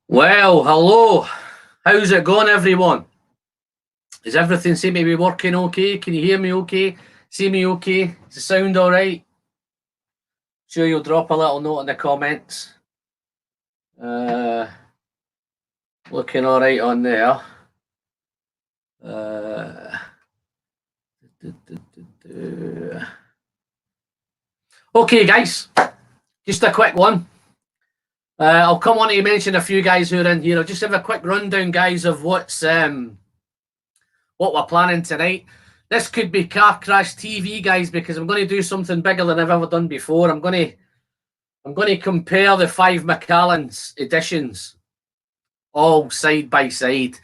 Well, hello. How's it going, everyone? Is everything seem to be working okay? Can you hear me okay? See me okay? Does the sound all right? Sure, you'll drop a little note in the comments. Looking all right on there. Okay, guys, just a quick one. I'll come on to mention a few guys who are in here. I'll just have a quick rundown, guys, of what we're planning tonight. This could be Car Crash TV, guys, because I'm going to do something bigger than I've ever done before. I'm going to compare the 5 Macallans editions all side by side.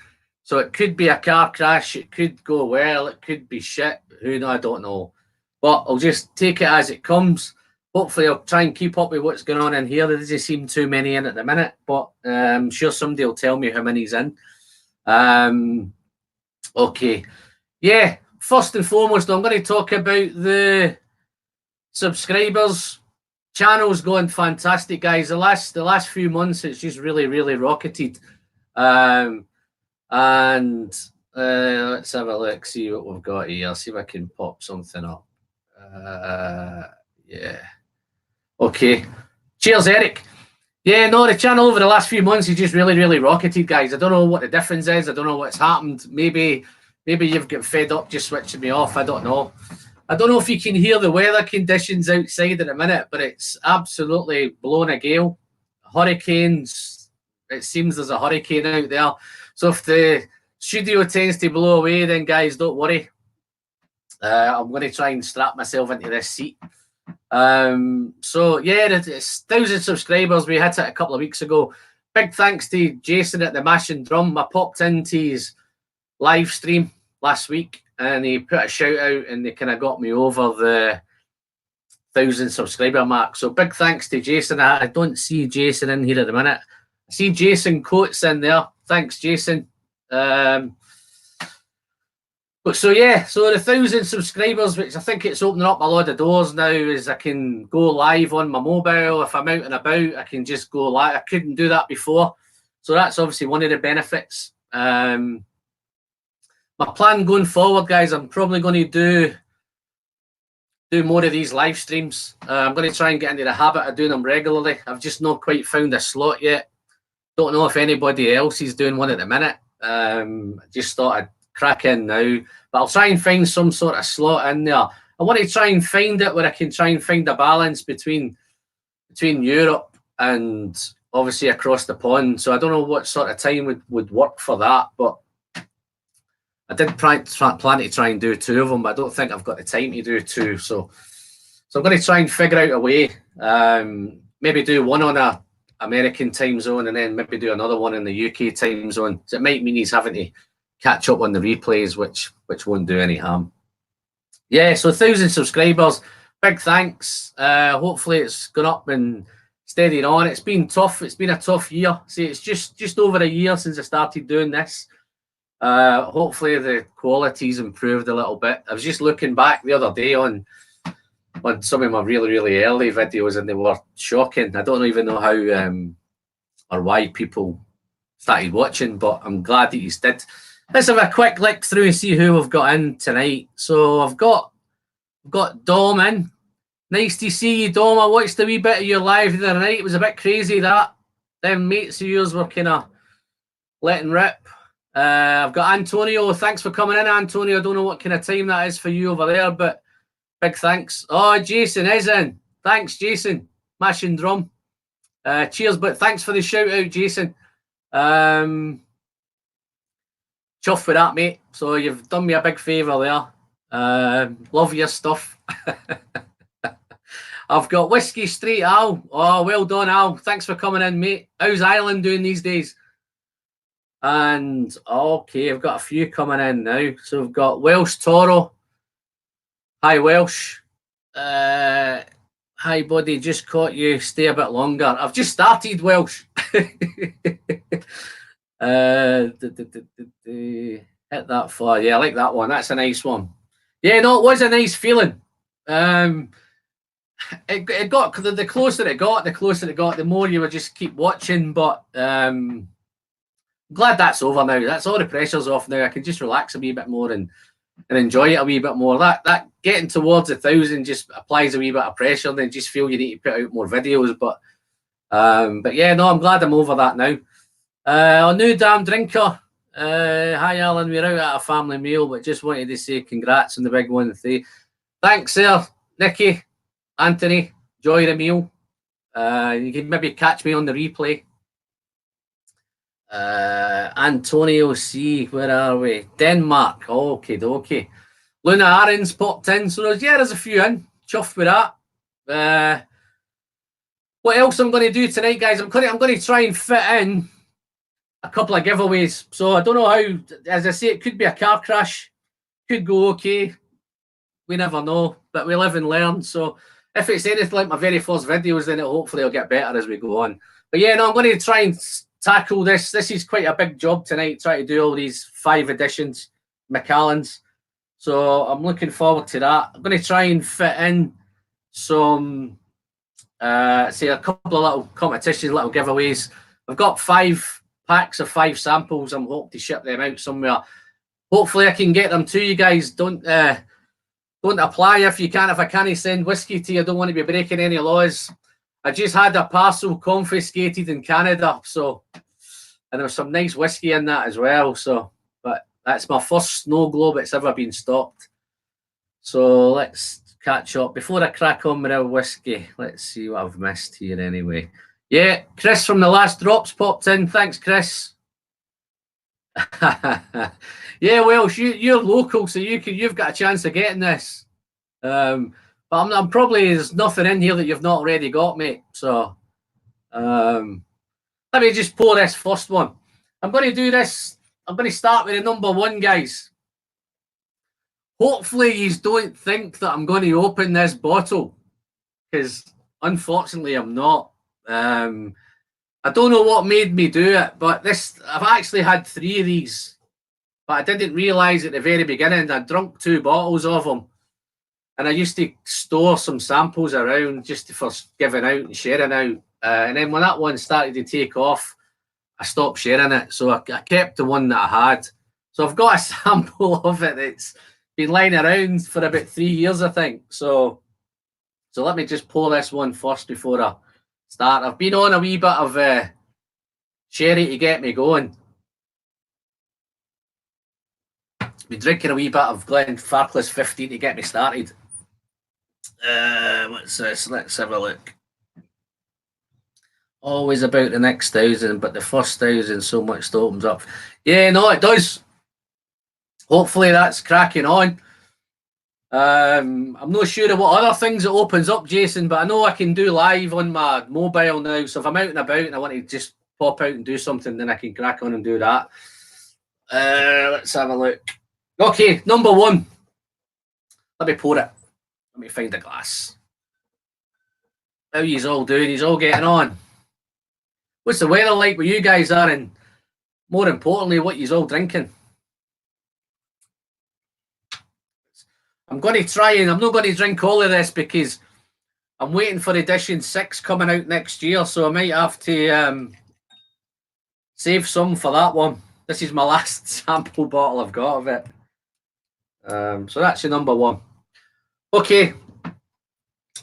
So it could be a car crash, it could go well, it could be shit. Who knows? I don't know. But I'll just take it as it comes. Hopefully, I'll try and keep up with what's going on in here. There doesn't seem too many in at the minute, but I'm sure somebody will tell me how many's in. Okay. Yeah, first and foremost, I'm going to talk about the subscribers. Channel's going fantastic, guys. The last few months, it's just really rocketed. And let's have a look, see what we've got here. See if I can pop something up. Yeah. Okay. Cheers, Eric. Yeah, no, the channel over the last few months is just really rocketed, guys. I don't know what the difference is. I don't know what's happened. Maybe you've got fed up just switching me off. I don't know. I don't know if you can hear the weather conditions outside at the minute, but it's absolutely blowing a gale. Hurricanes. It seems there's a hurricane out there. So if the studio tends to blow away, then guys, don't worry. I'm going to try and strap myself into this seat. So yeah, it's 1,000 subscribers. We hit it a couple of weeks ago. Big thanks to Jason at the Macallan Drum. I popped into his live stream last week and he put a shout out and they kind of got me over the 1,000 subscriber mark. So big thanks to Jason. I don't see Jason in here at the minute. I see Jason Coates in there. Thanks, Jason. But so yeah, so the 1,000 subscribers, which I think it's opening up a lot of doors now, is I can go live on my mobile. If I'm out and about, I can just go live. I couldn't do that before. So that's obviously one of the benefits. My plan going forward, guys, I'm probably going to do more of these live streams. I'm going to try and get into the habit of doing them regularly. I've just not quite found a slot yet. Don't know if anybody else is doing one at the minute. Just thought I'd crack in now, but I'll try and find some sort of slot in there. I want to try and find it where I can try and find a balance between Europe and obviously across the pond. So I don't know what sort of time would work for that, but I did plan to try and do 2 of them, but I don't think I've got the time to do 2. So I'm going to try and figure out a way. Maybe do one on a American time zone and then maybe do another one in the UK time zone. So it might mean he's having to catch up on the replays, which won't do any harm. Yeah, so 1,000 subscribers. Big thanks. Hopefully it's gone up and steadied on. It's been tough. It's been a tough year. See, it's just over a year since I started doing this. Hopefully the quality's improved a little bit. I was just looking back the other day on some of my really early videos and they were shocking. I don't even know how or why people started watching, but I'm glad that you did. Let's have a quick look through and see who we've got in tonight. So I've got Dom in. Nice to see you, Dom. I watched a wee bit of your live the other night. It was a bit crazy that them mates of yours were kind of letting rip. I've got Antonio. Thanks for coming in, Antonio. I don't know what kind of time that is for you over there, but big thanks. Oh, Jason is in. Thanks, Jason. Macallan Drum. Cheers, but thanks for the shout out, Jason. Chuffed with that, mate. So you've done me a big favour there. Love your stuff. I've got Whiskey Street Al. Oh, well done, Al. Thanks for coming in, mate. How's Ireland doing these days? And okay, I've got a few coming in now. So we've got Welsh Toro. Hi, Welsh. Hi, buddy. Just caught you. Stay a bit longer. I've just started, Welsh. Hit that far. Yeah, I like that one. That's a nice one. Yeah, no, it was a nice feeling. It got the closer it got, the more you would just keep watching. But glad that's over now. That's all the pressure's off now. I can just relax a wee bit more and enjoy it a wee bit more. That getting towards 1,000 just applies a wee bit of pressure, and then just feel you need to put out more videos. But yeah, no, I'm glad I'm over that now. A new damn drinker. Hi Alan, we're out at a family meal, but just wanted to say congrats on the big one. Thanks there, Nicky, Anthony. Enjoy the meal. You can maybe catch me on the replay. Antonio C, where are we? Denmark. Okay. Luna Aaron's popped in, so there's a few in. Chuffed with that. What else I'm going to do tonight, guys? I'm going to try and fit in a couple of giveaways. So I don't know how. As I say, it could be a car crash, could go okay. We never know, but we live and learn. So if it's anything like my very first videos, then hopefully it'll get better as we go on. But yeah, no, I'm going to try and tackle this. This is quite a big job tonight, try to do all these 5 editions, Macallans. So I'm looking forward to that. I'm going to try and fit in some, say a couple of little competitions, little giveaways. I've got 5 packs of 5 samples. I'm hoping to ship them out somewhere. Hopefully I can get them to you guys. Don't apply if you can. If I can't send whiskey to you, I don't want to be breaking any laws. I just had a parcel confiscated in Canada, so, and there was some nice whiskey in that as well. So, but that's my first snow globe that's ever been stopped. So let's catch up before I crack on with our whiskey. Let's see what I've missed here anyway. Yeah, Chris from the Last Drops popped in. Thanks, Chris. Yeah, well, you're local, so you've got a chance of getting this. But I'm probably, there's nothing in here that you've not already got, mate. So let me just pour this first one. I'm going to do this. I'm going to start with the number 1, guys. Hopefully you don't think that I'm going to open this bottle, because unfortunately I'm not. I don't know what made me do it, but I've actually had 3 of these, but I didn't realise at the very beginning I'd drunk 2 bottles of them. And I used to store some samples around just for giving out and sharing out. And then when that one started to take off, I stopped sharing it. So I kept the one that I had. So I've got a sample of it that's been lying around for about 3 years, I think. So let me just pour this one first before I start. I've been on a wee bit of sherry to get me going. Been drinking a wee bit of Glenfarclas 15 to get me started. What's this? Let's have a look. Always about the next 1,000, but the first 1,000 so much opens up. Yeah, no, it does. Hopefully that's cracking on. I'm not sure of what other things it opens up, Jason, but I know I can do live on my mobile now. So if I'm out and about and I want to just pop out and do something, then I can crack on and do that. Let's have a look. Okay, number 1. Let me pour it. Let me find a glass. How yous all doing? He's all getting on. What's the weather like where you guys are, and more importantly, what yous all drinking? I'm going to try, and I'm not going to drink all of this because I'm waiting for edition 6 coming out next year, so I might have to save some for that one. This is my last sample bottle I've got of it. So that's your number 1. Okay,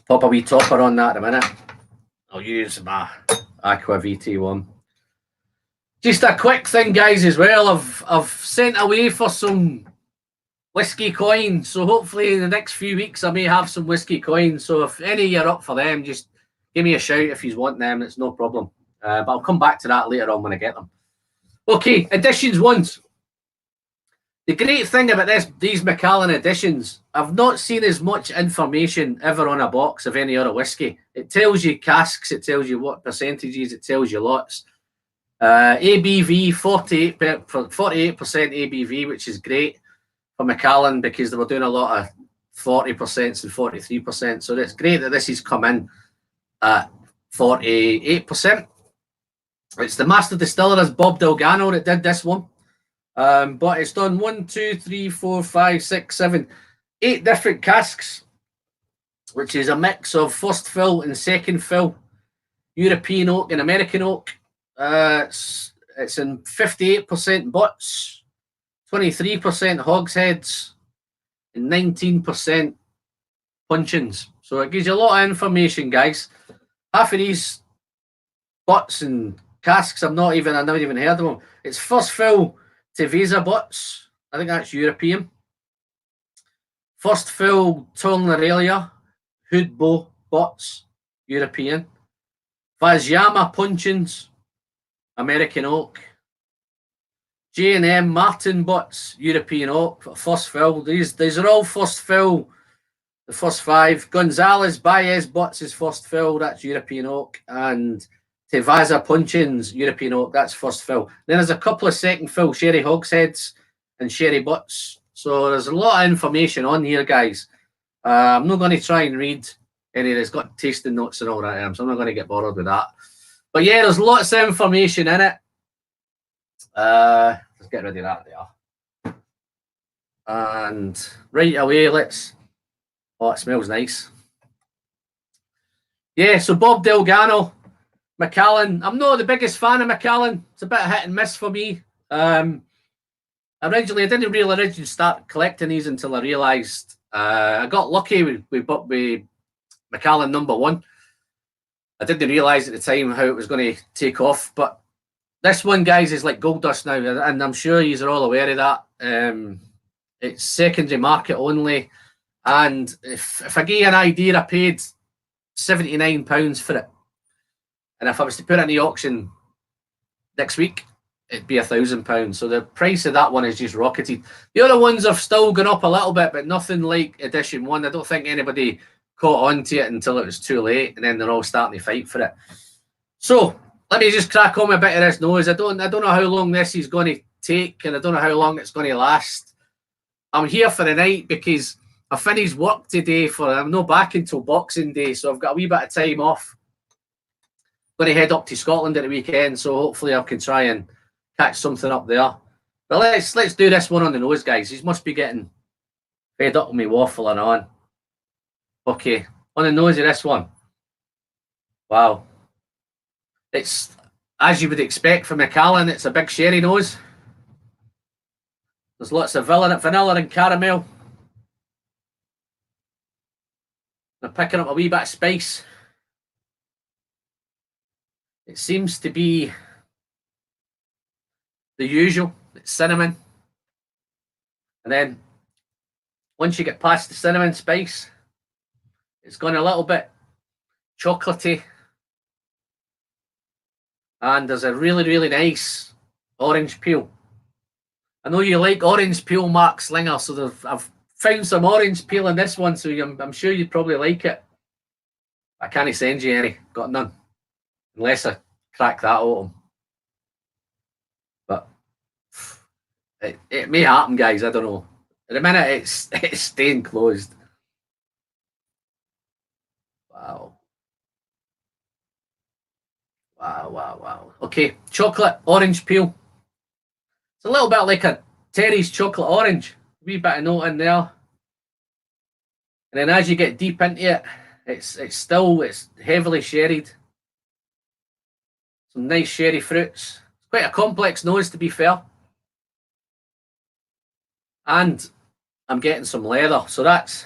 pop a wee topper on that in a minute. I'll use my Aqua VT1. Just a quick thing, guys, as well. I've sent away for some whiskey coins, so hopefully in the next few weeks I may have some whiskey coins. So if any of you are up for them, just give me a shout if you want them. It's no problem. But I'll come back to that later on when I get them. Okay, editions 1. The great thing about these Macallan editions, I've not seen as much information ever on a box of any other whiskey. It tells you casks, it tells you what percentages, it tells you lots. ABV, 48% ABV, which is great for Macallan because they were doing a lot of 40% and 43%. So it's great that this has come in at 48%. It's the master distiller as Bob Delgano that did this one. But it's done 1, 2, 3, 4, 5, 6, 7, 8 different casks, which is a mix of first fill and second fill, European oak and American oak. It's It's in 58% butts, 23% hogsheads, and 19% puncheons. So it gives you a lot of information, guys. Half of these butts and casks, I've never even heard of them. It's first fill Teveza butts. I think that's European. First fill Tornarelia Hoodbow butts, European. Vajyama puncheons, American oak. J&M Martin butts, European oak, first fill. These are all first fill, the first 5. Gonzalez Baez butts is first fill, that's European oak. And Tevaza puncheons, European oak, that's first fill. Then there's a couple of second fill sherry hogsheads and sherry butts. So there's a lot of information on here, guys. I'm not going to try and read any that's got tasting notes and all that, so I'm not going to get bothered with that. But yeah, there's lots of information in it. Let's get rid of that there. And right away, oh, it smells nice. Yeah, so Bob Delgado, Macallan. I'm not the biggest fan of Macallan. It's a bit hit and miss for me. I didn't really start collecting these until I realised I got lucky with Macallan #1. I didn't realise at the time how it was going to take off, but this one, guys, is like gold dust now, and I'm sure you are all aware of that. It's secondary market only, and if I give you an idea, I paid £79 for it, and if I was to put it in the auction next week, it'd be £1,000. So the price of that one is just rocketed. The other ones have still gone up a little bit, but nothing like edition 1. I don't think anybody caught on to it until it was too late, and then they're all starting to fight for it. So let me just crack on with a bit of this noise. I don't know how long this is going to take, and I don't know how long it's going to last. I'm here for the night because I finished work today I'm not back until Boxing Day, so I've got a wee bit of time off. I'm going to head up to Scotland at the weekend, so hopefully I can try and catch something up there. But let's do this one on the nose, guys. He must be getting fed up with me waffling on. Okay, on the nose of this one. Wow. It's, as you would expect from Macallan, it's a big sherry nose. There's lots of vanilla and caramel. I'm picking up a wee bit of spice. It seems to be the usual. It's cinnamon. And then once you get past the cinnamon spice, it's gone a little bit chocolatey. And there's a really, really nice orange peel. I know you like orange peel, Mark Slinger, so I've found some orange peel in this one, so I'm sure you'd probably like it. I can't send you any. Got none. Unless I crack that open. But it may happen, guys. I don't know. At the minute, it's staying closed. Wow. Wow. Okay, chocolate orange peel. It's a little bit like a Terry's chocolate orange. Wee bit of note in there. And then as you get deep into it, it's heavily sherried. Some nice sherry fruits. It's quite a complex nose, to be fair. And I'm getting some leather. So that's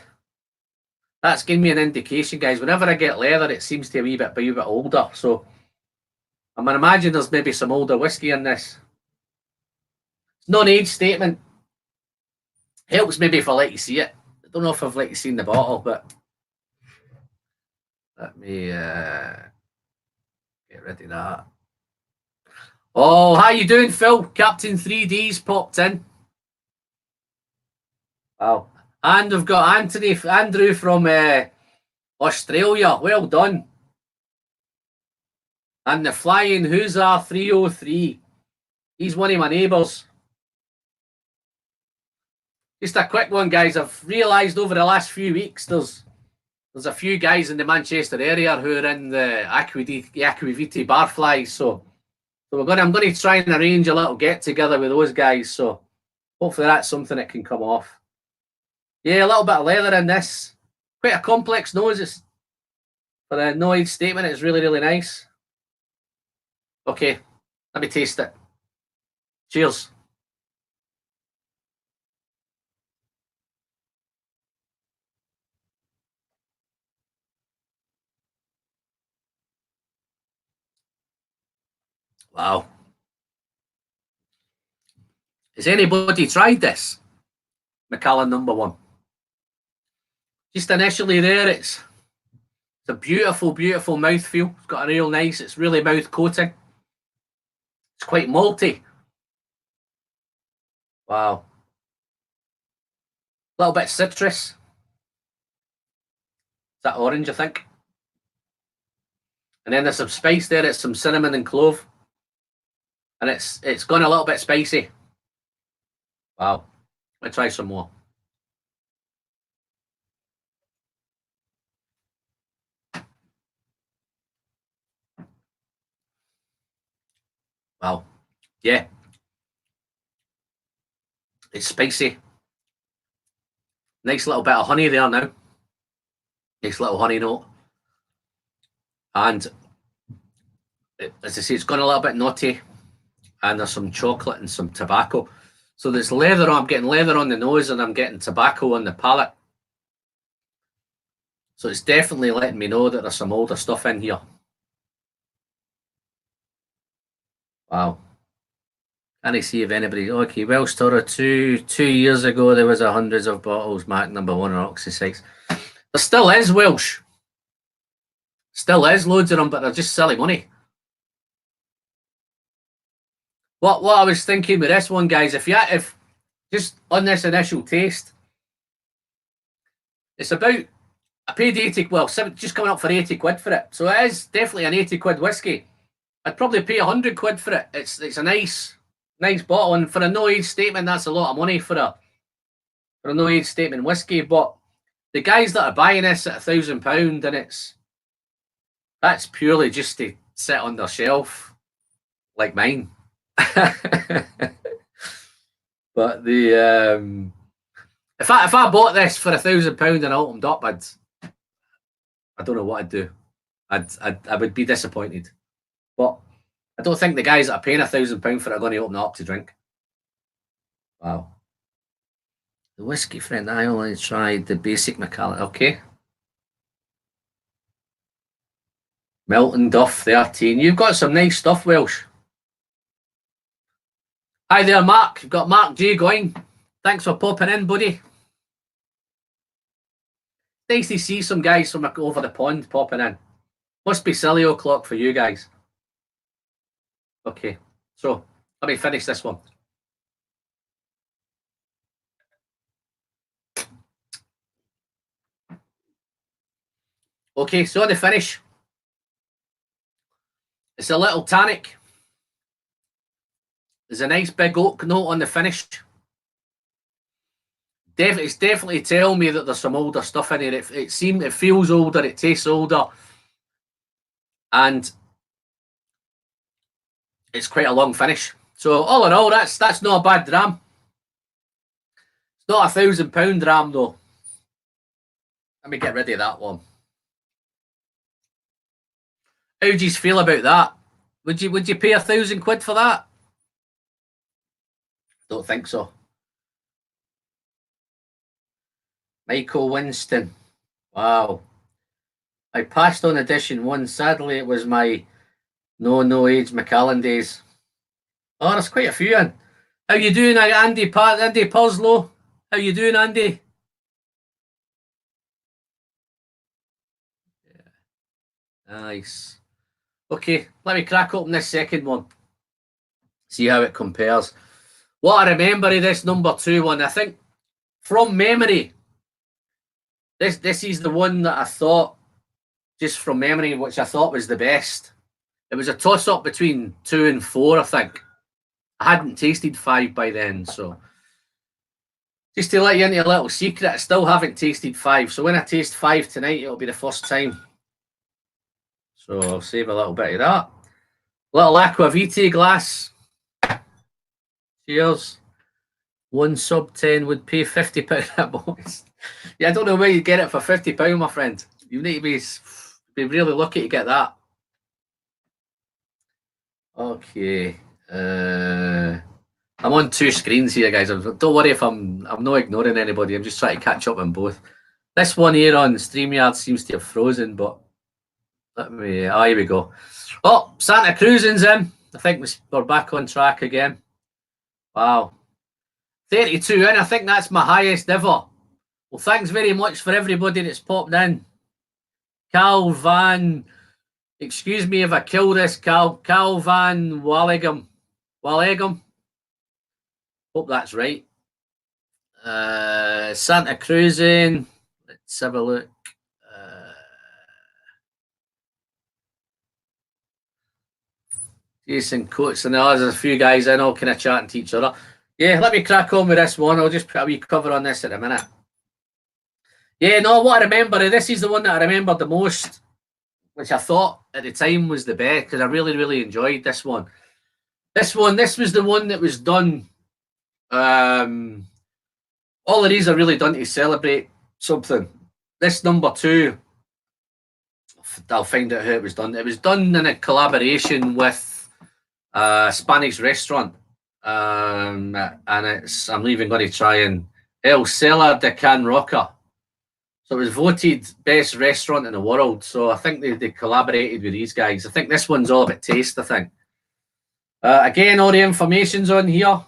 giving me an indication, guys. Whenever I get leather, it seems to be a wee bit older. So I'm going to imagine there's maybe some older whiskey in this. It's not an age statement. Helps maybe if I let you see it. I don't know if I've let you see the bottle, but let me get rid of that. Oh, how you doing, Phil? Captain 3D's popped in. Wow. And we've got Andrew from Australia. Well done. And the Flying Hussar 303. He's one of my neighbours. Just a quick one, guys. I've realised over the last few weeks there's a few guys in the Manchester area who are in the Aquaviti barflies. So I'm going to try and arrange a little get together with those guys. So hopefully that's something that can come off. Yeah, a little bit of leather in this. Quite a complex nose. For a no age statement, it's really, really nice. Okay, let me taste it. Cheers. Wow. Has anybody tried this? Macallan #1. Just initially there, it's a beautiful, beautiful mouthfeel. It's got a real nice, it's really mouth coating. It's quite malty. Wow. A little bit citrus. Is that orange, I think? And then there's some spice there. It's some cinnamon and clove. And it's gone a little bit spicy. Wow. Let's try some more. Wow. Yeah. It's spicy. Nice little bit of honey there now. Nice little honey note. And as I say, it's gone a little bit nutty. And there's some chocolate and some tobacco. So there's leather on. I'm getting leather on the nose and I'm getting tobacco on the palate. So it's definitely letting me know that there's some older stuff in here. Wow. Can I see if anybody? Okay, Welsh Toro 2 years ago there was hundreds of bottles. Mac #1 or Oxy 6. There still is Welsh. Still is loads of them, but they're just silly money. What I was thinking with this one, guys, if just on this initial taste, it's about, I paid 80, well, just coming up for 80 quid for it. So it is definitely an 80 quid whiskey. I'd probably pay 100 quid for it. It's a nice bottle, and for a no age statement, that's a lot of money for a no age statement whiskey. But the guys that are buying this at £1,000, and that's purely just to sit on their shelf, like mine. But the if I bought this for £1,000 and I opened up, I don't know what I'd do. I would be disappointed. But I don't think the guys that are paying £1,000 for it are going to open it up to drink. Wow. The whiskey friend, I only tried the basic Macallan. Okay. Milton Duff 13. You've got some nice stuff, Welsh. Hi there, Mark. You've got Mark J going. Thanks for popping in, buddy. Nice to see some guys from over the pond popping in. Must be silly o'clock for you guys. Okay, so let me finish this one. Okay, so the finish. It's a little tannic. There's a nice big oak note on the finish. It's definitely telling me that there's some older stuff in here. It feels older, it tastes older, and it's quite a long finish. So all in all, that's not a bad dram. It's not £1,000 dram though. Let me get rid of that one. How do you feel about that? Would you pay 1,000 quid for that? Don't think so. Michael Winston. Wow. I passed on edition 1. Sadly, it was my no age Macallan days. Oh, there's quite a few in. How you doing, Andy Purslow? How you doing, Andy? Yeah. Nice. Okay, let me crack open this second one. See how it compares. What I remember of this #2 one, I think from memory, this is the one that I thought, just from memory, which I thought was the best. It was a toss-up between 2 and 4, I think. I hadn't tasted 5 by then, so just to let you into a little secret, I still haven't tasted 5. So when I taste 5 tonight, it'll be the first time. So I'll save a little bit of that. Little aquavite glass. Cheers. 1 sub 10 would pay £50 at most. Yeah, I don't know where you get it for £50, my friend. You need to be really lucky to get that. Okay. I'm on two screens here, guys. Don't worry if I'm not ignoring anybody. I'm just trying to catch up on both. This one here on StreamYard seems to have frozen, but let me. Oh, here we go. Oh, Santa Cruz's in. I think we're back on track again. Wow. 32 in. I think that's my highest ever. Well, thanks very much for everybody that's popped in. Cal Van. Excuse me if I kill this. Cal Van Wallegum. Hope that's right. Santa Cruz in. Let's have a look. Jason Coates and there's a few guys in all kind of chatting to each other. Yeah, let me crack on with this one. I'll just put a wee cover on this in a minute. Yeah, no, what I remember, this is the one that I remember the most, which I thought at the time was the best because I really, really enjoyed this one. This was the one that was done. All of these are really done to celebrate something. This number 2, I'll find out how it was done. It was done in a collaboration with a Spanish restaurant. And I'm even going to try and El Cellar de Can Roca. So it was voted best restaurant in the world. So I think they collaborated with these guys. I think this one's all about taste, I think. Again, all the information's on here.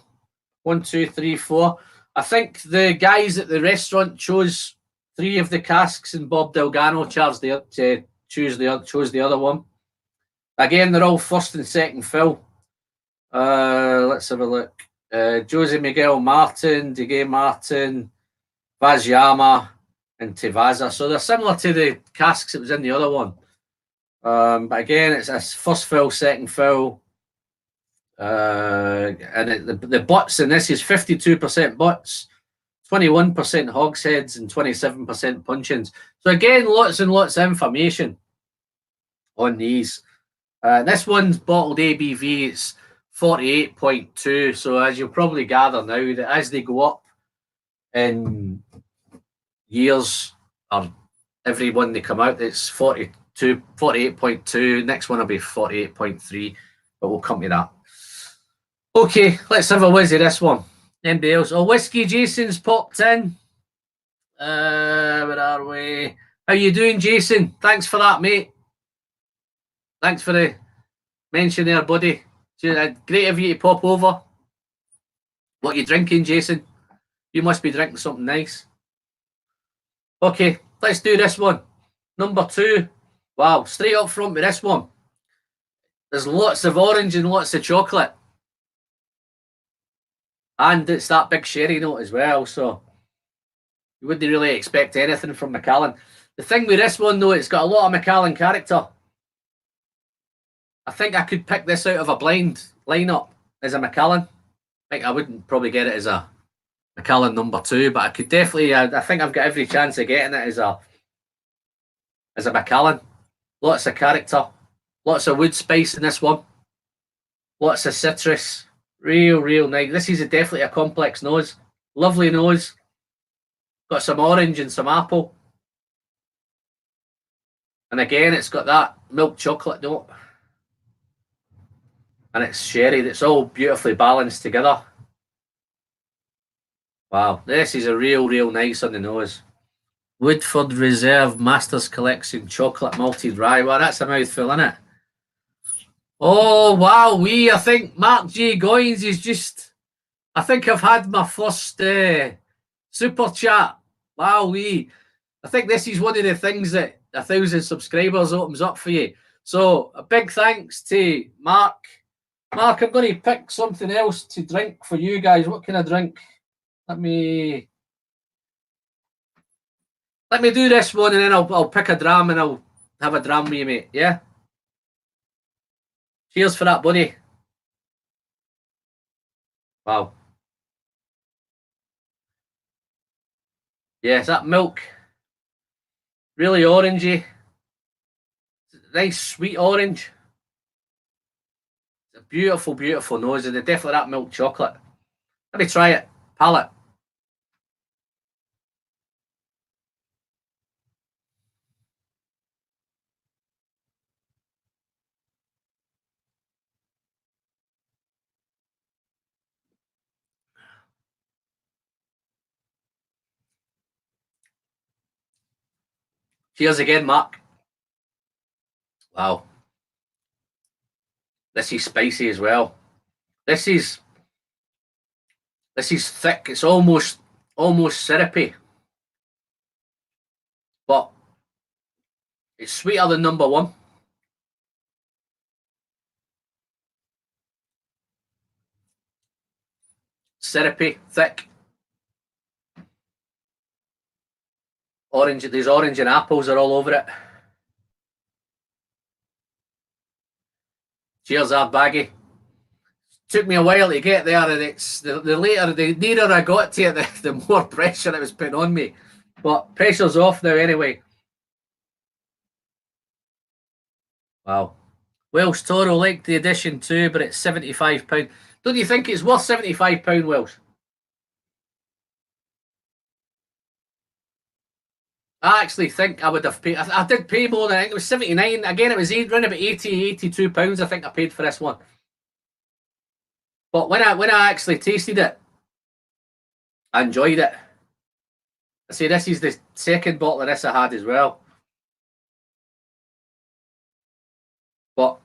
1, 2, 3, 4. I think the guys at the restaurant chose 3 of the casks and Bob Delgano chose the other one. Again, they're all first and second fill. Let's have a look. Jose Miguel Martin, Diego Martin, Vaz Yama, and Tevaza. So they're similar to the casks that was in the other one. But again, it's a first fill, second fill. And the butts in this is 52% butts, 21% hogsheads, and 27% puncheons. So again, lots and lots of information on these. This one's bottled ABV. It's 48.2. So as you'll probably gather now, that as they go up in years, or every one they come out, it's 48.2. Next one will be 48.3, but we'll come to that. Okay, let's have a whiz of this one. Anybody else? Oh, Whiskey Jason's popped in. Where are we? How you doing, Jason? Thanks for that, mate. Thanks for the mention there, buddy. Great of you to pop over. What you drinking, Jason? You must be drinking something nice. Okay, let's do this one. Number 2. Wow, straight up front with this one. There's lots of orange and lots of chocolate. And it's that big sherry note as well, so you wouldn't really expect anything from Macallan. The thing with this one, though, it's got a lot of Macallan character. I think I could pick this out of a blind lineup as a Macallan. I think I wouldn't probably get it as a Macallan number 2, but I could definitely. I think I've got every chance of getting it as a Macallan. Lots of character, lots of wood spice in this one, lots of citrus. Real nice. This is definitely a complex nose. Lovely nose. Got some orange and some apple. And again, it's got that milk chocolate note. And it's sherry. That's all beautifully balanced together. Wow, this is a real nice on the nose. Woodford Reserve Masters Collection Chocolate Malted Rye. Well, that's a mouthful, isn't it? Oh, wow. I think Mark J. Goins is just... I think I've had my first super chat. Wow, I think this is one of the things that 1,000 subscribers opens up for you. So a big thanks to Mark. Mark, I'm going to pick something else to drink for you guys. What can I drink? Let me do this one, and then I'll pick a dram and I'll have a dram with you, mate. Yeah. Cheers for that, buddy. Wow. Yes, that milk. Really orangey. Nice sweet orange. It's a beautiful nose, and definitely that milk chocolate. Let me try it. Palate. Cheers again, Mark. Wow. This is spicy as well. This is thick. It's almost syrupy. But it's sweeter than number one. Syrupy, thick. Orange, these orange and apples are all over it. Cheers, hard baggy. Took me a while to get there, and it's the nearer I got to it, the more pressure it was putting on me. But pressure's off now anyway. Wow. Welsh Toro liked the addition too, but it's £75. Don't you think it's worth £75, Welsh? I actually think I would have paid. I did pay more than I think it was 79. Again, it was around about 82 pounds. I think I paid for this one. But when I actually tasted it, I enjoyed it. I say this is the second bottle of this I had as well. But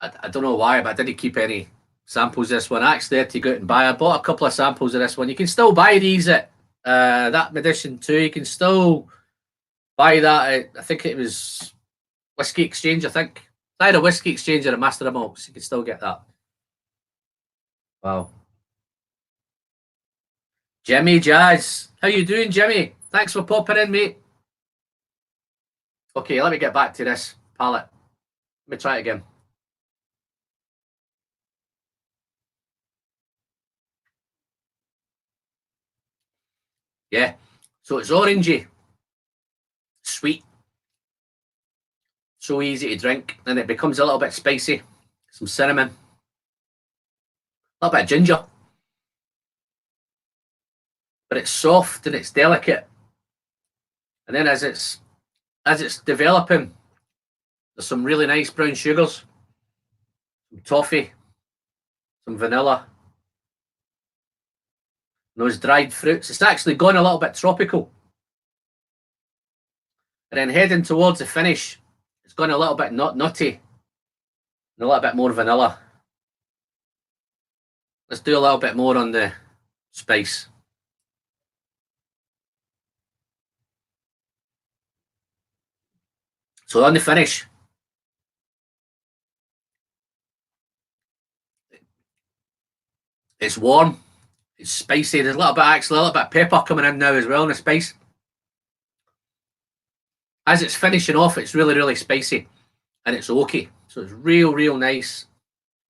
I don't know why, but I didn't keep any samples of this one. I actually had to go out and buy. I bought a couple of samples of this one. You can still buy these at that edition too. You can still buy that at, I think it was Whiskey Exchange, I think. Either Whiskey Exchange or a Master of Malts. You can still get that. Wow. Jimmy Jazz. How you doing, Jimmy? Thanks for popping in, mate. Okay, let me get back to this palette. Let me try it again. Yeah. So it's orangey. Sweet. So easy to drink. Then it becomes a little bit spicy. Some cinnamon. A little bit of ginger. But it's soft and it's delicate. And then as it's developing, there's some really nice brown sugars, some toffee, some vanilla, and those dried fruits. It's actually gone a little bit tropical. And then heading towards the finish, it's gone a little bit nutty and a little bit more vanilla. Let's do a little bit more on the spice. So on the finish, it's warm, it's spicy. There's a little bit of pepper coming in now as well in the spice. As it's finishing off, it's really, really spicy and it's oaky. So it's real nice.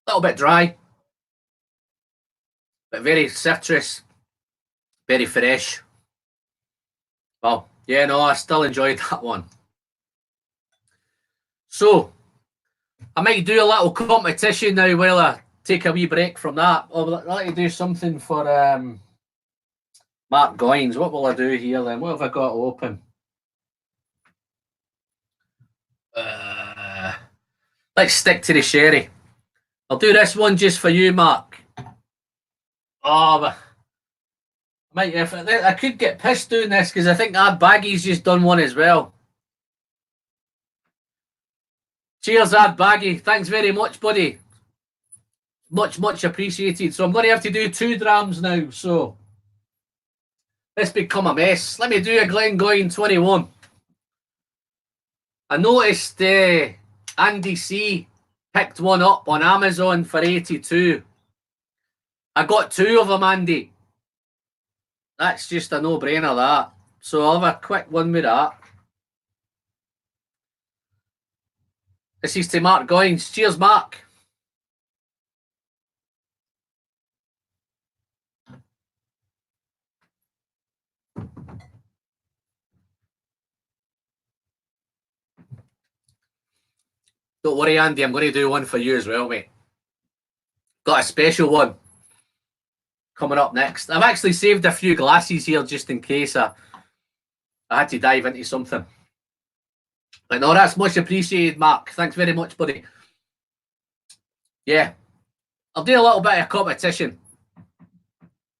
A little bit dry, but very citrus, very fresh. Well, yeah, no, I still enjoyed that one. So, I might do a little competition now while I take a wee break from that. I'd like to do something for Mark Goins. What will I do here then? What have I got open? Let's stick to the sherry. I'll do this one just for you, Mark. Oh, I could get pissed doing this because I think Ad Baggy's just done one as well. Cheers, Ad Baggy. Thanks very much, buddy. Much appreciated. So I'm going to have to do 2 drams now. So this become a mess. Let me do a Glengoyne 21. I noticed Andy C picked one up on Amazon for 82. I got 2 of them, Andy. That's just a no-brainer, that. So I'll have a quick one with that. This is to Mark Goins. Cheers, Mark. Don't worry, Andy. I'm going to do one for you as well, mate. Got a special one coming up next. I've actually saved a few glasses here just in case I had to dive into something. But no, that's much appreciated, Mark. Thanks very much, buddy. Yeah, I'll do a little bit of competition.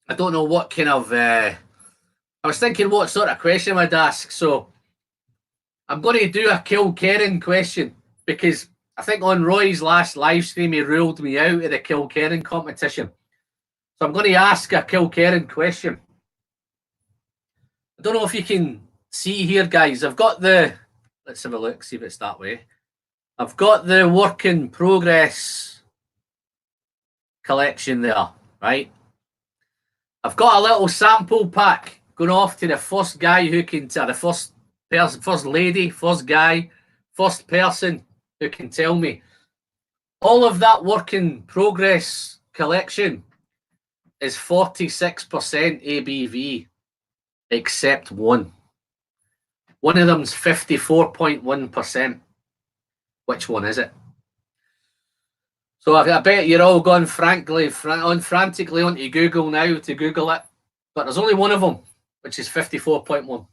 I don't know what kind of... I was thinking what sort of question I'd ask, so I'm going to do a Kill Karen question because I think on Roy's last live stream he ruled me out of the Kill Karen competition. So I'm going to ask a Kill Karen question. I don't know if you can see here, guys. I've got the... Let's have a look, see if it's that way. I've got the work in progress collection there, right? I've got a little sample pack going off to the first guy who can tell, the first person, first lady, first guy, first person who can tell me. All of that work in progress collection is 46% ABV, except one. One of them's 54.1%. Which one is it? So I bet you're all going frantically onto Google now to Google it. But there's only one of them, which is 54.1.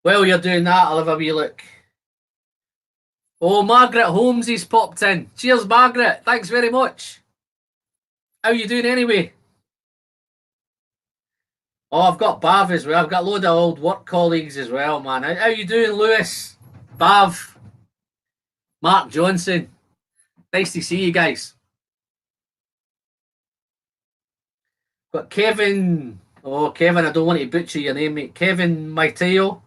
While you're doing that, I'll have a wee look. Oh, Margaret Holmes's popped in. Cheers, Margaret. Thanks very much. How you doing anyway? Oh, I've got Bav as well. I've got a load of old work colleagues as well, man. How you doing, Lewis? Bav? Mark Johnson? Nice to see you guys. Got Kevin. Oh, Kevin, I don't want to butcher your name, mate. Kevin Maiteo.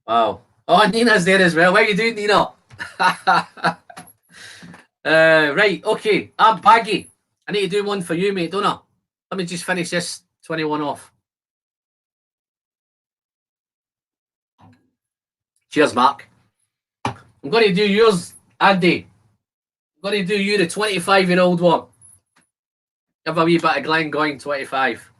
Wow. Oh, Nina's there as well. How you doing, Nina? Right, okay. I'm Baggy. I need to do one for you, mate, don't I? Let me just finish this 21 off. Cheers, Mark. I'm going to do yours, Andy. I'm going to do you, the 25-year-old one. Give a wee bit of Glen going 25.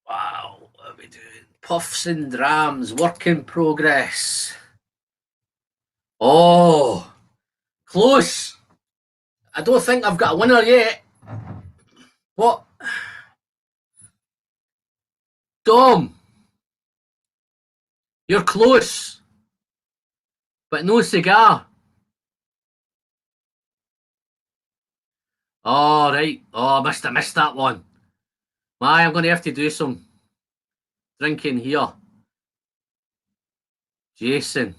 Wow, what are we doing? Puffs and Drams, work in progress. Oh, close. I don't think I've got a winner yet. What? Dom, you're close, but no cigar. Oh, right. Oh, I missed that one. My, I'm going to have to do some drinking here. Jason.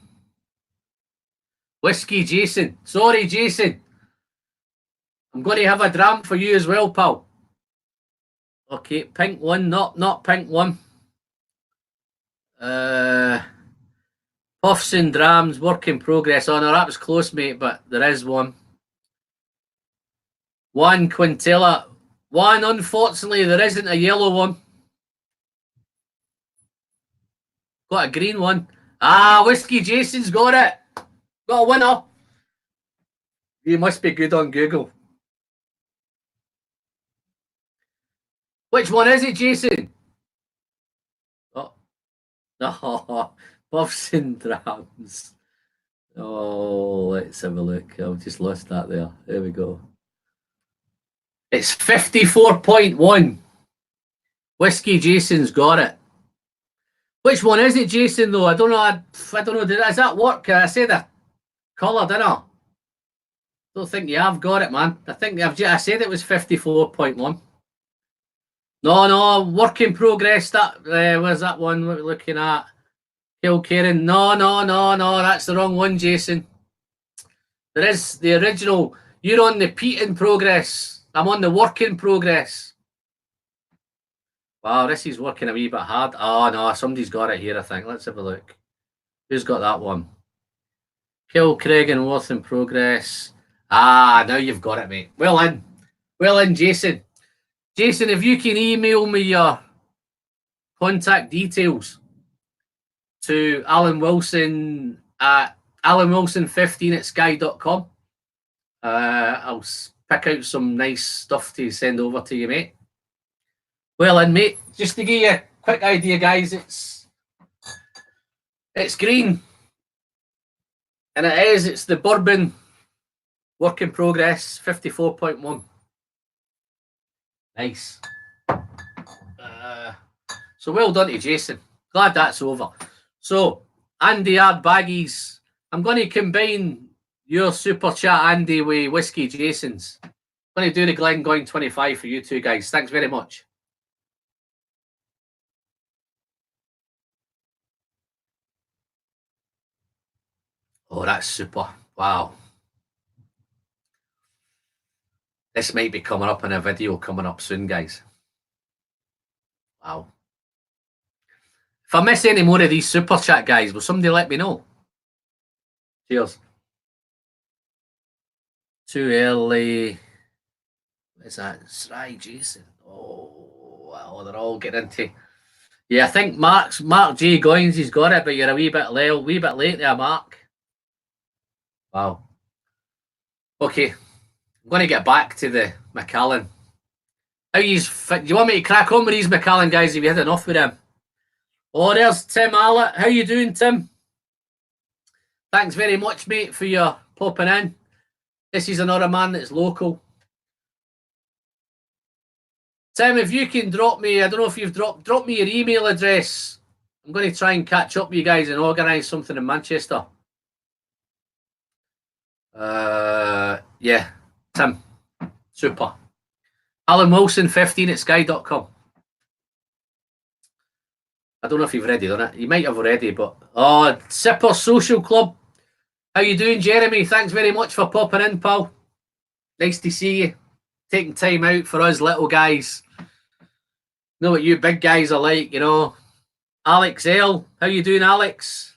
Whiskey Jason. Sorry, Jason. I'm going to have a dram for you as well, pal. Okay, pink one, not pink one. Puffs and Drams, work in progress. Oh no, that was close, mate, but there is one. One Quintella. One, unfortunately, there isn't a yellow one. Got a green one. Ah, Whiskey Jason's got it. Got a winner. You must be good on Google. Which one is it, Jason? Oh, no. Puffs and Drams. Oh, let's have a look. I've just lost that there. There we go. It's 54.1. Whiskey Jason's got it. Which one is it, Jason, though? I don't know. I don't know. Does that work? I said a colour, didn't I? Don't think you have got it, man. I think I said it was 54.1. No, work in progress. That where's that one? What are we looking at? Kill Karen. No. That's the wrong one, Jason. There is the original. You're on the Pete in progress. I'm on the work in progress. Wow, this is working a wee bit hard. Oh no, somebody's got it here, I think. Let's have a look. Who's got that one? Kill Craig and Worth in progress. Ah, now you've got it, mate. Well in, Jason. Jason, if you can email me your contact details to Alan Wilson at alanwilson15@sky.com. I'll pick out some nice stuff to send over to you, mate. Well in, mate. Just to give you a quick idea, guys, it's green. And it's the bourbon work in progress, 54.1. Nice. So well done to Jason. Glad that's over. So, Andy Ard Baggies, I'm going to combine your super chat, Andy, with Whiskey Jason's. I'm going to do the Glengoyne 25 for you two guys. Thanks very much. Oh, that's super. Wow. This might be coming up in a video coming up soon, guys. Wow. If I miss any more of these super chat, guys, will somebody let me know? Cheers. Too early. Is that right, Jason? Oh, well, they're all getting into. Yeah, I think Mark J. Goins, he's got it, but you're a wee bit late there, Mark. Wow. Okay, I'm going to get back to the Macallan. How he's fit? Do you want me to crack on with these Macallan guys? Have you had enough with them? Oh, there's Tim Allett. How you doing, Tim? Thanks very much, mate, for your popping in. This is another man that's local. Tim, if you can drop me, I don't know if you've drop me your email address. I'm going to try and catch up with you guys and organise something in Manchester. Yeah, Tim. Super. Alan Wilson 15 at sky.com. I don't know if you've already done it. You might have already, but Sipper Social Club. How you doing, Jeremy? Thanks very much for popping in, pal. Nice to see you. Taking time out for us little guys. Know what you big guys are like, you know. Alex L. How you doing, Alex?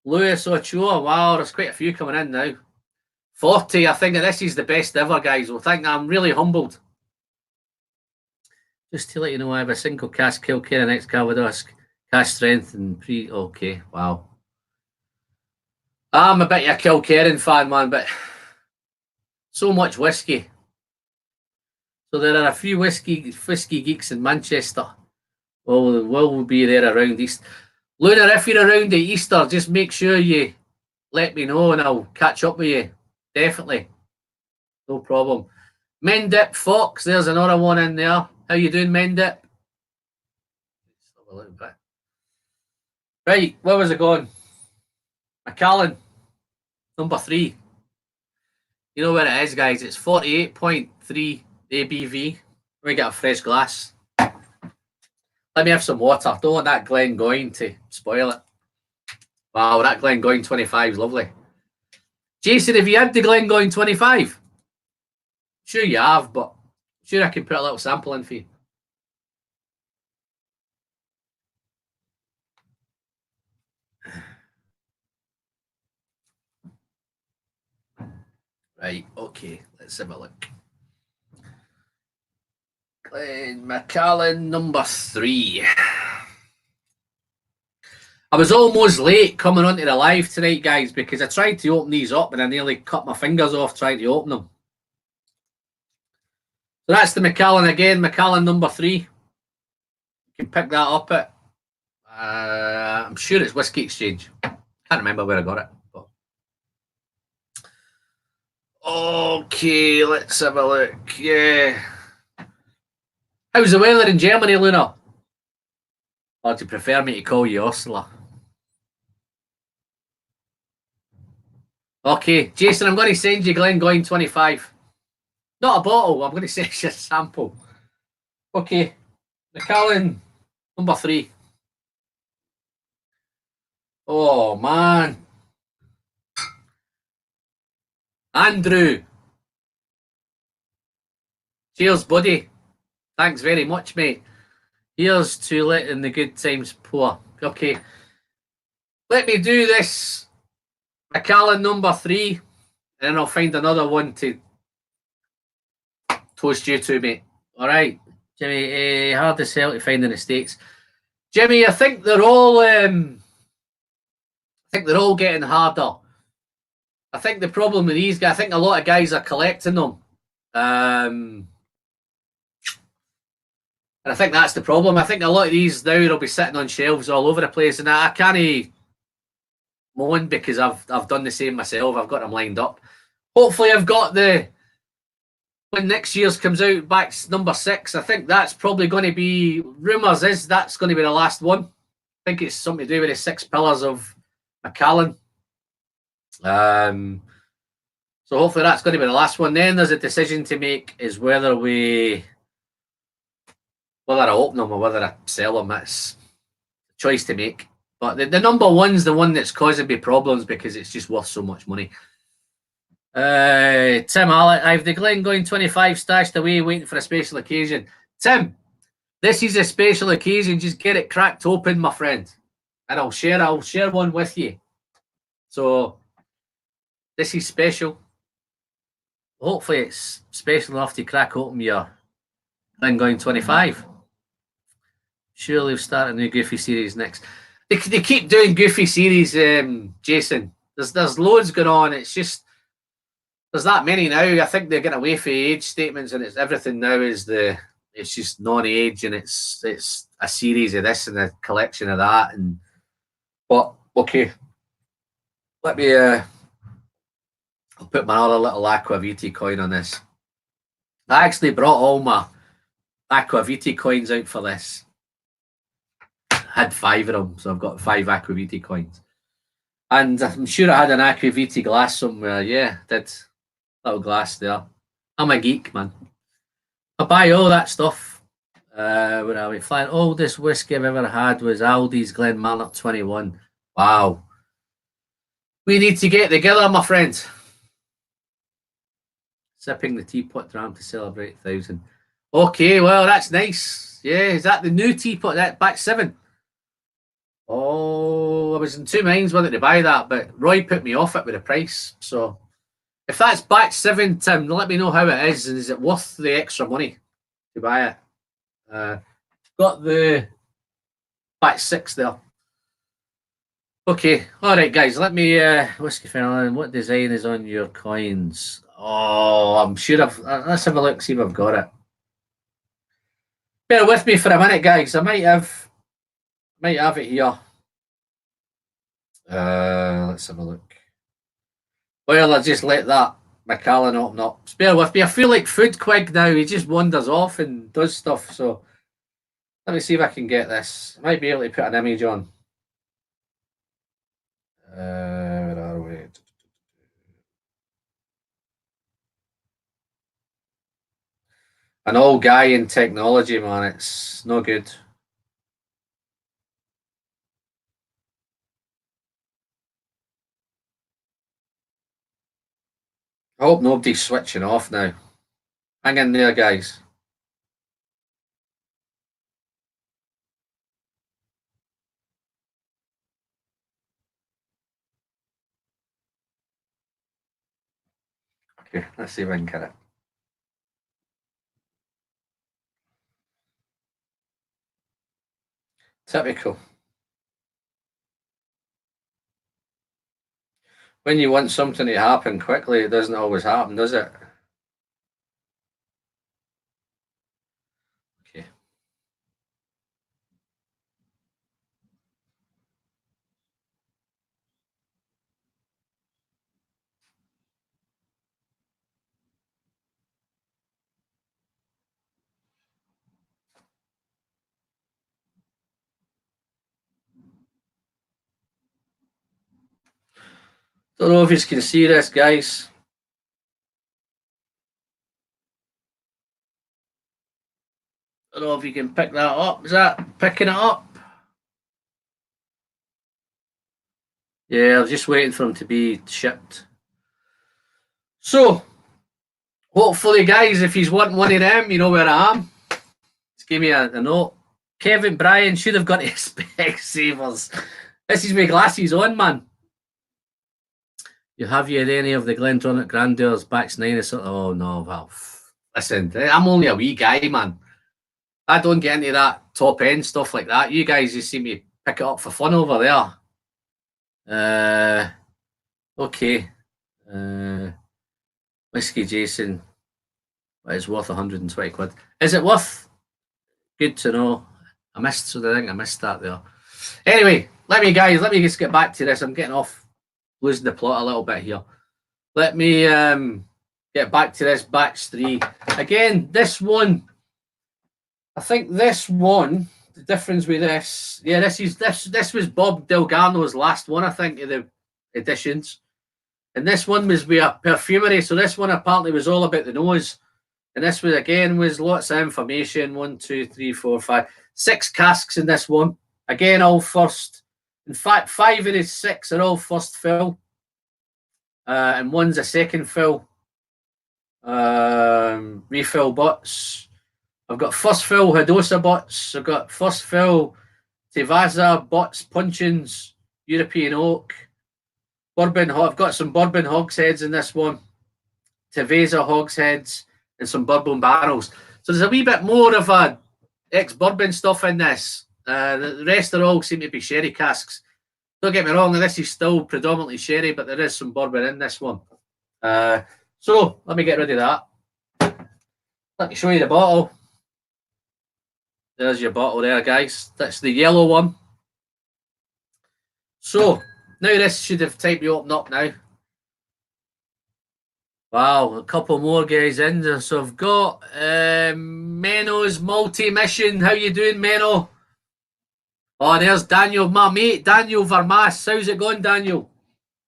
Lewis Ochoa. Wow, there's quite a few coming in now. 40. I think this is the best ever, guys. Well, I'm really humbled. Just to let you know, I have a single cast Kilkenny next Calvados. Cast strength and pre. Okay, wow. I'm a bit of a Kilkenny fan, man, but so much whiskey. So there are a few whiskey geeks in Manchester. Well, we'll be there around Easter. Luna, if you're around at Easter, just make sure you let me know and I'll catch up with you. Definitely. No problem. Mendip Fox, there's another one in there. How you doing, Mendip? Let's have a little bit. Right, where was it going? Macallan, number 3. You know where it is, guys. It's 48.3 ABV. Let me get a fresh glass. Let me have some water. Don't want that Glengoyne to spoil it. Wow, that Glengoyne 25 is lovely. Jason, have you had the Glengoyne 25? Sure you have, but sure I can put a little sample in for you. Right, okay, let's have a look. Macallan number 3. I was almost late coming onto the live tonight, guys, because I tried to open these up and I nearly cut my fingers off trying to open them. So that's the Macallan again, Macallan number 3. You can pick that up at, I'm sure it's Whiskey Exchange. Can't remember where I got it. But... Okay, let's have a look. Yeah. How's the weather in Germany, Luna? Or do you prefer me to call you Ursula? Okay, Jason, I'm going to send you Glengoyne 25. Not a bottle, I'm going to send you a sample. Okay, Macallan number 3. Oh, man. Andrew. Cheers, buddy. Thanks very much, mate. Here's to letting the good times pour. Okay. Let me do this Macallan number 3, and then I'll find another one to toast you to, mate. All right, Jimmy. Hard as hell to find in the States. Jimmy, I think they're all. Getting harder. I think the problem with these guys, I think a lot of guys are collecting them. And I think that's the problem. I think a lot of these now will be sitting on shelves all over the place, and I can't moan because I've done the same myself. I've got them lined up. Hopefully, I've got when next year's comes out back number 6. I think that's probably going to be rumours is that's going to be the last one. I think it's something to do with the 6 pillars of Macallan. So hopefully that's going to be the last one. Then there's a decision to make is whether I open them or whether I sell them. That's a choice to make. But the number one's the one that's causing me problems because it's just worth so much money. Tim Allen, I've the Glengoyne 25 stashed away waiting for a special occasion. Tim, this is a special occasion. Just get it cracked open, my friend. And I'll share one with you. So this is special. Hopefully it's special enough to crack open your Glengoyne 25. Surely we'll start a new Goofy series next. They keep doing Goofy series, Jason. There's loads going on. It's just there's that many now. I think they're getting away from age statements, and it's everything now is it's just non-age, and it's a series of this and a collection of that. And but okay, let me I'll put my other little Aquaviti coin on this. I actually brought all my Aquaviti coins out for this. I had 5 of them, so I've got 5 Aquaviti coins. And I'm sure I had an Aquaviti glass somewhere. Yeah, did. Little glass there. I'm a geek, man. I buy all that stuff. Where are we flying? Oldest whiskey I've ever had was Aldi's Glenmarnock 21. Wow. We need to get together, my friend. Sipping the teapot dram to celebrate 1,000. Okay, well, that's nice. Yeah, is that the new teapot? That batch 7? Oh, I was in 2 minds whether to buy that, but Roy put me off it with the price. So if that's batch 7, Tim, let me know how it is, and is it worth the extra money to buy it? Got the batch 6 there. Okay, all right, guys. Let me Whiskey Fernand. What design is on your coins? Oh, I'm sure let's have a look, see if I've got it. Bear with me for a minute, guys. I might have it here. Let's have a look. Well, I just let that Macallan open up. Bear with me. I feel like Food Quig now. He just wanders off and does stuff. So let me see if I can get this. I might be able to put an image on. Where are we? An old guy in technology, man. It's no good. I hope nobody's switching off now. Hang in there, guys. Okay, let's see if I can get it. Typical. When you want something to happen quickly, it doesn't always happen, does it? Okay. Don't know if you can see this, guys. Don't know if you can pick that up. Is that picking it up? Yeah, I was just waiting for them to be shipped. So, hopefully, guys, if you want one of them, you know where I am. Just give me a note. Kevin Bryan should have got his Specsavers. This is my glasses on, man. You have you had any of the Glendronach Grandeurs batch 9? Oh, no. Well, listen, I'm only a wee guy, man. I don't get into that top end stuff like that. You guys just see me pick it up for fun over there. Okay. Whiskey Jason. It's worth 120 quid. Is it worth? Good to know. I missed that there. Anyway, let me just get back to this. I'm getting off, losing the plot a little bit here. Let me get back to this batch 3. Again, this one, I think this one, the difference with this, yeah, this was Bob Delgano's last one, I think, of the editions. And this one was with a perfumery. So this one apparently was all about the nose. And this was again was lots of information. 1, 2, 3, 4, 5, 6 casks in this one. Again, all first. In fact, 5 of the 6 are all first fill. And one's a second fill. Refill butts. I've got first fill Hadosa butts. I've got first fill Tevasa butts, puncheons, European oak. Bourbon. I've got some bourbon hogsheads in this one. Tevasa hogsheads and some bourbon barrels. So there's a wee bit more of a ex-bourbon stuff in this. The rest are all seem to be sherry casks. Don't get me wrong, this is still predominantly sherry, but there is some bourbon in this one. So let me get rid of that. Let me show you the bottle. There's your bottle there, guys. That's the yellow one. So now this should have time to open up now. Wow, a couple more guys in there. So I've got Menno's multi-mission. How you doing, Menno? Oh, there's Daniel, my mate, Daniel Vermas. How's it going, Daniel?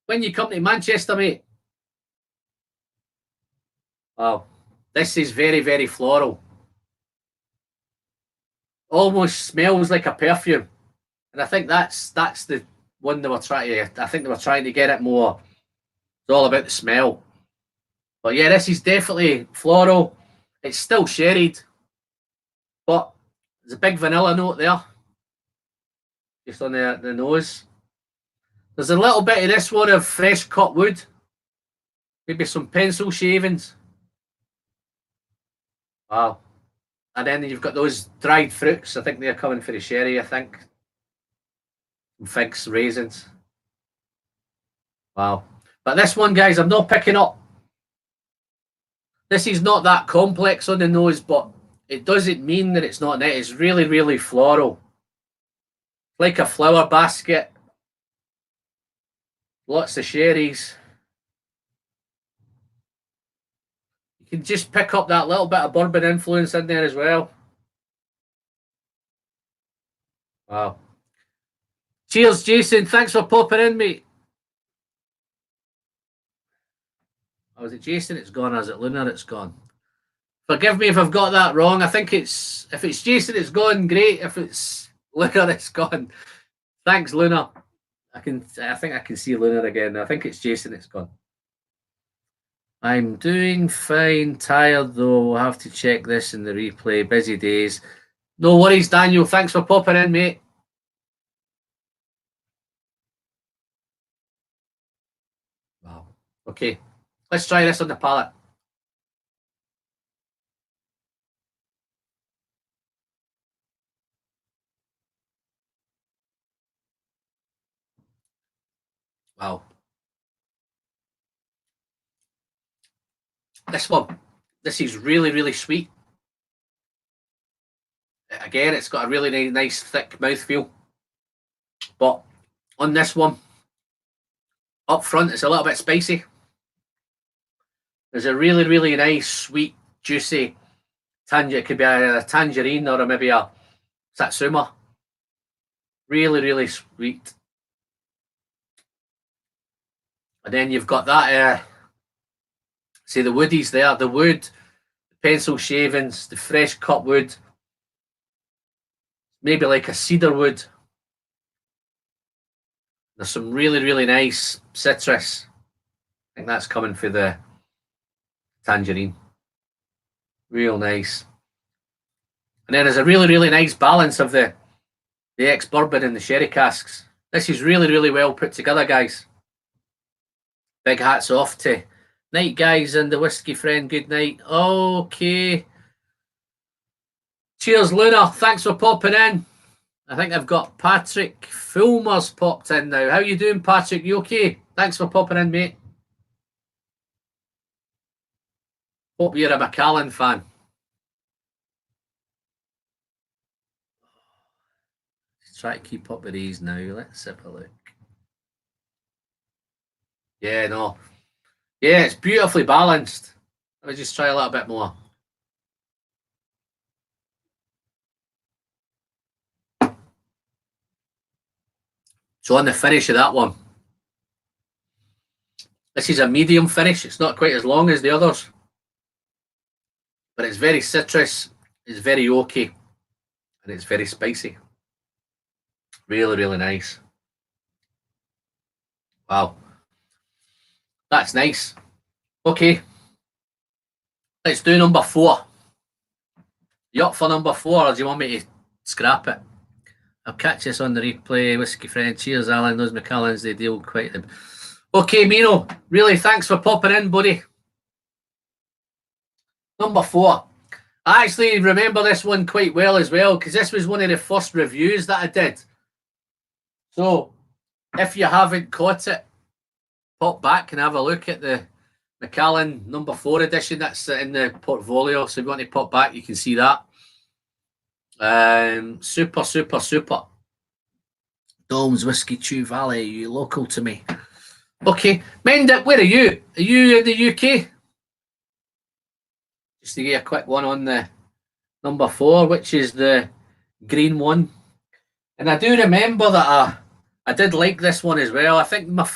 When you come to Manchester, mate? Wow, this is very, very floral. Almost smells like a perfume. And I think that's the one they were trying to, I think they were trying to get it more. It's all about the smell. But yeah, this is definitely floral. It's still sherried, but there's a big vanilla note there, just on the nose. There's a little bit of this one of fresh cut wood, maybe some pencil shavings. Wow. And then you've got those dried fruits. I think they're coming for the sherry, I think. Some figs, raisins. Wow. But this one, guys, I'm not picking up. This is not that complex on the nose, but it doesn't mean that it's not in it. It's really, really floral. Like a flower basket. Lots of sherries. You can just pick up that little bit of bourbon influence in there as well. Wow. Cheers, Jason. Thanks for popping in, mate. Oh, is it Jason? It's gone. Or is it Luna? It's gone. Forgive me if I've got that wrong. I think it's, if it's Jason, it's gone. Great. If it's Luna, it's gone. Thanks, Luna. I think I can see Luna again. I think it's Jason, it's gone. I'm doing fine. Tired though. We'll have to check this in the replay. Busy days. No worries, Daniel. Thanks for popping in, mate. Wow. Okay. Let's try this on the palate. Wow. This is really, really sweet. Again, it's got a really nice thick mouthfeel. But on this one, up front, it's a little bit spicy. There's a really, really nice, sweet, juicy tangerine. It could be a tangerine or maybe a satsuma. Really, really sweet. And then you've got that, see the woodies there, the wood, the pencil shavings, the fresh cut wood, maybe like a cedar wood. There's some really, really nice citrus. I think that's coming for the tangerine. Real nice. And then there's a really, really nice balance of the ex-bourbon and the sherry casks. This is really, really well put together, guys. Big hats off to night, guys, and the whiskey friend. Good night. Okay. Cheers, Luna. Thanks for popping in. I think I've got Patrick Fulmer's popped in now. How you doing, Patrick? You okay? Thanks for popping in, mate. Hope you're a Macallan fan. Let's try to keep up with these now. Let's have a look. Yeah, no. Yeah, it's beautifully balanced. Let me just try a little bit more. So on the finish of that one, This is a medium finish. It's not quite as long as the others, but it's very citrus. It's very oaky, and it's very spicy. Really, really nice. Wow. That's nice. Okay. Let's do number 4. You up for number 4, or do you want me to scrap it? I'll catch us on the replay. Whiskey friend. Cheers, Alan. Those Macallans, they deal quite them. Okay, Mino. Really, thanks for popping in, buddy. Number 4. I actually remember this one quite well as well, because this was one of the first reviews that I did. So, if you haven't caught it, pop back and have a look at the Macallan number 4 edition that's in the portfolio. So if you want to pop back, you can see that. Super, super, super. Domes Whiskey Chew Valley, you local to me. Okay, Mendip, where are you? Are you in the UK? Just to get a quick one on the number 4, which is the green one. And I do remember that I did like this one as well. I think my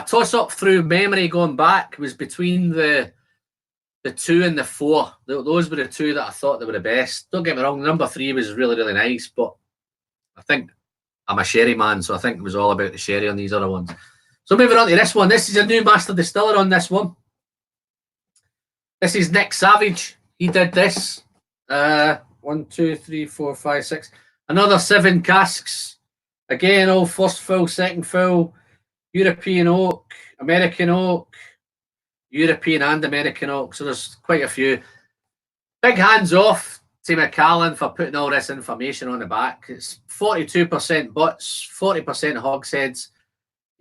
toss-up through memory going back was between the 2 and the 4. Those were the 2 that I thought they were the best. Don't get me wrong, number 3 was really, really nice, but I think I'm a sherry man, so I think it was all about the sherry on these other ones. So moving on to this one. This is a new master distiller on this one. This is Nick Savage. He did this. 1, 2, 3, 4, 5, 6. Another 7 casks. Again, all first fill, second fill. European oak, American oak, European and American oak. So there's quite a few. Big hands off to Macallan for putting all this information on the back. It's 42% butts, 40% hogsheads,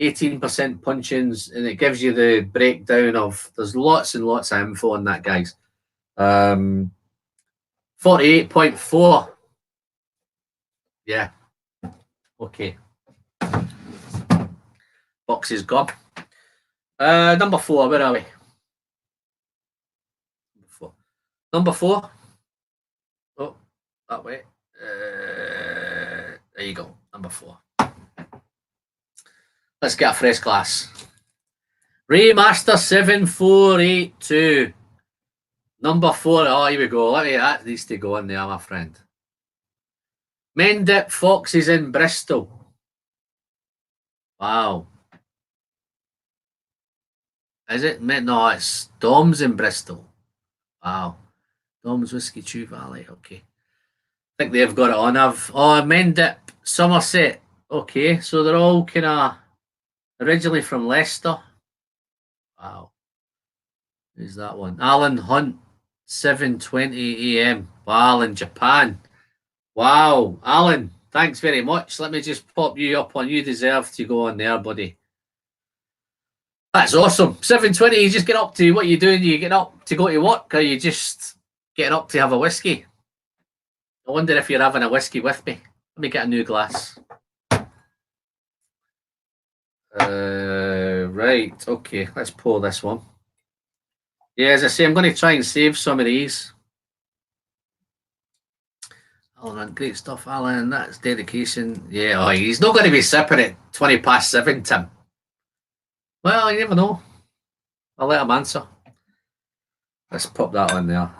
18% punch-ins, and it gives you the breakdown of, there's lots and lots of info on that, guys. 48.4. Yeah. Okay. Box is gone. Number 4, where are we? Number 4. Oh, that way. There you go. Number 4. Let's get a fresh glass. Raymaster 7482. Number 4. Oh, here we go. That needs to go in there, my friend. Mendip Foxes in Bristol. Wow. Is it? No, it's Dom's in Bristol. Wow. Dom's Whiskey Chew Valley. Okay. I think they've got it on. Mendip Somerset. Okay, so they're all kind of originally from Leicester. Wow. Who's that one? Alan Hunt, 7:20 a.m. Wow, in Japan. Wow, Alan, thanks very much. Let me just pop you up on. You deserve to go on there, buddy. That's awesome. 7:20. You just get up to what are you doing? You get up to go to work, or you just getting up to have a whiskey? I wonder if you're having a whiskey with me. Let me get a new glass. Right. Okay. Let's pour this one. Yeah, as I say, I'm going to try and save some of these. Alan, great stuff, Alan. That's dedication. Yeah. He's not going to be sipping at 7:20, Tim. Well, you never know. I'll let him answer. Let's pop that on there.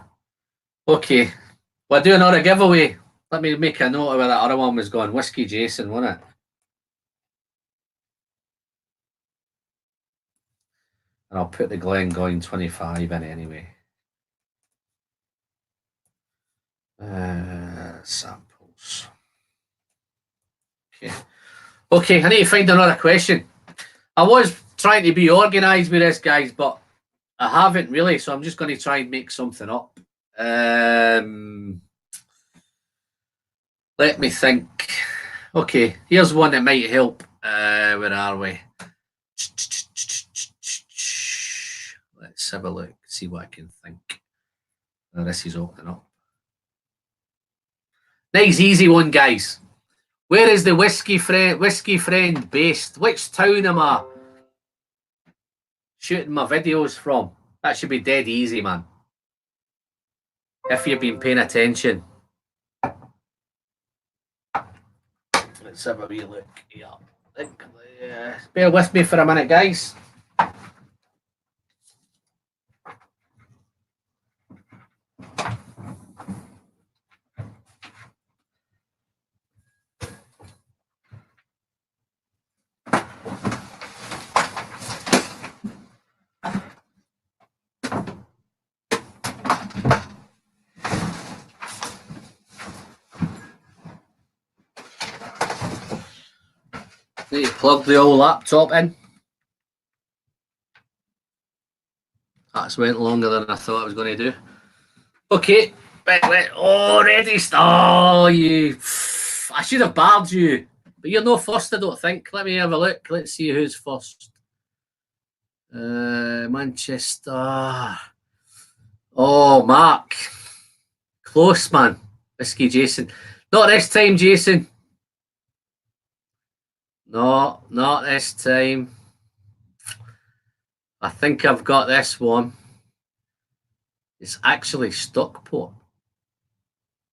Okay. We'll do another giveaway. Let me make a note of where that other one was going. Whiskey Jason, wasn't it? And I'll put the Glengoyne 25 in anyway. Samples. Okay, I need to find another question. I was trying to be organised with this, guys, but I haven't really, so I'm just going to try and make something up. Let me think. Okay, here's one that might help. Where are we? Let's have a look, see what I can think. This is opening up. Nice, easy one, guys. Where is the whiskey friend based? Which town am I shooting my videos from? That should be dead easy, man. If you've been paying attention. Let's have a wee look here. Bear with me for a minute, guys. Need to plug the old laptop in. That's went longer than I thought I was going to do. Okay, ready, oh, you. I should have barred you, but you're no first, I don't think. Let me have a look. Let's see who's first. Manchester. Oh, Mark. Close, man. Whiskey Jason. Not this time, Jason. No, not this time. I think I've got this one. It's actually Stockport.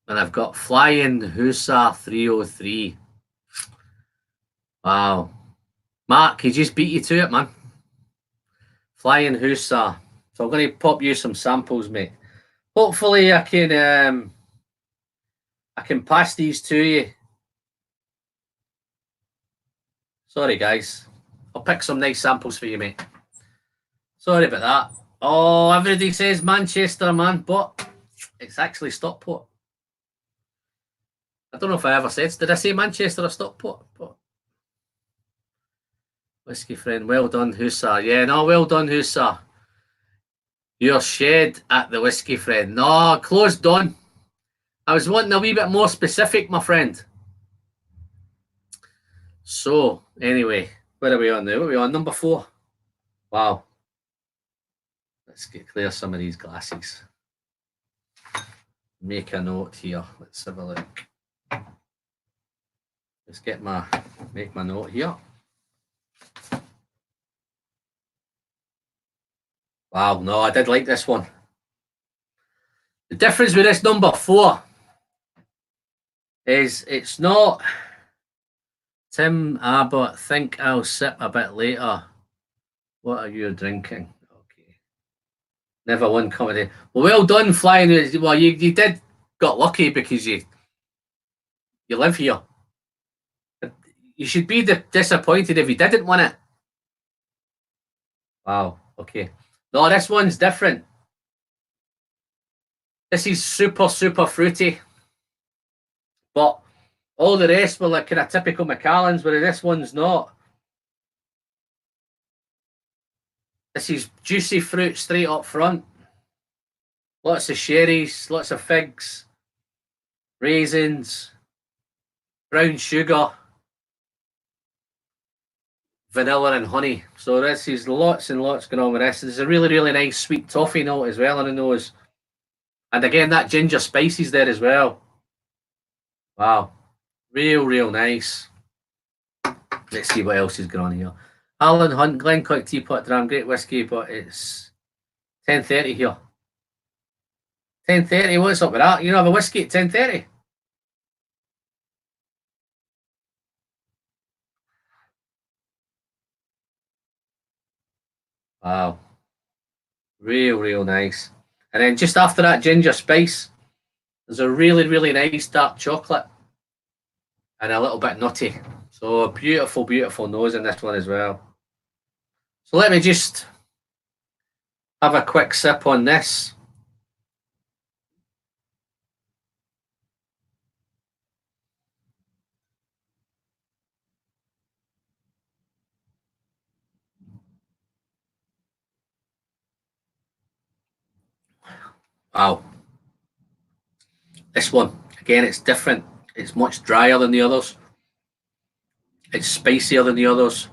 And I've got Flying Hussar 303. Wow. Mark, he just beat you to it, man. Flying Hussar. So I'm going to pop you some samples, mate. Hopefully I can pass these to you. Sorry, guys. I'll pick some nice samples for you, mate. Sorry about that. Oh, everybody says Manchester, man, but it's actually Stockport. I don't know if I ever said, did I say Manchester or Stockport? But Whiskey Friend, well done, Hussar. Yeah, no, well done, Hussar. You're shed at the Whiskey Friend. No, closed on. I was wanting a wee bit more specific, my friend. So, anyway, where are we on now? What are we on? Number 4. Wow. Let's clear some of these glasses. Make a note here. Let's have a look. Let's make my note here. Wow, no, I did like this one. The difference with this number 4 is it's not Tim Abbott, think I'll sip a bit later. What are you drinking? Okay. Never won comedy. Well done, Flying. Well, you did got lucky because you live here. You should be disappointed if you didn't win it. Wow, okay. No, this one's different. This is super, super fruity. But all the rest were like kind of typical Macallans, whereas this one's not. This is juicy fruit straight up front. Lots of cherries, lots of figs, raisins, brown sugar, vanilla and honey. So this is lots and lots going on with this. There's a really, really nice sweet toffee note as well on the nose. And again, that ginger spices there as well. Wow. Real nice. Let's see what else is going on here. Alan Hunt, Glencock Teapot Dram, great whiskey, but it's 10:30 here. 10:30, what's up with that? You don't have a whiskey at 10:30? Wow. Real nice. And then just after that ginger spice, there's a really, really nice dark chocolate and a little bit nutty. So a beautiful, beautiful nose in this one as well. So let me just have a quick sip on this. Wow. This one, again, it's different. It's much drier than the others. It's spicier than the others.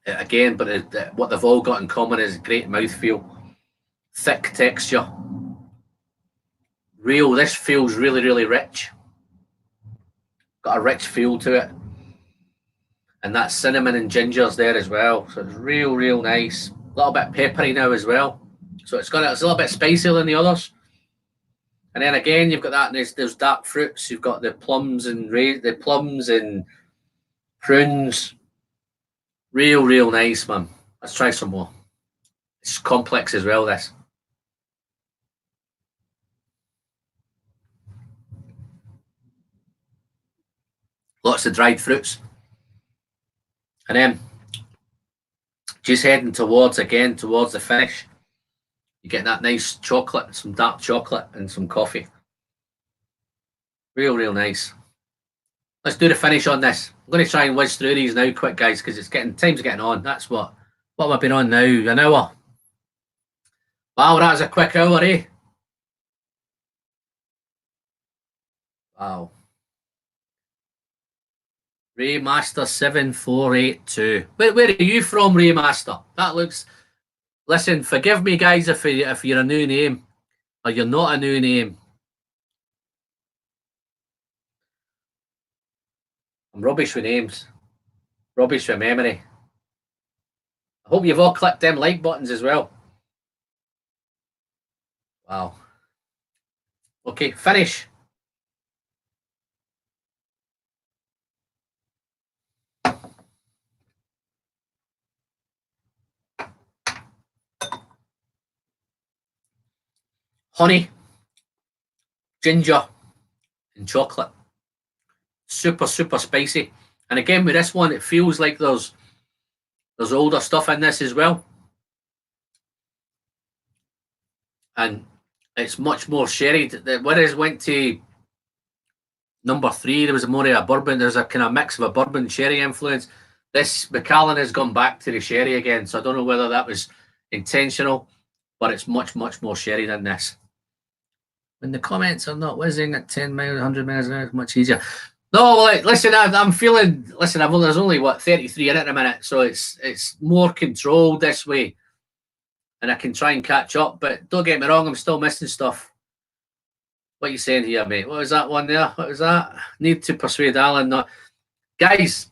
Again, but what they've all got in common is great mouthfeel, thick texture. This feels really, really rich. Got a rich feel to it. And that cinnamon and ginger's there as well. So it's real nice. A little bit peppery now as well. So it's a little bit spicier than the others. And then again, you've got that. There's dark fruits. You've got the plums and prunes. Real nice, man. Let's try some more. It's complex as well, this. Lots of dried fruits. And then just heading towards the finish. You get that nice chocolate, some dark chocolate and some coffee. Real nice. Let's do the finish on this. I'm going to try and whiz through these now quick, guys, because it's time's getting on. That's what have I been on now? An hour. Wow, that was a quick hour, eh? Wow. Raymaster 7482. Where are you from, Raymaster? That looks. Listen, forgive me, guys, if you're a new name or you're not a new name. I'm rubbish with names. Rubbish with memory. I hope you've all clicked them like buttons as well. Wow. Okay, finish. Honey, ginger, and chocolate. Super, super spicy. And again, with this one, it feels like there's older stuff in this as well. And it's much more sherried. Whereas went to number 3, there was more of a bourbon. There's a kind of mix of a bourbon sherry influence. This Macallan has gone back to the sherry again. So I don't know whether that was intentional, but it's much, much more sherry than this. When the comments are not whizzing at 10 miles, 100 miles an hour, it's much easier. No, like, listen, I'm feeling. Listen, there's only 33 in it a minute, so it's more controlled this way, and I can try and catch up. But don't get me wrong, I'm still missing stuff. What are you saying here, mate? What was that one there? What was that? Need to persuade Alan not. Guys,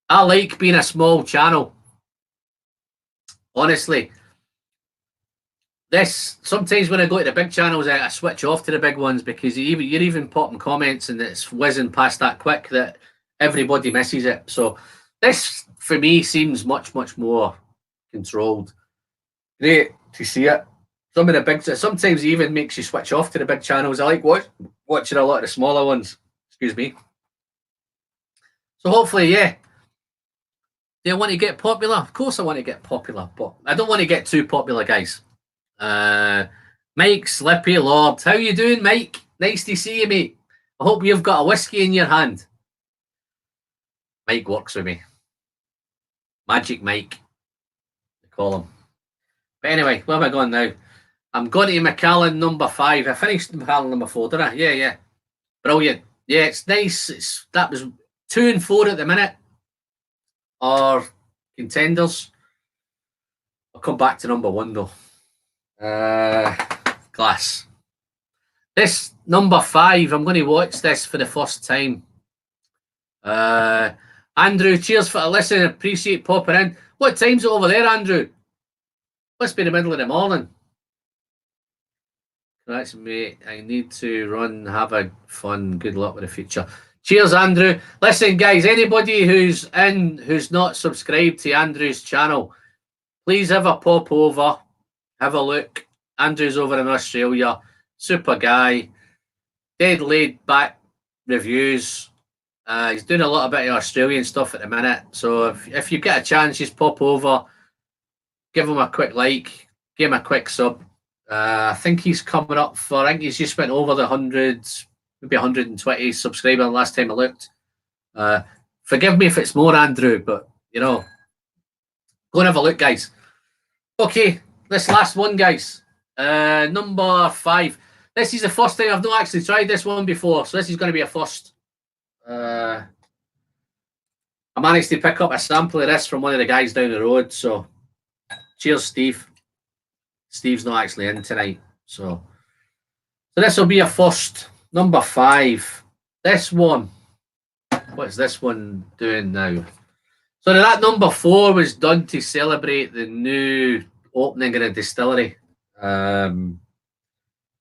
I like being a small channel. Honestly, this sometimes when I go to the big channels, I switch off to the big ones because you're even popping comments and it's whizzing past that quick that everybody misses it. So this for me seems much, much more controlled. Great to see it. Some of the big, sometimes it even makes you switch off to the big channels. I like watching a lot of the smaller ones. Excuse me. So hopefully, yeah. Do I want to get popular? Of course I want to get popular, but I don't want to get too popular, guys. Mike Slippy Lord, how you doing, Mike? Nice to see you, mate. I hope you've got a whiskey in your hand. Mike works with me. Magic Mike, they call him. But anyway, where am I going now? I'm going to Macallan number 5. I finished Macallan number 4, did I? Yeah. Brilliant. Yeah, it's nice. That was 2 and 4 at the minute. Are contenders. I'll come back to number 1 though. Glass. This number 5, I'm going to watch this for the first time. Andrew, cheers for the listen. Appreciate popping in. What time's it over there, Andrew? Must be the middle of the morning. That's mate. I need to run. Have a fun. Good luck with the future. Cheers, Andrew. Listen, guys, anybody who's not subscribed to Andrew's channel, please have a pop over. Have a look. Andrew's over in Australia. Super guy. Dead laid back reviews. He's doing a lot of bit of Australian stuff at the minute. So if you get a chance, just pop over. Give him a quick like. Give him a quick sub. I think he's coming up for. I think he's just went over the 100, maybe 120 subscriber last time I looked. Forgive me if it's more, Andrew, but go and have a look, guys. Okay, this last one, guys. Number 5. This is the first time I've not actually tried this one before, so this is going to be a first. I managed to pick up a sample of this from one of the guys down the road, so cheers, Steve. Steve's not actually in tonight, so this will be a first. Number 5. This one. What's this one doing now? So that number 4 was done to celebrate the new opening of the distillery.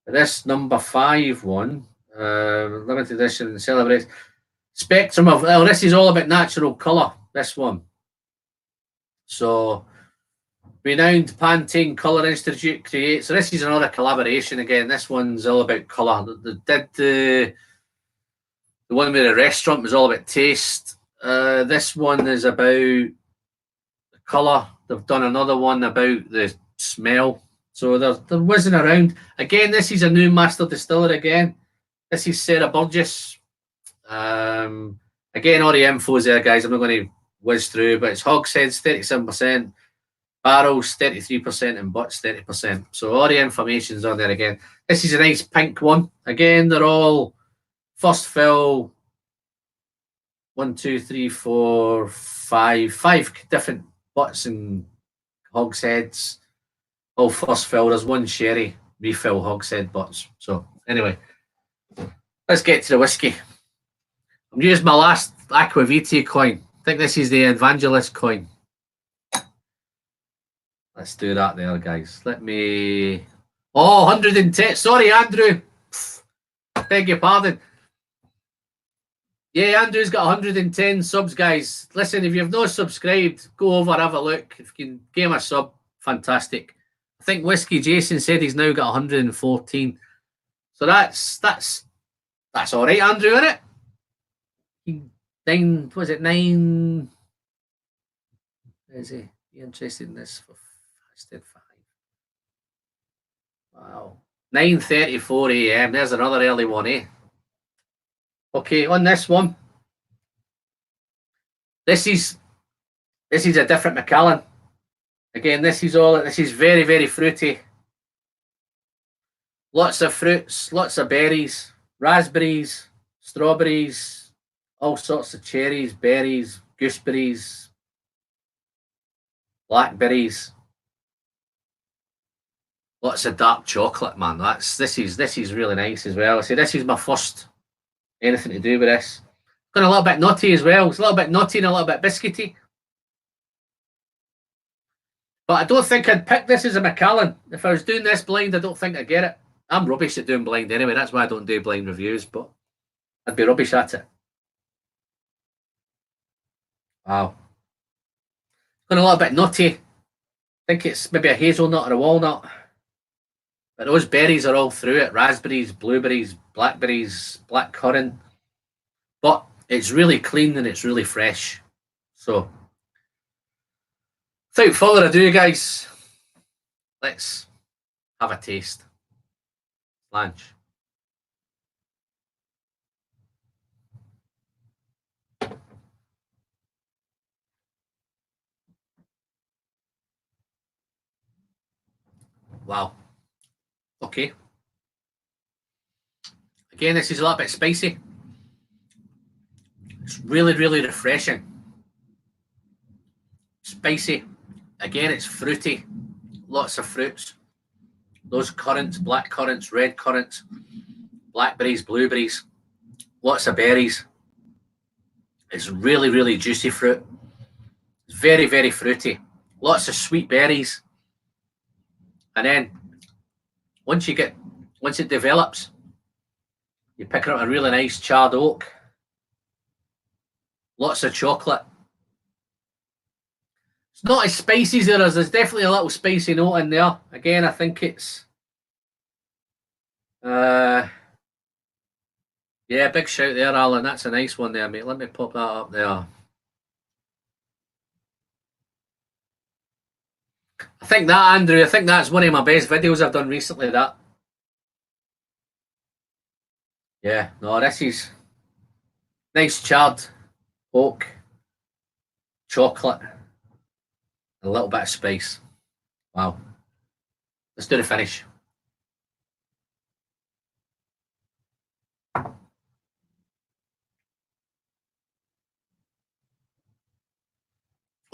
This number 5 one, limited edition, celebrates spectrum of. Oh, this is all about natural colour. This one. So, renowned Pantene Colour Institute creates. So this is another collaboration again. This one's all about colour. The one with the restaurant was all about taste. This one is about the colour. They've done another one about the smell. So they're whizzing around. Again, this is a new master distiller again. This is Sarah Burgess. Again, all the info's there, guys. I'm not going to whiz through, but it's hogsheads 37%, barrels 33%, and butts 30%. So all the information's on there again. This is a nice pink one. Again, they're all first fill. 1, 2, 3, 4, 5 different butts and hogsheads. All first fill. There's one sherry refill hogshead butts. So anyway, let's get to the whiskey. I'm using my last Aquavitae coin. I think this is the Evangelist coin. Let's do that there, guys. Let me... Oh, 110. Sorry, Andrew. Beg your pardon. Yeah, Andrew's got 110 subs, guys. Listen, if you've not subscribed, go over, have a look. If you can give him a sub, fantastic. I think Whiskey Jason said he's now got 114. So that's all right, Andrew, isn't it? 9, was it 9? Is he interested in this? For fasted 5. Wow. 9:34 a.m. There's another early one, eh? Okay, on this one. This is a different Macallan. Again, this is very, very fruity. Lots of fruits, lots of berries, raspberries, strawberries, all sorts of cherries, berries, gooseberries, blackberries. Lots of dark chocolate, man. This is really nice as well. See, this is my first anything to do with this. Got a little bit nutty as well. It's a little bit nutty and a little bit biscuity. But I don't think I'd pick this as a Macallan. If I was doing this blind, I don't think I'd get it. I'm rubbish at doing blind anyway. That's why I don't do blind reviews, but I'd be rubbish at it. Wow. Got a little bit nutty. I think it's maybe a hazelnut or a walnut. But those berries are all through it. Raspberries, blueberries, blackberries, blackcurrant. But it's really clean and it's really fresh. So, without further ado, guys, let's have a taste. Lunch. Wow. Okay. Again, this is a little bit spicy. It's really, really refreshing. Spicy. Again, it's fruity. Lots of fruits. Those currants, black currants, red currants, blackberries, blueberries. Lots of berries. It's really, really juicy fruit. It's very, very fruity. Lots of sweet berries. And then once it develops, you pick up a really nice charred oak. Lots of chocolate. It's not as spicy as there is. There's definitely a little spicy note in there. Again, I think it's yeah, big shout there, Alan. That's a nice one there, mate. Let me pop that up there. I think that, Andrew, I think that's one of my best videos I've done recently, that. Yeah, no, this is nice charred oak, chocolate, a little bit of spice. Wow. Let's do the finish.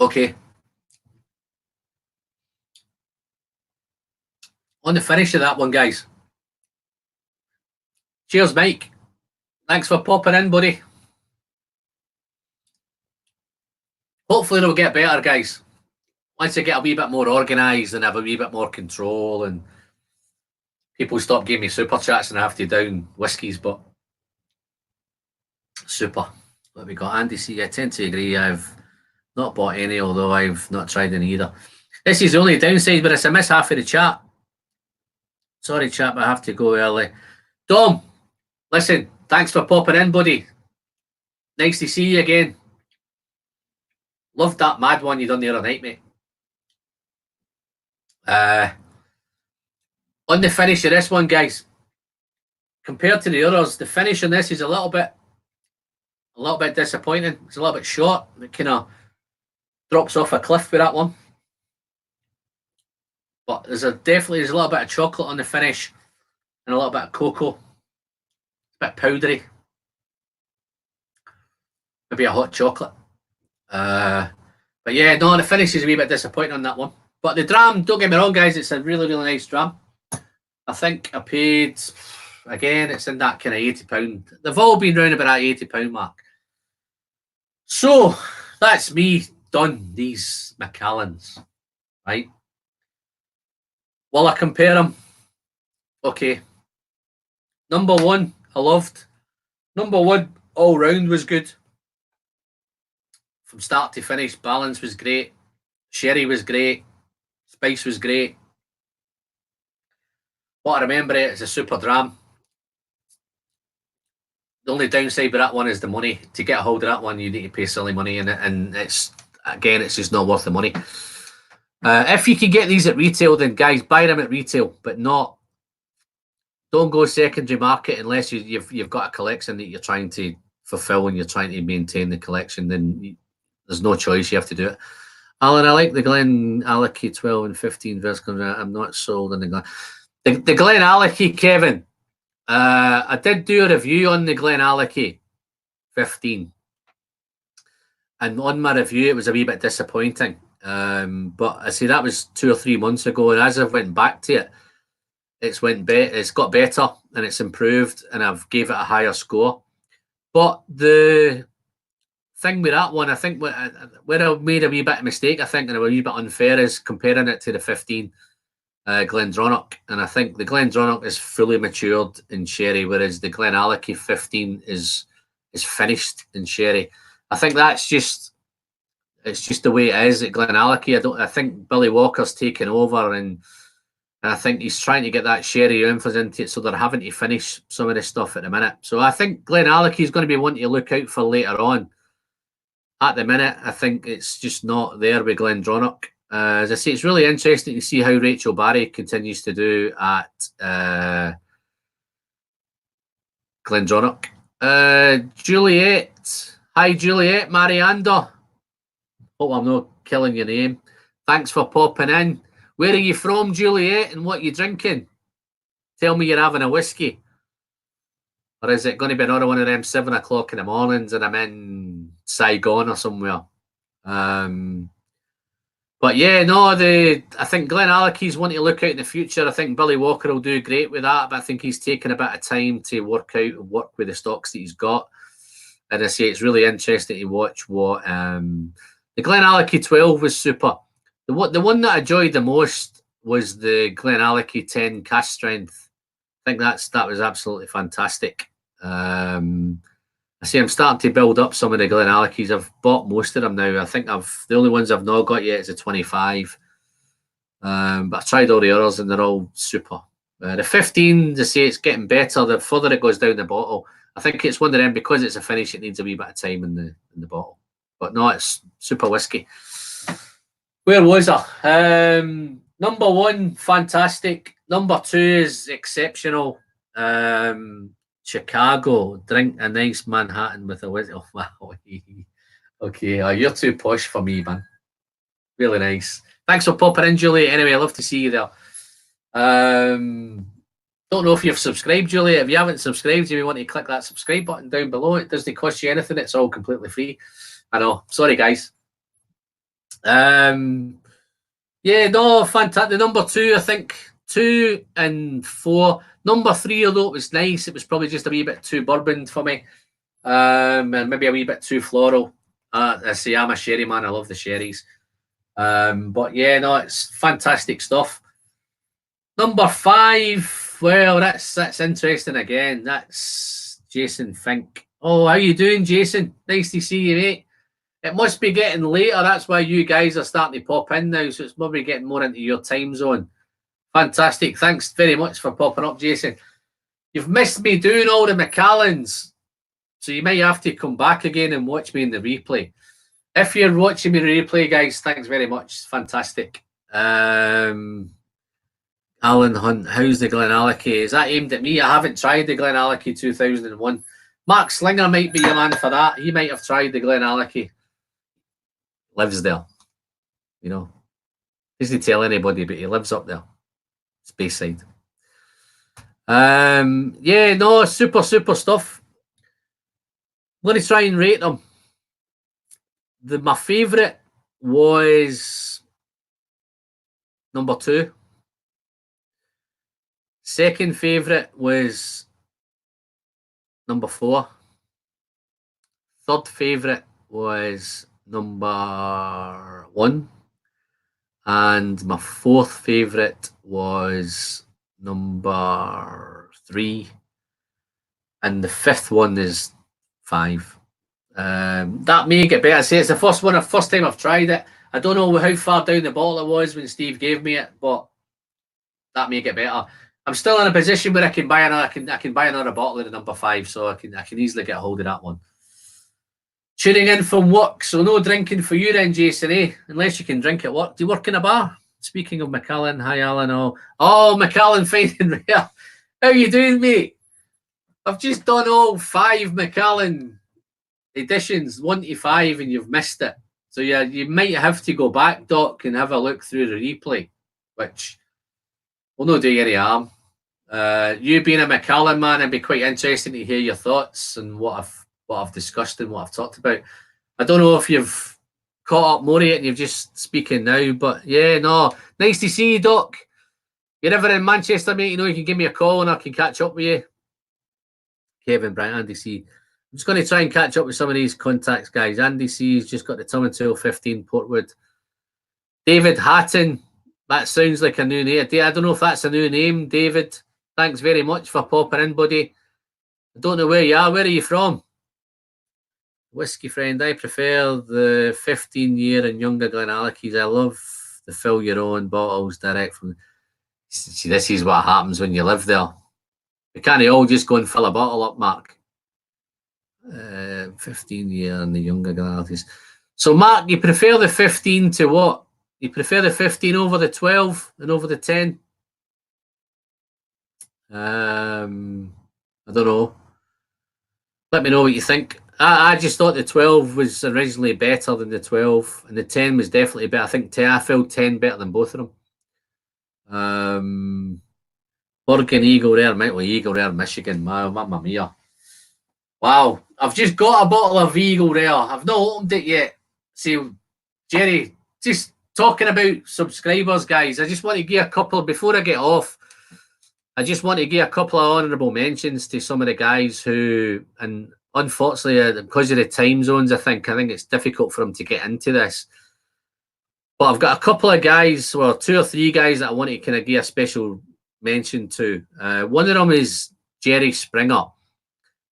Okay. On the finish of that one, guys. Cheers, Mike. Thanks for popping in, buddy. Hopefully it'll get better, guys. Once I get a wee bit more organised and have a wee bit more control and people stop giving me super chats and I have to down whiskies, but super. What we got? Andy C. I tend to agree. I've not bought any, although I've not tried any either. This is the only downside, but it's a miss half of the chat. Sorry, chat, but I have to go early. Dom, listen, thanks for popping in, buddy. Nice to see you again. Loved that mad one you done the other night, mate. On the finish of this one, guys, compared to the others, the finish on this is a little bit A little bit disappointing. It's a little bit short. It kind of drops off a cliff with that one. But there's a little bit of chocolate on the finish and a little bit of cocoa. It's a bit powdery. Maybe a hot chocolate. But yeah, no, the finish is a wee bit disappointing on that one. But the dram, don't get me wrong, guys, it's a really, really nice dram. I think I paid, again, it's in that kind of £80. They've all been round about that £80 mark. So that's me done, these Macallans, right? Will I compare them? Okay. Number one, I loved. Number one, all round was good. From start to finish, balance was great. Sherry was great. Spice was great. What I remember it is a super dram. The only downside with that one is the money. To get a hold of that one, you need to pay silly money, and it's just not worth the money. If you can get these at retail, then guys, buy them at retail, but don't go secondary market unless you've got a collection that you're trying to fulfill and you're trying to maintain the collection. Then there's no choice; you have to do it. Alan, I like the Glenallachie 12 and 15 verse. I'm not sold on the Glenallachie, Kevin. I did do a review on the Glenallachie 15, and on my review, it was a wee bit disappointing. But I see that was 2 or 3 months ago, and as I've went back to it, it's got better and it's improved, and I've gave it a higher score. But the thing with that one, I think where I made a wee bit of mistake, I think, and a wee bit unfair, is comparing it to the 15 Glendronach, and I think the Glendronach is fully matured in sherry, whereas the Glenallachie 15 is finished in sherry. I think it's just the way it is at Glenallachie. I think Billy Walker's taken over, and I think he's trying to get that sherry emphasis into it, so they're having to finish some of the stuff at the minute. So I think Glenallachie is going to be one to look out for later on. At the minute, I think it's just not there with Glendronach. As I say, it's really interesting to see how Rachel Barry continues to do at Glendronach. Juliet. Hi, Juliet. Marianda. Hope I'm not killing your name. Thanks for popping in. Where are you from, Juliet, and what are you drinking? Tell me you're having a whiskey. Or is it going to be another one of them 7 o'clock in the mornings and I'm in Saigon or somewhere? But yeah, no, I think Glenallachie's one to look out in the future. I think Billy Walker will do great with that, but I think he's taken a bit of time to work with the stocks that he's got. And I say it's really interesting to watch what the Glenallachie 12 was super. The one that I enjoyed the most was the Glenallachie 10 cask strength. I think that was absolutely fantastic. I see I'm starting to build up some of the Glenalleckies. I've bought most of them now. I think the only ones I've not got yet is a 25. But I've tried all the others and they're all super. The 15, they say it's getting better the further it goes down the bottle. I think it's one of them, because it's a finish, it needs a wee bit of time in the bottle. But no, it's super whiskey. Where was I? Number one, fantastic. Number two is exceptional. Chicago, drink a nice Manhattan with a whiskey. Oh, wow. Okay, you're too posh for me, man. Really nice. Thanks for popping in, Julie. Anyway, I love to see you there. Don't know if you've subscribed, Julie. If you haven't subscribed, you want to click that subscribe button down below. It doesn't cost you anything. It's all completely free. I know. Sorry, guys. Yeah, no, fantastic. The number two, I think 2 and 4. Number 3, although it was nice, it was probably just a wee bit too bourbon for me, and maybe a wee bit too floral. I say I'm a sherry man. I love the sherries. But yeah, no, it's fantastic stuff. Number 5, well, that's interesting again. That's Jason Fink. Oh, how you doing, Jason? Nice to see you, mate. It must be getting later. That's why you guys are starting to pop in now. So it's probably getting more into your time zone. Fantastic. Thanks very much for popping up, Jason. You've missed me doing all the Macallans. So you might have to come back again and watch me in the replay. If you're watching me replay, guys, thanks very much. Fantastic. Alan Hunt, how's the Glenallachie? Is that aimed at me? I haven't tried the Glenallachie 2001. Mark Slinger might be your man for that. He might have tried the Glenallachie. Lives there. You know. Doesn't tell anybody, but he lives up there. It's Bayside. Yeah, no, super stuff. I'm going to try and rate them. My favourite was number 2. Second favourite was number 4. Third favourite was number 1. And my fourth favourite was number 3. And the fifth one is 5. That may get better. See, it's the first time I've tried it. I don't know how far down the bottle it was when Steve gave me it, but that may get better. I'm still in a position where I can buy another. I can buy another bottle of the number 5, so I can easily get a hold of that one. Tuning in from work, so no drinking for you then, Jason, eh? Unless you can drink at work. Do you work in a bar? Speaking of Macallan, hi Alan. Oh, Macallan finding rare. How you doing, mate? I've just done all 5 Macallan editions, 1 to 5, and you've missed it. So yeah, you might have to go back, Doc, and have a look through the replay, which will not do you any harm. You being a Macallan man, it'd be quite interesting to hear your thoughts and what I've discussed and what I've talked about. I don't know if you've caught up more of it and you're just speaking now, but yeah, no, nice to see you, Doc. If you're ever in Manchester, mate, you know you can give me a call and I can catch up with you. Kevin, Brian, Andy C. I'm just going to try and catch up with some of these contacts, guys. Andy C's just got the Tum 1215 Portwood. David Hatton, that sounds like a new name. I don't know if that's a new name, David. Thanks very much for popping in, buddy. I don't know where you are. Where are you from? Whiskey friend, I prefer the 15-year and younger Glenallichies. I love the fill your own bottles direct from. See, this is what happens when you live there. We can't all just go and fill a bottle up, Mark. 15-year and the younger Glenallichies. So, Mark, you prefer the 15 to what? You prefer the 15 over the 12 and over the 10? I don't know. Let me know what you think. I just thought the 12 was originally better than the 12, and the 10 was definitely better. I think I felt 10 better than both of them. Bergen Eagle Rare, Michael Eagle Rare, Michigan. Mamma mia. Wow, I've just got a bottle of Eagle Rare. I've not opened it yet. See, Jerry, just talking about subscribers, guys. I just want to give a couple, before I get off, I just want to give a couple of honourable mentions to some of the guys who, and unfortunately, because of the time zones, I think it's difficult for them to get into this. But I've got a couple of guys, well, 2 or 3 guys that I want to kind of give a special mention to. One of them is Jerry Springer.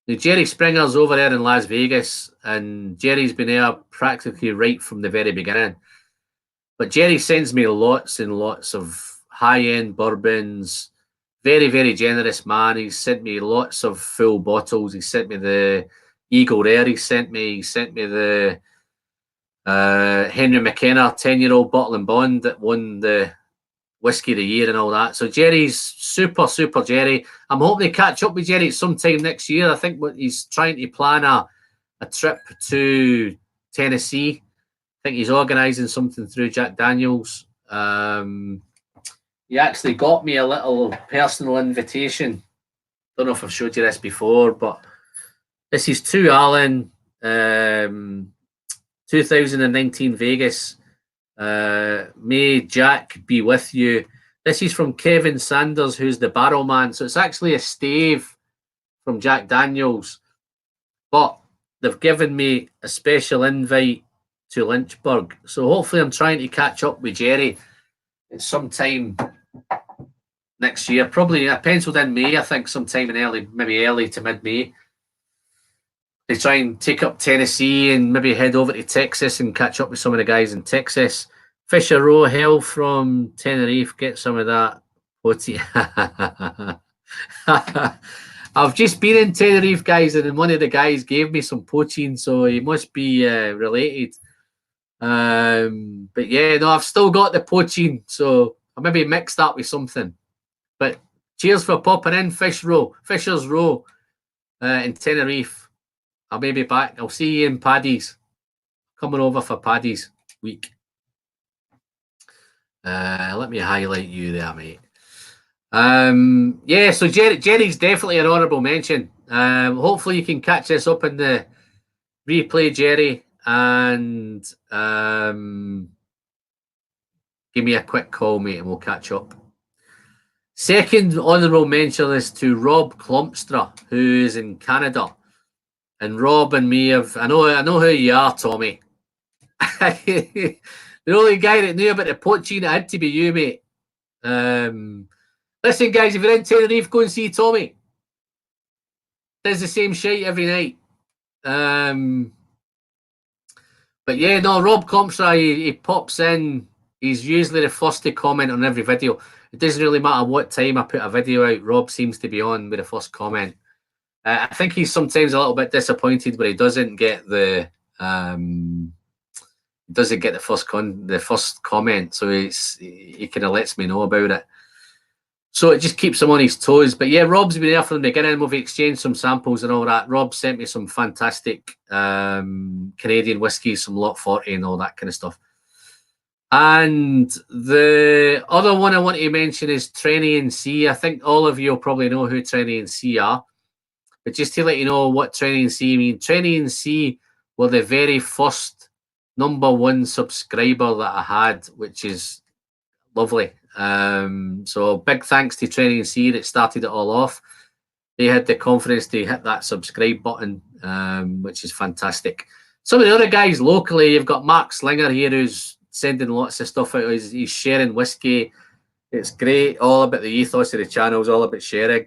Now, Jerry Springer's over there in Las Vegas, and Jerry's been there practically right from the very beginning. But Jerry sends me lots and lots of high-end bourbons. Very, very generous man. He's sent me lots of full bottles. He sent me the Eagle Rare. He sent me the Henry McKenna 10-year-old bottle and bond that won the Whiskey of the Year and all that. So Jerry's super Jerry. I'm hoping to catch up with Jerry sometime next year. I think what he's trying to plan a trip to Tennessee. I think he's organising something through Jack Daniels. He actually got me a little personal invitation. Don't know if I've showed you this before, but this is to Alan, 2019 Vegas. May Jack be with you. This is from Kevin Sanders, who's the barrel man. So it's actually a stave from Jack Daniels, but they've given me a special invite to Lynchburg. So hopefully I'm trying to catch up with Jerry at some time next year. Probably penciled in May, I think, sometime in maybe early to mid-May. They try and take up Tennessee and maybe head over to Texas and catch up with some of the guys in Texas. Fisher Row, hell from Tenerife, get some of that. I've just been in Tenerife, guys, and one of the guys gave me some poaching, so he must be related. But yeah, no, I've still got the poaching, so I maybe mixed that with something. But cheers for popping in, Fisher's Row in Tenerife. I may be back. I'll see you in Paddy's. Coming over for Paddy's week. Let me highlight you there, mate. Yeah, so Jerry's definitely an honourable mention. Hopefully you can catch this up in the replay, Jerry, and give me a quick call, mate, and we'll catch up. Second honourable mention is to Rob Klumpstra, who is in Canada. And Rob and me I know who you are, Tommy. The only guy that knew about the poaching, it had to be you, mate. Listen, guys, if you're in Tenerife, go and see Tommy. Does the same shit every night. But yeah, no, Rob Klumpstra, he pops in. He's usually the first to comment on every video. It doesn't really matter what time I put a video out. Rob seems to be on with the first comment. I think he's sometimes a little bit disappointed when he doesn't get the first comment. So he kind of lets me know about it. So it just keeps him on his toes. But yeah, Rob's been there from the beginning. We've exchanged some samples and all that. Rob sent me some fantastic Canadian whiskies, some Lot 40 and all that kind of stuff. And the other one I want to mention is Trenny and C. I think all of you will probably know who Trenny and C are. But just to let you know what Trenny and C mean, Trenny and C were the very first #1 subscriber that I had, which is lovely. So big thanks to Trenny and C that started it all off. They had the confidence to hit that subscribe button, which is fantastic. Some of the other guys locally, you've got Mark Slinger here who's sending lots of stuff out. He's sharing whiskey. It's great. All about the ethos of the channel is all about sharing.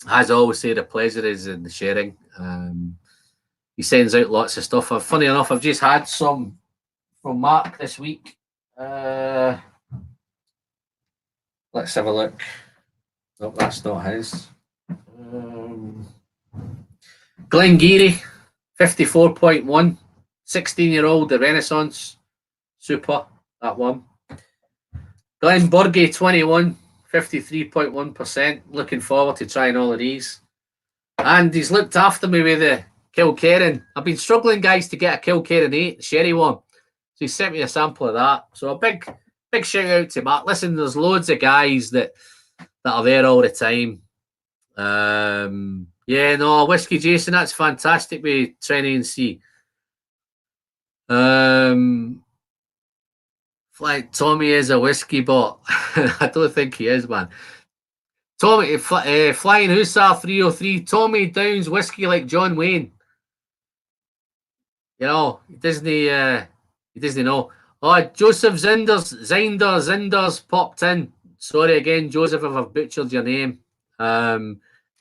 As I always say, the pleasure is in the sharing. He sends out lots of stuff. Funny enough, I've just had some from Mark this week. Let's have a look. No, that's not his. Glengarry, 54.1. 16-year-old, the Renaissance. Super, that one. Glenburgie, 21. 53.1%. Looking forward to trying all of these. And he's looked after me with the Kilkerran. I've been struggling, guys, to get a Kilkerran 8, the sherry one. So he sent me a sample of that. So a big shout out to Mark. Listen, there's loads of guys that are there all the time. Yeah, no, Whiskey Jason, that's fantastic with Trenny and C. Like Tommy is a whiskey bot. I don't think he is, man. Tommy, Flying Hussar 303. Tommy downs whiskey like John Wayne. You know, he doesn't know. Oh, Joseph Zinders popped in. Sorry again, Joseph, if I've butchered your name. But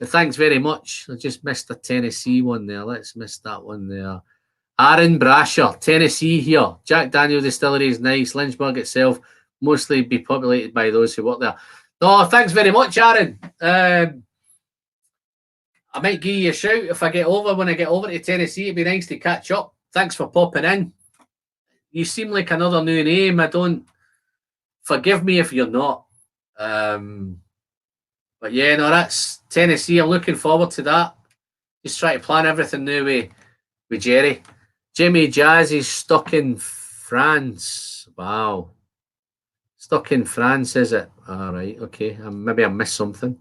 thanks very much. I just missed a Tennessee one there. Let's miss that one there. Aaron Brasher, Tennessee here. Jack Daniel Distillery is nice. Lynchburg itself mostly be populated by those who work there. No, thanks very much, Aaron. I might give you a shout if I get over. When I get over to Tennessee, it'd be nice to catch up. Thanks for popping in. You seem like another new name. Forgive me if you're not. But yeah, no, that's Tennessee. I'm looking forward to that. Just try to plan everything now with Jerry. Jimmy Jazz is stuck in France. Wow. Stuck in France, is it? All right, okay. Maybe I missed something.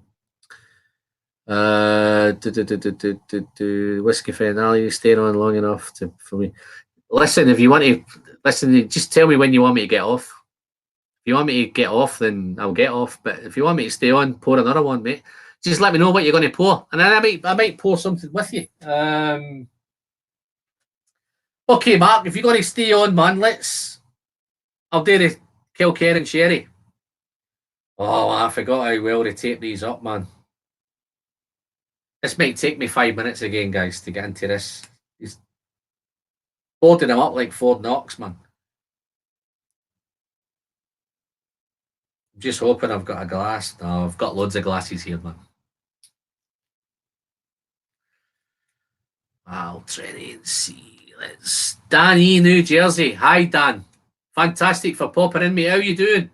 Whiskey finale, staying on long enough for me. Listen, if you want to listen, just tell me when you want me to get off. If you want me to get off, then I'll get off. But if you want me to stay on, pour another one, mate. Just let me know what you're going to pour, and then I might pour something with you. Okay, Mark, if you're going to stay on, man, I'll do the Kilkerran Sherry. Oh, I forgot how well to tape these up, man. This might take me 5 minutes again, guys, to get into this. He's boarding them up like Ford Knox, man. I'm just hoping I've got a glass. No, I've got loads of glasses here, man. I'll try and see. Let's Danny, New Jersey. Hi, Dan. Fantastic for popping in, mate. How you doing?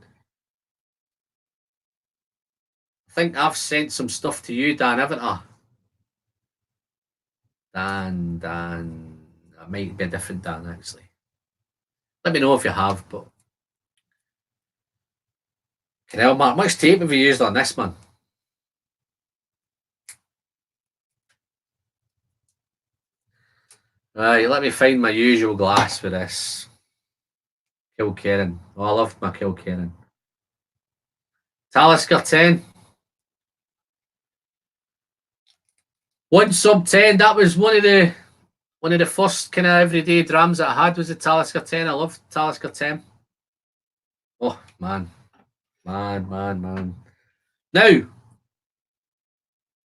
I think I've sent some stuff to you, Dan, haven't I? Dan. It might be a different Dan, actually. Let me know if you have, but. Canal Mark, much tape have you used on this, man? Right, let me find my usual glass for this. Kilkerran. Oh, I love my Kilkerran. Talisker 10. 1/10. That was one of the first kind of everyday drams that I had was the Talisker 10. I love Talisker 10. Oh man. Man. Now,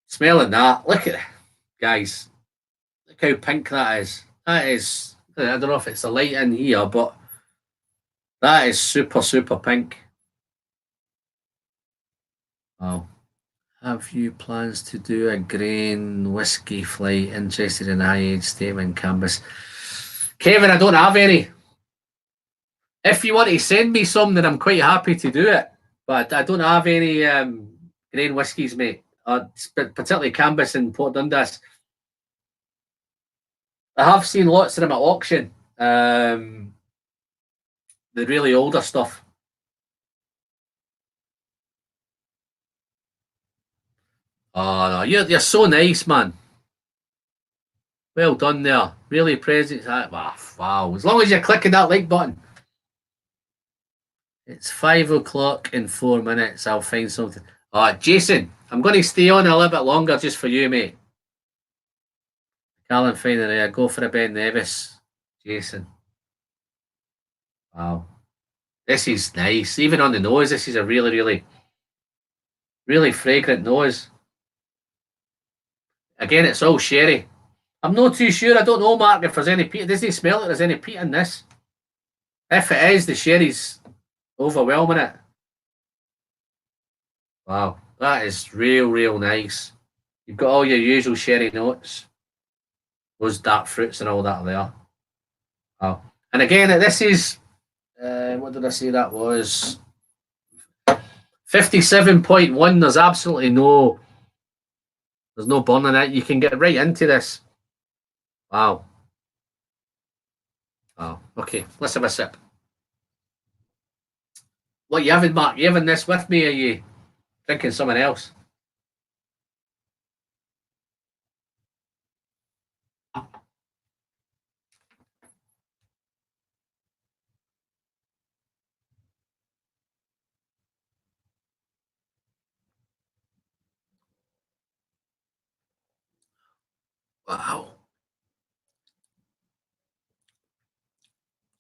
smelling that, look at it. Guys. Look how pink that is. That is, I don't know if it's the light in here, but that is super, super pink. Wow. Have you plans to do a grain whiskey flight? Interested in high age statement canvas? Kevin, I don't have any. If you want to send me some, then I'm quite happy to do it. But I don't have any grain whiskies, mate. Particularly canvas and Port Dundas. I have seen lots of them at auction. The really older stuff. Oh no, you're so nice, man. Well done there. Really present. Wow. As long as you're clicking that like button. It's 5 o'clock in 4 minutes. I'll find something. Jason, I'm going to stay on a little bit longer just for you, mate. Macallan finding there. Go for a Ben Nevis. Jason. Wow. This is nice. Even on the nose, this is a really, really, really fragrant nose. Again, it's all sherry. I'm not too sure. I don't know, Mark, if there's any peat. Does it smell like there's any peat in this? If it is, the sherry's overwhelming it. Wow. That is real nice. You've got all your usual sherry notes. Those dark fruits and all that there. Wow. And again, this is, what did I say that was? 57.1. There's absolutely there's no burn in it. You can get right into this. Wow. Okay, let's have a sip. What you having, Mark? You having this with me, or are you drinking someone else? Wow.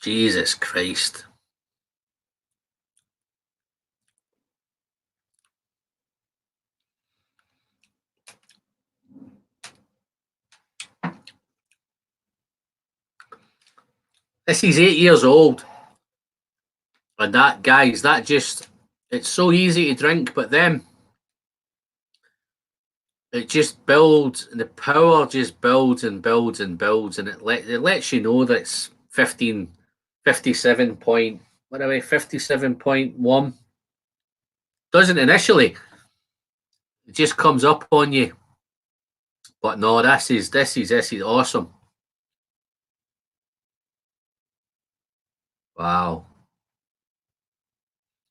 Jesus Christ. This is 8 years old. And that, guys, it's so easy to drink, but then it just builds, and the power just builds and builds and builds, and it lets you know that it's 57 point, whatever, 57.1. Doesn't initially. It just comes up on you. But no, this is awesome. Wow.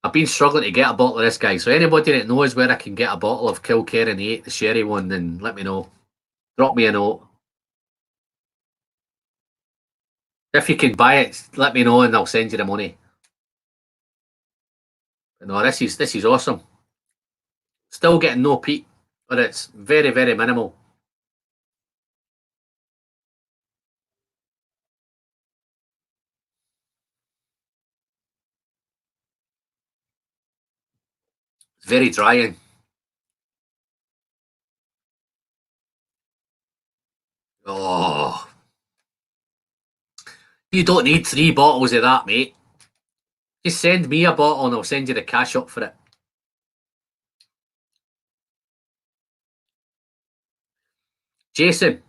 I've been struggling to get a bottle of this, guy. So anybody that knows where I can get a bottle of Kilkerran 8, the sherry one, then let me know. Drop me a note. If you can buy it, let me know and I'll send you the money. But no, this is awesome. Still getting no peat, but it's very, very minimal. It's very drying. Oh. You don't need 3 bottles of that, mate. Just send me a bottle and I'll send you the cash up for it. Jason,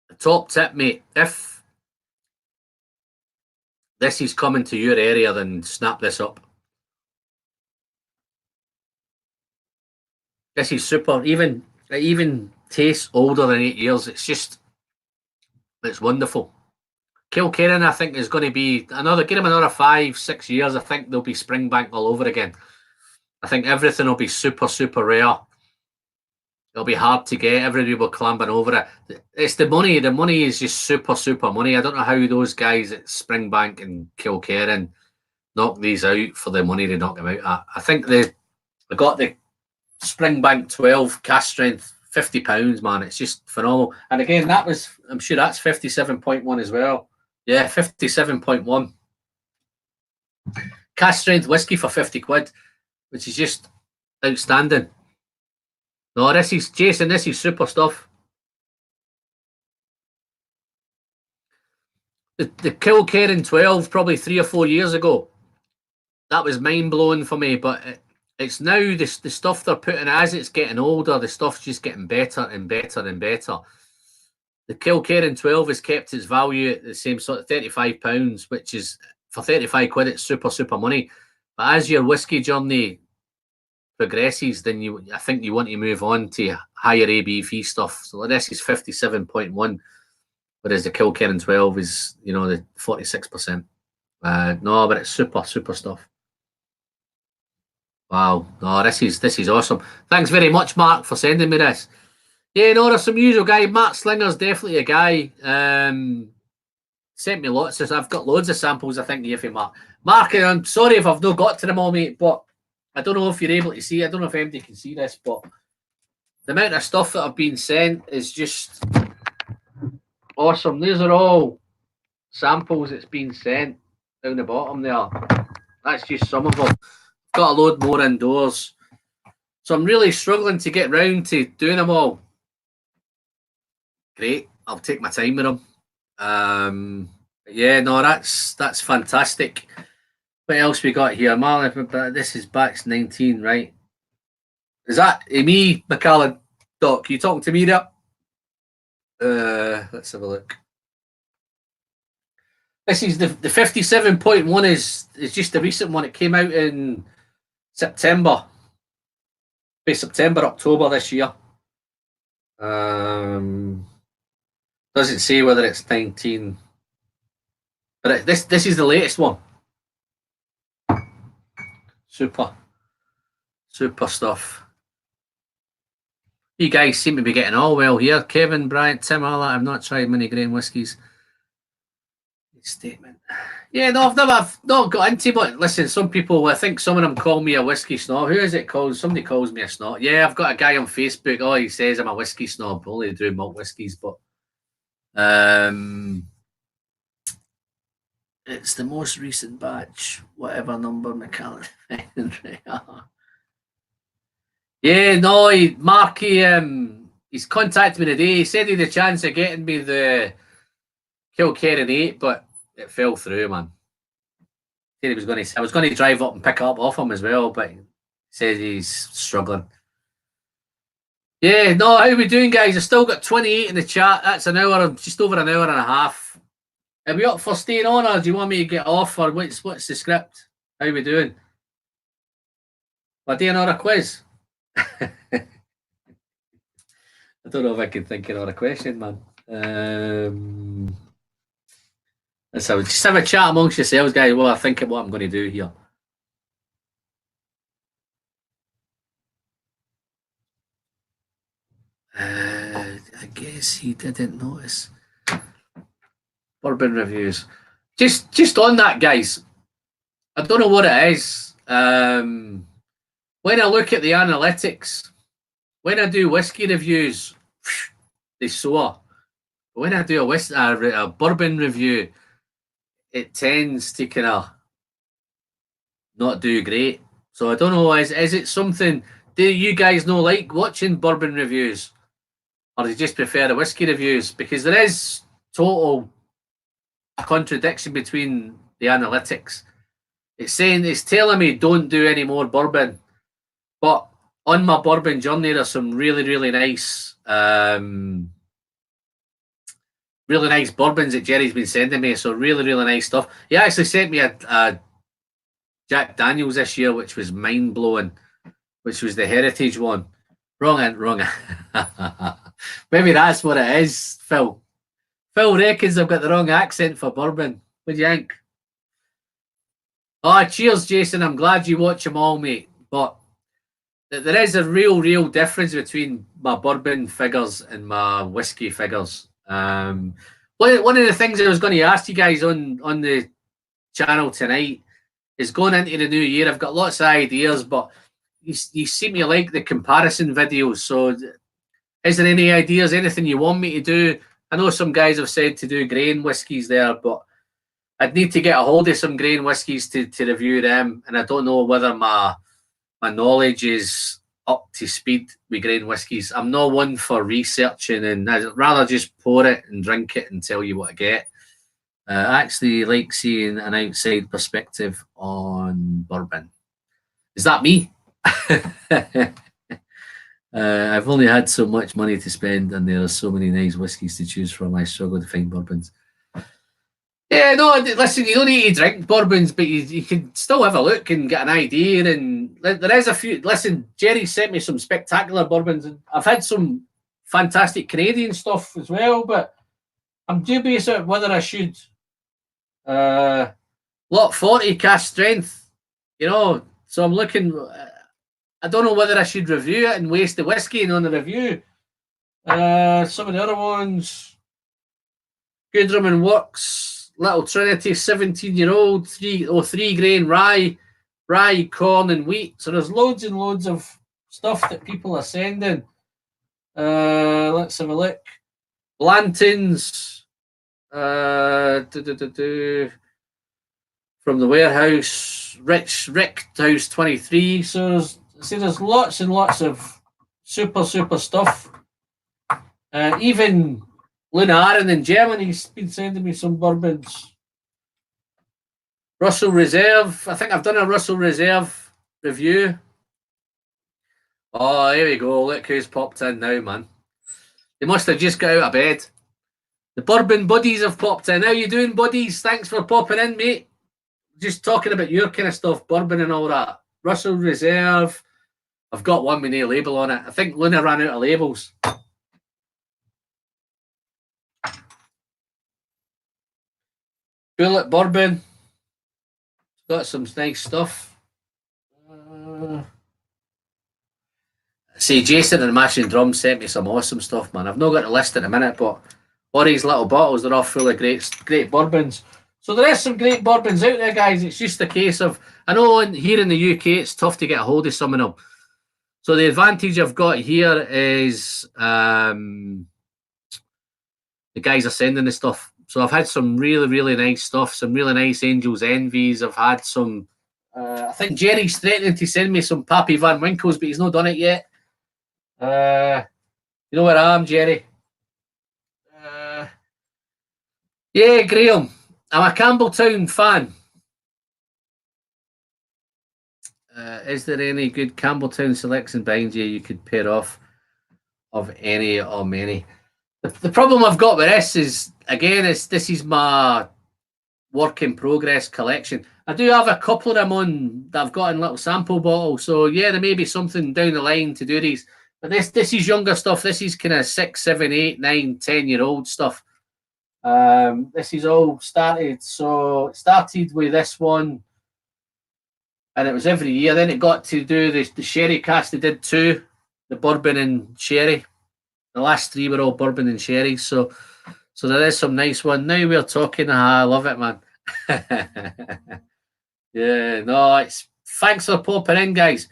a top tip, mate. If this is coming to your area, then snap this up. This is super. Even tastes older than 8 years. It's wonderful. Kilkerran, I think, is going to be give him another 5-6 years. I think they'll be Springbank all over again. I think everything will be super, super rare. It'll be hard to get. Everybody will clambering over it. It's the money. The money is just super, super money. I don't know how those guys at Springbank and Kilkerran knock these out for the money they knock them out at. I think they got the Springbank 12 cast strength, £50, man. It's just phenomenal. And again, I'm sure that's 57.1 as well. Yeah, 57.1. Cast strength whiskey for 50 quid, which is just outstanding. No, this is super stuff. The Kilkerran 12, probably 3 or 4 years ago, that was mind blowing for me. But it's now the stuff they're putting, as it's getting older, the stuff's just getting better and better and better. The Kilkerran 12 has kept its value at the same sort of £35, which is for 35 quid, it's super, super money. But as your whiskey journey progresses, then I think you want to move on to higher ABV stuff. So this is 57.1, whereas the Kilkerran 12 is, the 46%. No, but it's super, super stuff. Wow. No, this is awesome. Thanks very much, Mark, for sending me this. Yeah, no, there's some usual guy. Matt Slinger's definitely a guy. Sent me lots of. I've got loads of samples, I think, here for Mark. Mark, I'm sorry if I've not got to them all, mate, but I don't know if you're able to see. I don't know if anybody can see this, but the amount of stuff that I've been sent is just awesome. These are all samples that's been sent down the bottom there. That's just some of them. Got a load more indoors. So I'm really struggling to get round to doing them all. Great. I'll take my time with them. Yeah, no, that's fantastic. What else we got here? Marlon, this is Bax 19, right? Is that me, Macallan? Doc, you talking to me there? Let's have a look. This is the 57.1 is just the recent one. It came out in September, October this year. Doesn't say whether it's 19, but this is the latest one. Super stuff. You guys seem to be getting all well here. Kevin, Bryant, Tim, all that. I've not tried many grain whiskies. Statement. Yeah, no, I've not got into, but listen, some people, I think some of them call me a whiskey snob. Who is it called? Somebody calls me a snob. Yeah, I've got a guy on Facebook. Oh, he says I'm a whiskey snob. Only do malt whiskies, but it's the most recent batch, whatever number Macallan. Yeah, no, Marky, he's contacted me today. He said he had a chance of getting me the Kilkerran 8, but it fell through, man. I was going to drive up and pick it up off him as well, but he says he's struggling. Yeah, no, how are we doing, guys? I've still got 28 in the chat. That's an hour, just over an hour and a half. Are we up for staying on, or do you want me to get off, or what's the script? How are we doing? Am I doing another quiz? I don't know if I can think of another question, man. So just have a chat amongst yourselves, guys, while I think of what I'm going to do here. I guess he didn't notice. Bourbon reviews. Just on that, guys. I don't know what it is. When I look at the analytics, when I do whiskey reviews, they soar. But when I do a bourbon review, it tends to kind of not do great. So I don't know, is it something, do you guys like watching bourbon reviews? Or do you just prefer the whiskey reviews? Because there is total contradiction between the analytics. It's telling me don't do any more bourbon. But on my bourbon journey, there's some really, really nice bourbons that Jerry's been sending me. So really, really nice stuff. He actually sent me a Jack Daniels this year, which was mind-blowing, which was the heritage one. Wrong. Maybe that's what it is, Phil. Phil reckons I've got the wrong accent for bourbon. What do you think? Oh, cheers, Jason. I'm glad you watch them all, mate. But there is a real difference between my bourbon figures and my whiskey figures. One of the things I was going to ask you guys on the channel tonight is going into the new year. I've got lots of ideas, but you seem to like the comparison videos. So, is there any ideas, anything you want me to do? I know some guys have said to do grain whiskies there, but I'd need to get a hold of some grain whiskies to review them, and I don't know whether my knowledge is up to speed with grain whiskies. I'm not one for researching, and I'd rather just pour it and drink it and tell you what I get. I actually like seeing an outside perspective on bourbon. Is that me? I've only had so much money to spend, and there are so many nice whiskies to choose from. I struggle to find bourbons. Yeah, no, listen, you don't need to drink bourbons, but you can still have a look and get an idea. And there is a few. Listen, Jerry sent me some spectacular bourbons, and I've had some fantastic Canadian stuff as well, but I'm dubious about whether I should. Lot 40 cash strength, so I'm looking. I don't know whether I should review it and waste the whiskey on the review. Some of the other ones, Goodrum and Works, Little Trinity, 17-year-old, 3 grain rye, corn, and wheat. So there's loads and loads of stuff that people are sending. Let's have a look. Blanton's, from the warehouse, Rick House 23. So there's lots and lots of super stuff. Even Luna Aaron in Germany's been sending me some bourbons. Russell Reserve. I think I've done a Russell Reserve review. Oh, here we go. Look who's popped in now, man. They must have just got out of bed. The bourbon buddies have popped in. How you doing, buddies? Thanks for popping in, mate. Just talking about your kind of stuff, bourbon and all that. Russell Reserve. I've got one with no label on it. I think Luna ran out of labels. Bullet bourbon. Got some nice stuff. See, Jason and Mashing Drums sent me some awesome stuff, man. I've not got a list in a minute, but all these little bottles, they're all full of great bourbons. So there is some great bourbons out there, guys. It's just a case of, I know here in the UK, it's tough to get a hold of some of them. So the advantage I've got here is the guys are sending the stuff. So I've had some really nice stuff, some really nice Angel's Envies. I've had some, I think Jerry's threatening to send me some Pappy Van Winkles, but he's not done it yet. You know where I am, Jerry? Yeah, Graham. I'm a Campbelltown fan. Is there any good Campbelltown selection behind you could pair off of any or many? The problem I've got with this is, again, this is my work in progress collection. I do have a couple of them on that I've got in little sample bottles. So yeah, there may be something down the line to do these. But this is younger stuff. This is kind of 6, 7, 8, 9, 10-year-old stuff. This is all started. So it started with this one, and it was every year. Then it got to do the sherry cast. They did 2, the bourbon and sherry. The last 3 were all bourbon and sherry. So there is some nice one. Now we're talking. I love it, man. Yeah, no, it's thanks for popping in, guys.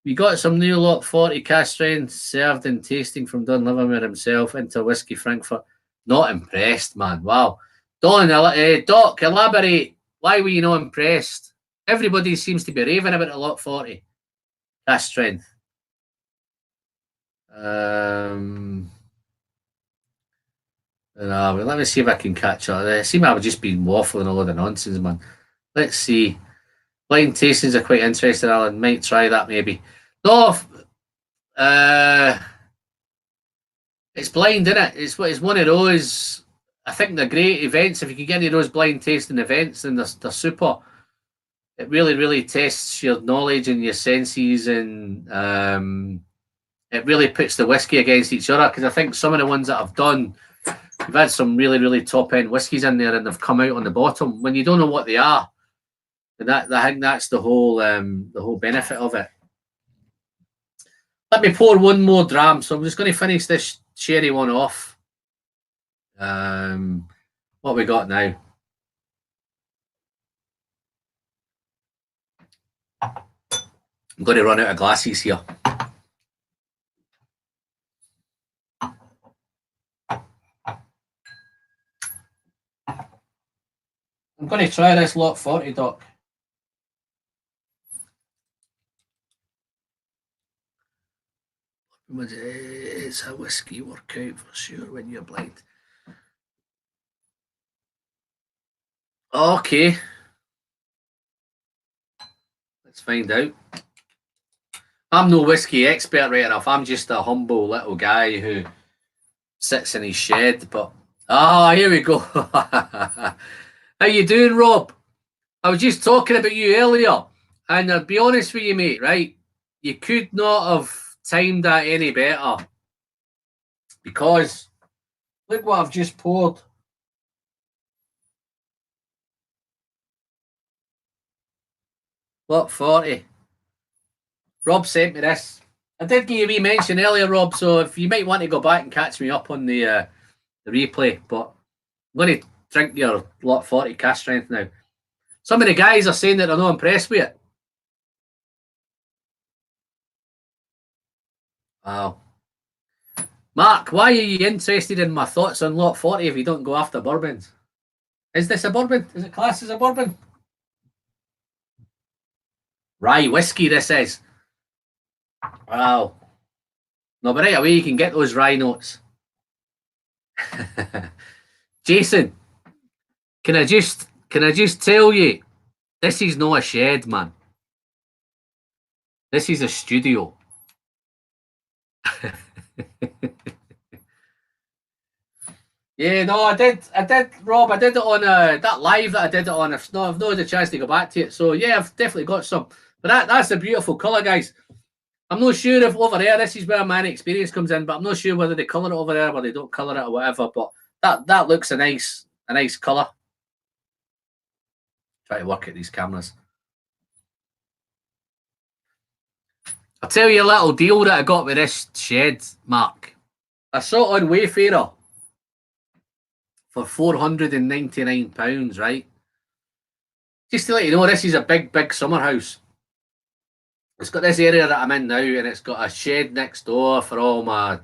We got some new lot 40 cask strength served and tasting from Don Livermore himself into Whiskey Frankfurt. Not impressed, man. Wow. Doc, elaborate. Why were you not impressed? Everybody seems to be raving about a lot 40 cask strength. Let me see if I can catch up. I seem I've just been waffling all of the nonsense, man. Let's see. Blind tastings are quite interesting, Alan. Might try that maybe. No, it's blind, isn't it? It's one of those. I think they're great events. If you can get any of those blind tasting events, then they're super. It really tests your knowledge and your senses, and it really puts the whiskey against each other, because I think some of the ones that I've done, you've had some really, really top end whiskies in there, and they've come out on the bottom when you don't know what they are. And I think that's the whole benefit of it. Let me pour one more dram. So I'm just going to finish this sherry one off. What we got now? I'm going to run out of glasses here. I'm going to try this Lot 40, Doc. It's a whiskey workout for sure when you're blind. Okay. Let's find out. I'm no whiskey expert right enough. I'm just a humble little guy who sits in his shed. But here we go. How you doing, Rob? I was just talking about you earlier, and I'll be honest with you, mate, right? You could not have timed that any better, because look what I've just poured. Lot 40. Rob sent me this. I did give you a wee mention earlier, Rob, so if you might want to go back and catch me up on the replay, but I'm going to drink your Lot 40 cask strength now. Some of the guys are saying that they're not impressed with it. Wow. Mark, why are you interested in my thoughts on Lot 40 if you don't go after bourbons? Is this a bourbon? Is it classed as a bourbon? Rye whiskey, this is. Wow. No, but right away you can get those rye notes. Jason, can I just tell you, this is not a shed, man. This is a studio. Yeah, no, I did, Rob. I did it on that live that I did it on. I've not had a chance to go back to it. So yeah, I've definitely got some. But that's a beautiful colour, guys. I'm not sure if over there, this is where my experience comes in, but I'm not sure whether they colour it over there or they don't colour it or whatever. But that looks a nice colour. Try to work at these cameras. I'll tell you a little deal that I got with this shed, Mark. I saw it on Wayfarer for £499, right? Just to let you know, this is a big summer house. It's got this area that I'm in now, and it's got a shed next door for all my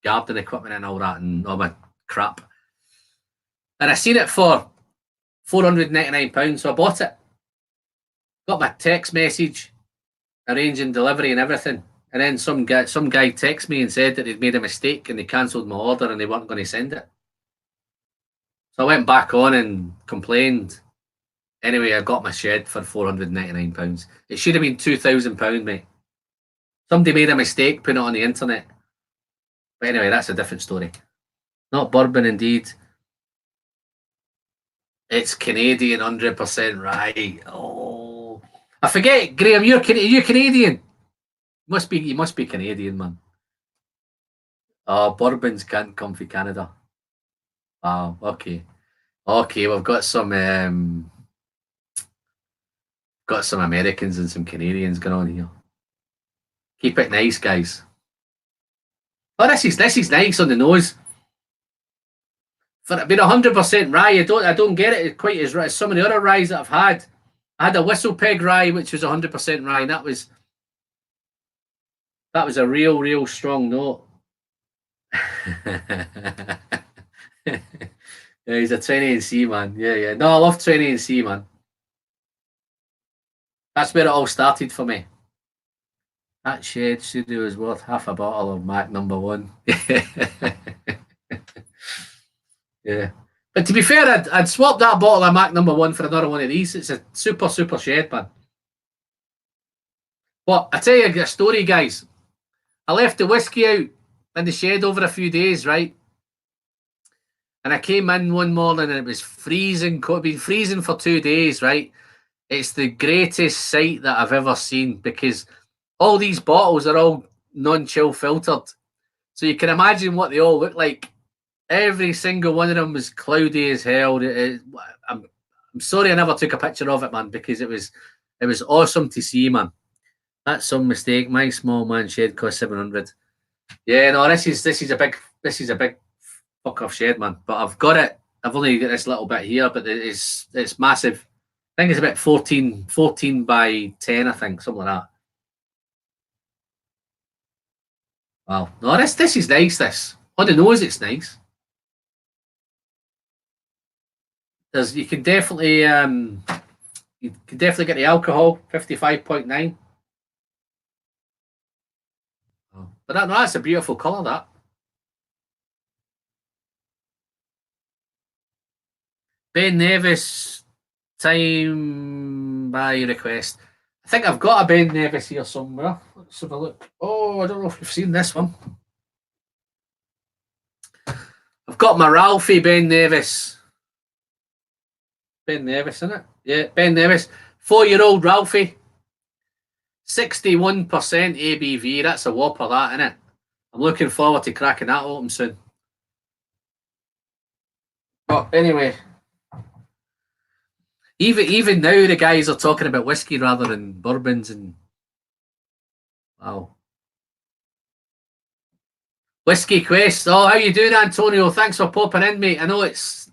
gardening equipment and all that, and all my crap. And I seen it for £499, so I bought it. Got my text message arranging delivery and everything, and then some guy texted me and said that he'd made a mistake and they cancelled my order and they weren't going to send it. So I went back on and complained. Anyway, I got my shed for £499. It should have been £2,000, mate. Somebody made a mistake putting it on the internet. But anyway, that's a different story. Not bourbon, indeed. It's Canadian, 100% right. Oh, I forget, Graham. You're Canadian. You must be Canadian, man. Oh, bourbons can't come from Canada. Wow. Okay. We've got some Americans and some Canadians going on here. Keep it nice, guys. Oh, this is nice on the nose. For it being 100% rye, I don't get it quite as some of the other ryes that I've had. I had a whistle peg rye, which was 100% rye, and that was a real strong note. Yeah, he's a 20&C man. Yeah. No, I love 20&C, man. That's where it all started for me. That shed studio is worth half a bottle of Mac number 1. Yeah. But to be fair, I'd swap that bottle of Mac number 1 for another one of these. It's a super shed, man. But I tell you a story, guys. I left the whiskey out in the shed over a few days, right? And I came in one morning and it was freezing. It's been freezing for 2 days, right? It's the greatest sight that I've ever seen, because all these bottles are all non-chill filtered. So you can imagine what they all look like. Every single one of them was cloudy as hell. I'm sorry I never took a picture of it, man, because it was awesome to see, man. That's some mistake. My small man shed cost 700. Yeah, no, this is a big fuck off shed, man. But I've got it. I've only got this little bit here, but it's massive. I think it's about 14 by 10, I think, something like that. Wow. No, this is nice, this. On the nose, it's nice. You can definitely get the alcohol, 55.9. Oh. But that's a beautiful colour, that. Ben Nevis, time by request. I think I've got a Ben Nevis here somewhere. Let's have a look. Oh, I don't know if you've seen this one. I've got my Ralphie Ben Nevis. Ben Nevis, isn't it? Yeah, Ben Nevis. 4-year-old Ralphie. 61% ABV. That's a whopper, that, isn't it? I'm looking forward to cracking that open soon. But anyway, even now the guys are talking about whiskey rather than bourbons, and wow. Whiskey Quest. Oh, how you doing, Antonio? Thanks for popping in, mate. I know it's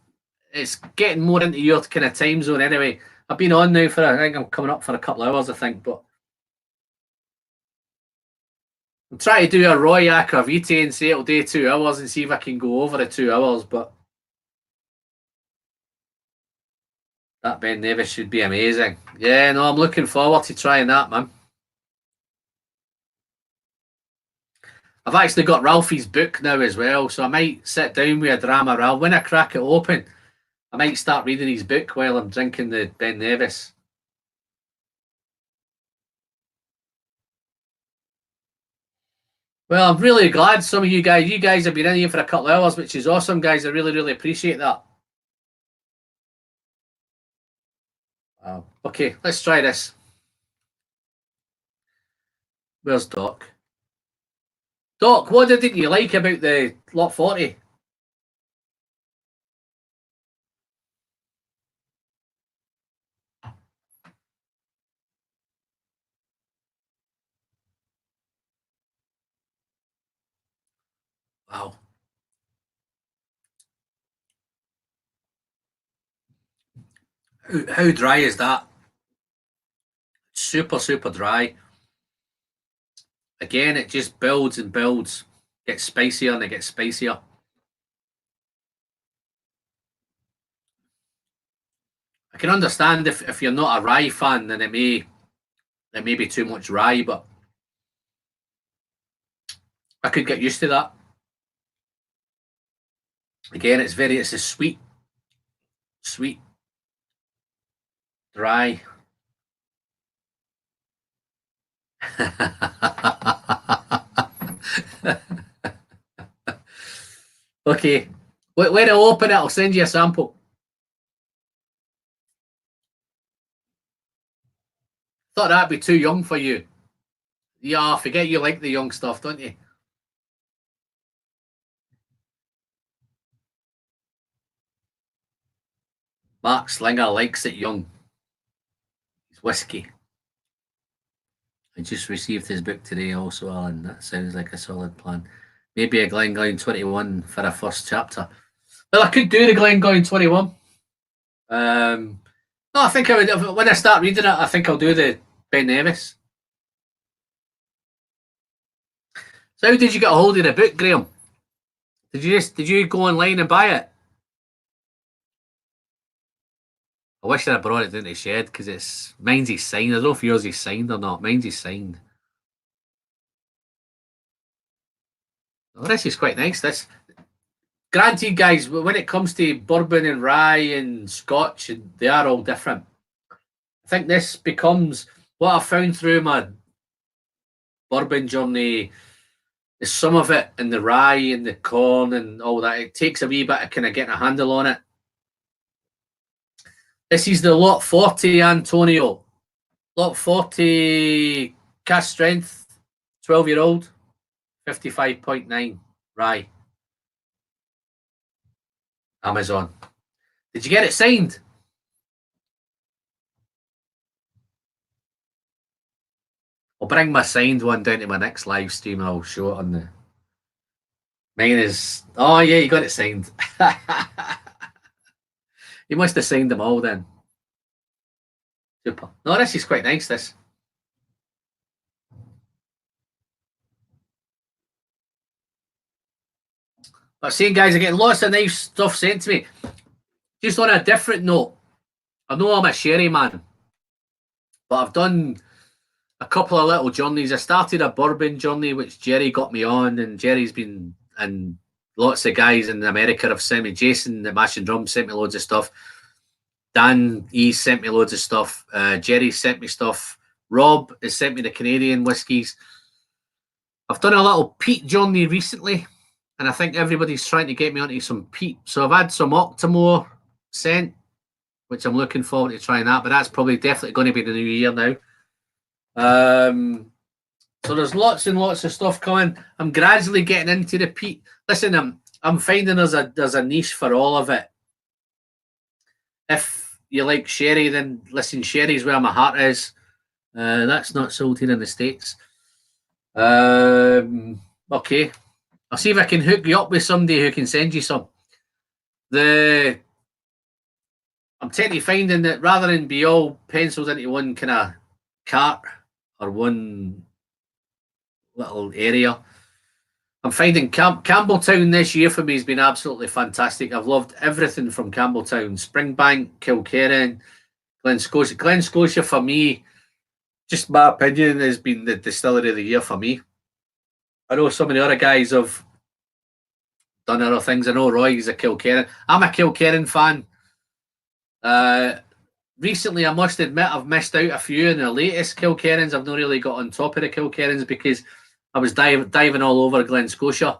getting more into your kind of time zone anyway. I've been on now I think I'm coming up for a couple of hours, I think, but I'm trying to do a Royak or Vitae and say it'll do 2 hours and see if I can go over the 2 hours, but that Ben Nevis should be amazing. Yeah, no, I'm looking forward to trying that, man. I've actually got Ralphie's book now as well, so I might sit down with a drama Ralph. When I crack it open, I might start reading his book while I'm drinking the Ben Nevis. Well, I'm really glad some of you guys have been in here for a couple of hours, which is awesome, guys. I really, really appreciate that. Wow. Okay, let's try this. Where's Doc? Doc, what didn't you like about the Lot 40? Wow. How dry is that? Super, super dry. Again, it just builds and builds. Gets spicier and it gets spicier. I can understand if you're not a rye fan, then it may be too much rye, but I could get used to that. Again, it's a sweet, dry. Okay. When I open it, I'll send you a sample. Thought that'd be too young for you. Yeah, I forget you like the young stuff, don't you? Mark Slinger likes it young. It's whiskey. I just received his book today also, Alan. That sounds like a solid plan. Maybe a Glengoyne 21 for a first chapter. Well, I could do the Glengoyne 21. No, I think I would. When I start reading it, I think I'll do the Ben Nevis. So, how did you get a hold of the book, Graham? Did you go online and buy it? I wish I brought it down to the shed because mine's is signed. I don't know if yours is signed or not. Mine's is signed. Oh, this is quite nice. This, granted, guys, when it comes to bourbon and rye and Scotch, they are all different. I think this becomes what I found through my bourbon journey. Is some of it in the rye and the corn and all that. It takes a wee bit of kind of getting a handle on it. This is the Lot 40, Antonio. Lot 40 cask strength, 12-year-old. 55.9 rye. Amazon. Did you get it signed? I'll bring my signed one down to my next live stream and I'll show it on the. Mine is. Oh, yeah, you got it signed. You must have signed them all then. Super. No, this is quite nice, this. But seeing guys are getting lots of nice stuff sent to me. Just on a different note, I know I'm a sherry man, but I've done a couple of little journeys. I started a bourbon journey, which Jerry got me on, and Jerry's been, and lots of guys in America have sent me. Jason, the Mash and Drum, sent me loads of stuff. Dan E sent me loads of stuff. Jerry sent me stuff. Rob has sent me the Canadian whiskies. I've done a little peat journey recently, and I think everybody's trying to get me onto some peat. So I've had some Octomore sent, which I'm looking forward to trying that, but that's probably definitely going to be the new year now. So there's lots and lots of stuff coming. I'm gradually getting into the peat. Listen, I'm finding there's a niche for all of it. If you like sherry, then listen, sherry's where my heart is. That's not sold here in the States. Okay. I'll see if I can hook you up with somebody who can send you some. I'm finding that rather than be all penciled into one kind of cart or one little area, I'm finding Campbelltown this year for me has been absolutely fantastic. I've loved everything from Campbelltown, Springbank, Kilkerran, Glen Scotia. Glen Scotia for me, just my opinion, has been the distillery of the year for me. I know some of the other guys have done other things. I know Roy's a Kilkerran. I'm a Kilkerran fan. Recently, I must admit, I've missed out a few in the latest Kilkerrans. I've not really got on top of the Kilkerrans because I was diving all over Glen Scotia.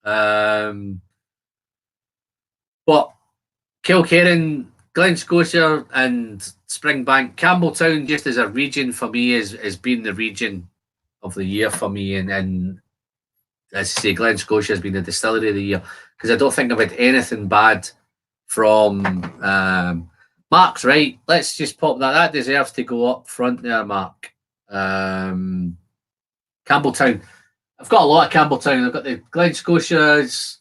But Kilkerran, Glen Scotia, and Springbank, Campbelltown, just as a region for me, has been the region of the year for me. And as I say, Glen Scotia has been the distillery of the year because I don't think I've had anything bad from. Mark's right. Let's just pop that. That deserves to go up front there, Mark. Campbelltown. I've got a lot of Campbelltown. I've got the Glen Scotias,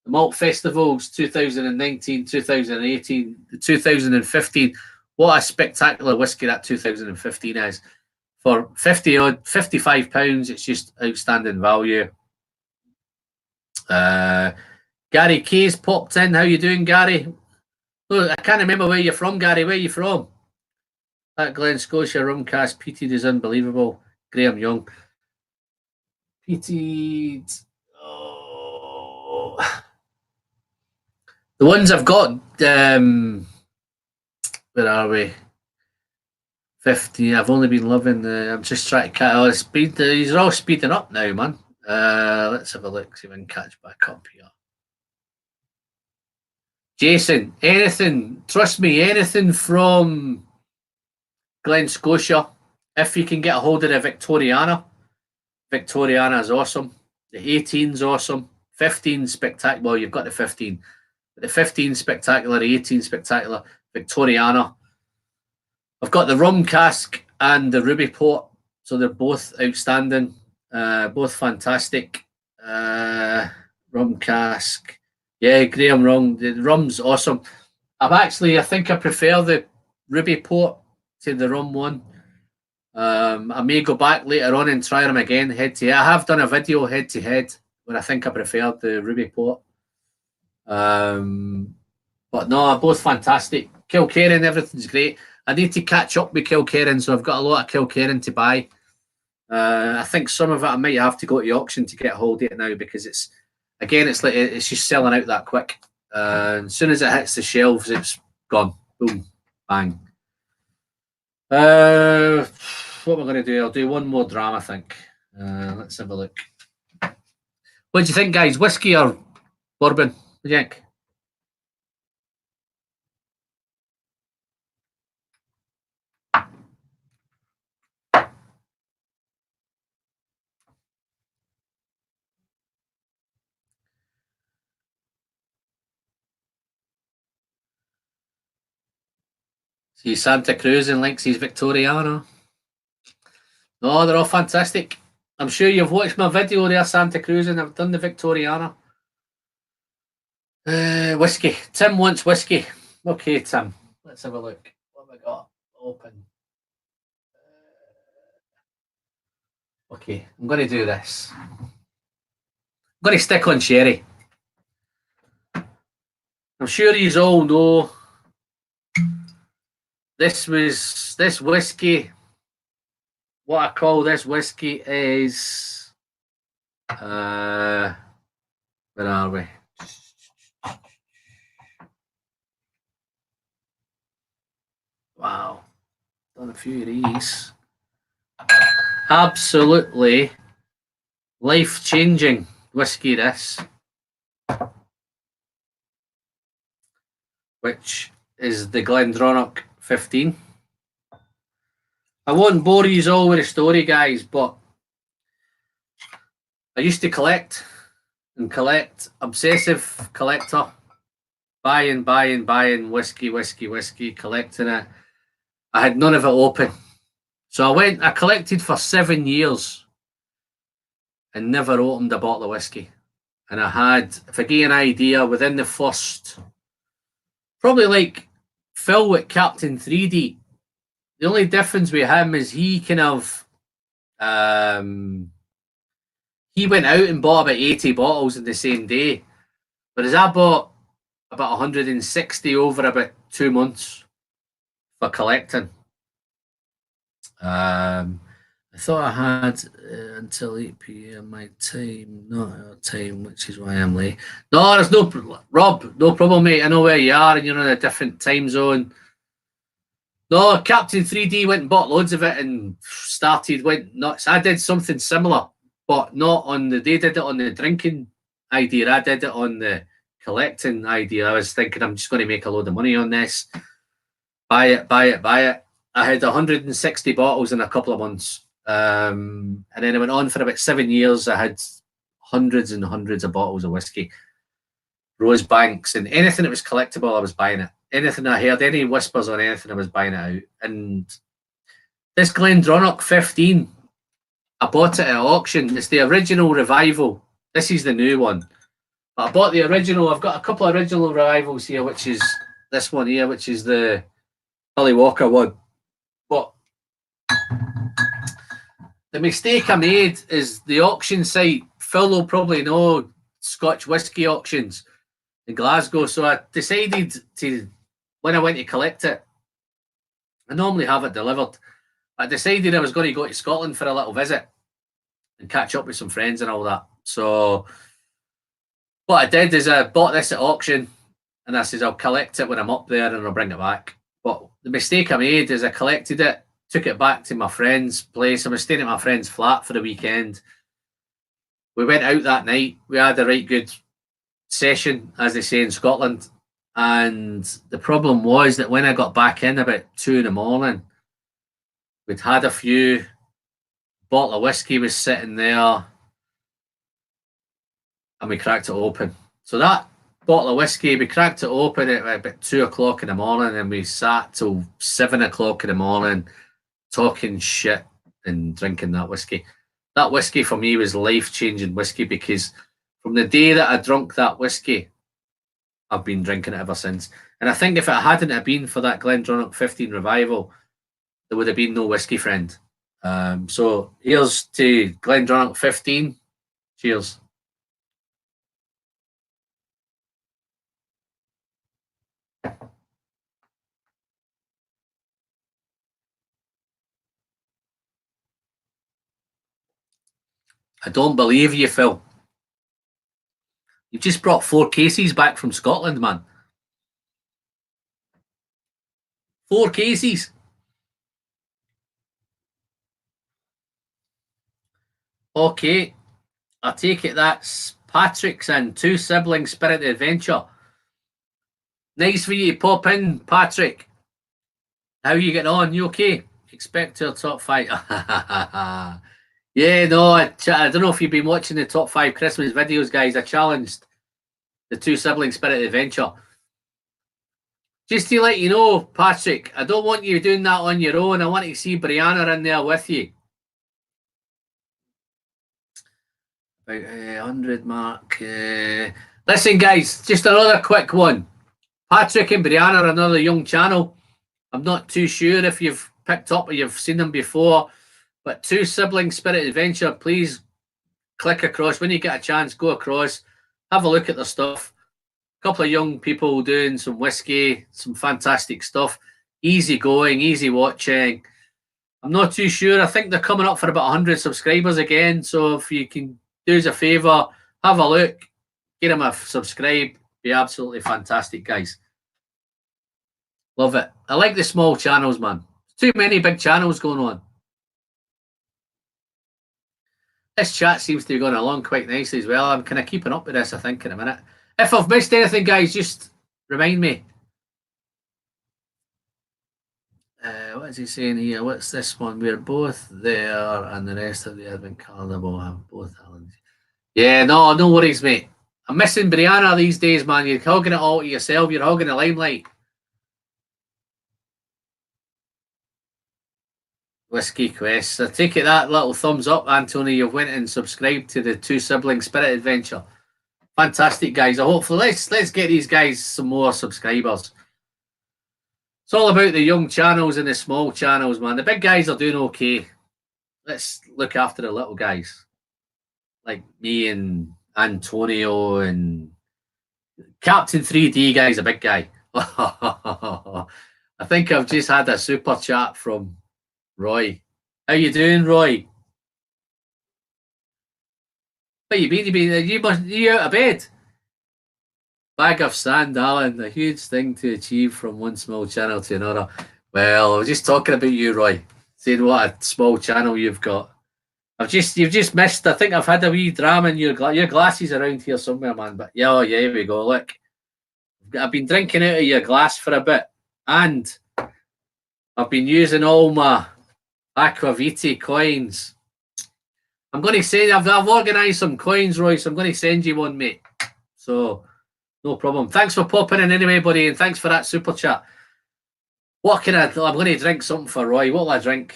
the Malt Festivals, 2019, 2018, 2015. What a spectacular whiskey that 2015 is. For 50 odd, £55, it's just outstanding value. Gary K's popped in. How you doing, Gary? Look, I can't remember where you're from, Gary. Where are you from? That Glen Scotia rum cast peated is unbelievable. Graham Young. Peated. Oh. The ones I've got, where are we? 50. I've only been loving I'm just trying to catch. Oh, these are all speeding up now, man. Let's have a look, see if we can catch back up here. Jason, anything, trust me, anything from Glen Scotia, if you can get a hold of the Victoriana. Victoriana is awesome. The 18's awesome. 15 spectacular. Well, you've got the 15. But the 15 spectacular, the 18 spectacular. Victoriana. I've got the rum cask and the ruby port. So they're both outstanding. Both fantastic. Rum cask. Yeah, Graham Wrong. The rum's awesome. I think I prefer the ruby port to the rum one. I may go back later on and try them again head to head. I have done a video head to head where I think I preferred the ruby port. But no, both fantastic. Kilkerran, everything's great. I need to catch up with Kilkerran, so I've got a lot of Kilkerran to buy. I think some of it I might have to go to the auction to get hold of it now because it's just selling out that quick. As soon as it hits the shelves, it's gone. Boom, bang. What am I going to do? I'll do one more dram, I think. Let's have a look. What do you think, guys? Whiskey or bourbon? What do you think? See Santa Cruz and Links's Victoriana. No, they're all fantastic. I'm sure you've watched my video there, Santa Cruz, and I've done the Victoriana. Whiskey. Tim wants whiskey. Okay, Tim. Let's have a look. What have I got? Open. Okay, I'm going to do this. I'm going to stick on sherry. I'm sure you all know this whiskey. What I call this whiskey is where are we? Wow, done a few of these. Absolutely life-changing whiskey, this, which is the Glendronach 15. I won't bore you all with a story, guys, but I used to collect, obsessive collector, buying whiskey, collecting it. I had none of it open. So I collected for 7 years and never opened a bottle of whiskey. And I had, if I give you an idea, within the first, probably like Phil with Captain 3D, the only difference with him is he kind of, he went out and bought about 80 bottles in the same day. Whereas I bought about 160 over about 2 months for collecting. I thought I had until 8 p.m. my time, not our time, which is why I'm late. No, there's no, Rob, no problem, mate. I know where you are and you're in a different time zone. No, Captain 3D went and bought loads of it and went nuts. I did something similar, but not on they did it on the drinking idea. I did it on the collecting idea. I was thinking I'm just going to make a load of money on this. Buy it. I had 160 bottles in a couple of months. And then it went on for about 7 years. I had hundreds and hundreds of bottles of whiskey, Rosebanks, and anything that was collectible, I was buying it. Anything I heard, any whispers on anything, I was buying it out. And this Glendronach 15, I bought it at auction. It's the original revival. This is the new one. But I bought the original. I've got a couple of original revivals here, which is this one here, which is the Billy Walker one. But the mistake I made is the auction site. Phil will probably know Scotch whisky auctions in Glasgow. So I decided to, when I went to collect it, I normally have it delivered. I decided I was going to go to Scotland for a little visit and catch up with some friends and all that. So what I did is I bought this at auction and I said I'll collect it when I'm up there and I'll bring it back. But the mistake I made is I collected it, took it back to my friend's place. I was staying at my friend's flat for the weekend. We went out that night. We had a right good session, as they say in Scotland. And the problem was that when I got back in about 2 a.m, we'd had a few, bottle of whiskey was sitting there, and we cracked it open. So that bottle of whiskey, we cracked it open at about 2 o'clock in the morning, and we sat till 7 o'clock in the morning talking shit and drinking that whiskey. That whiskey for me was life-changing whiskey, because from the day that I drunk that whiskey, I've been drinking it ever since. And I think if it hadn't have been for that Glendronach 15 revival, there would have been no whiskey friend. So here's to Glendronach 15. Cheers. I don't believe you, Phil. You've just brought 4 cases back from Scotland, man. 4 cases. Okay. I take it that's Patrick's and 2 Siblings Spirit Adventure. Nice for you to pop in, Patrick. How are you getting on? You okay? Expect our top 5. Yeah, no, I don't know if you've been watching the top 5 Christmas videos, guys. I challenged the 2 Siblings Spirit Adventure. Just to let you know, Patrick, I don't want you doing that on your own. I want to see Brianna in there with you. About 100 mark. Listen, guys, just another quick one. Patrick and Brianna are another young channel. I'm not too sure if you've picked up or you've seen them before, but Two Sibling Spirit Adventure, please click across. When you get a chance, go across, have a look at their stuff. A couple of young people doing some whiskey, some fantastic stuff. Easy going, easy watching. I'm not too sure. I think they're coming up for about 100 subscribers again. So if you can do us a favour, have a look, get them a subscribe. Be absolutely fantastic, guys. Love it. I like the small channels, man. Too many big channels going on. This chat seems to be going along quite nicely as well. I'm kind of keeping up with this, I think, in a minute. If I've missed anything, guys, just remind me. What is he saying here? What's this one? We're both there, and the rest of the advent calendar will have both Allens. Yeah, no worries, mate. I'm missing Brianna these days, man. You're hogging it all to yourself. You're hogging the limelight. Whiskey Quest. I take it that little thumbs up, Anthony. You've went and subscribed to the Two Sibling Spirit Adventure. Fantastic, guys. Hopefully, let's get these guys some more subscribers. It's all about the young channels and the small channels, man. The big guys are doing okay. Let's look after the little guys, like me and Antonio and Captain 3D. Guy's a big guy. I think I've just had a super chat from Roy. How you doing, Roy? What you been? You out of bed? Bag of sand, Alan. A huge thing to achieve from one small channel to another. Well, I was just talking about you, Roy. Saying what a small channel you've got. You've just missed. I think I've had a wee drama in your glasses around here somewhere, man. But yeah, here we go. Look, I've been drinking out of your glass for a bit, and I've been using all my Aquaviti coins. I'm going to say I've organised some coins, Roy. So I'm going to send you one, mate. So no problem. Thanks for popping in anyway, buddy, and thanks for that super chat. What can I'm going to drink something for Roy. What will I drink?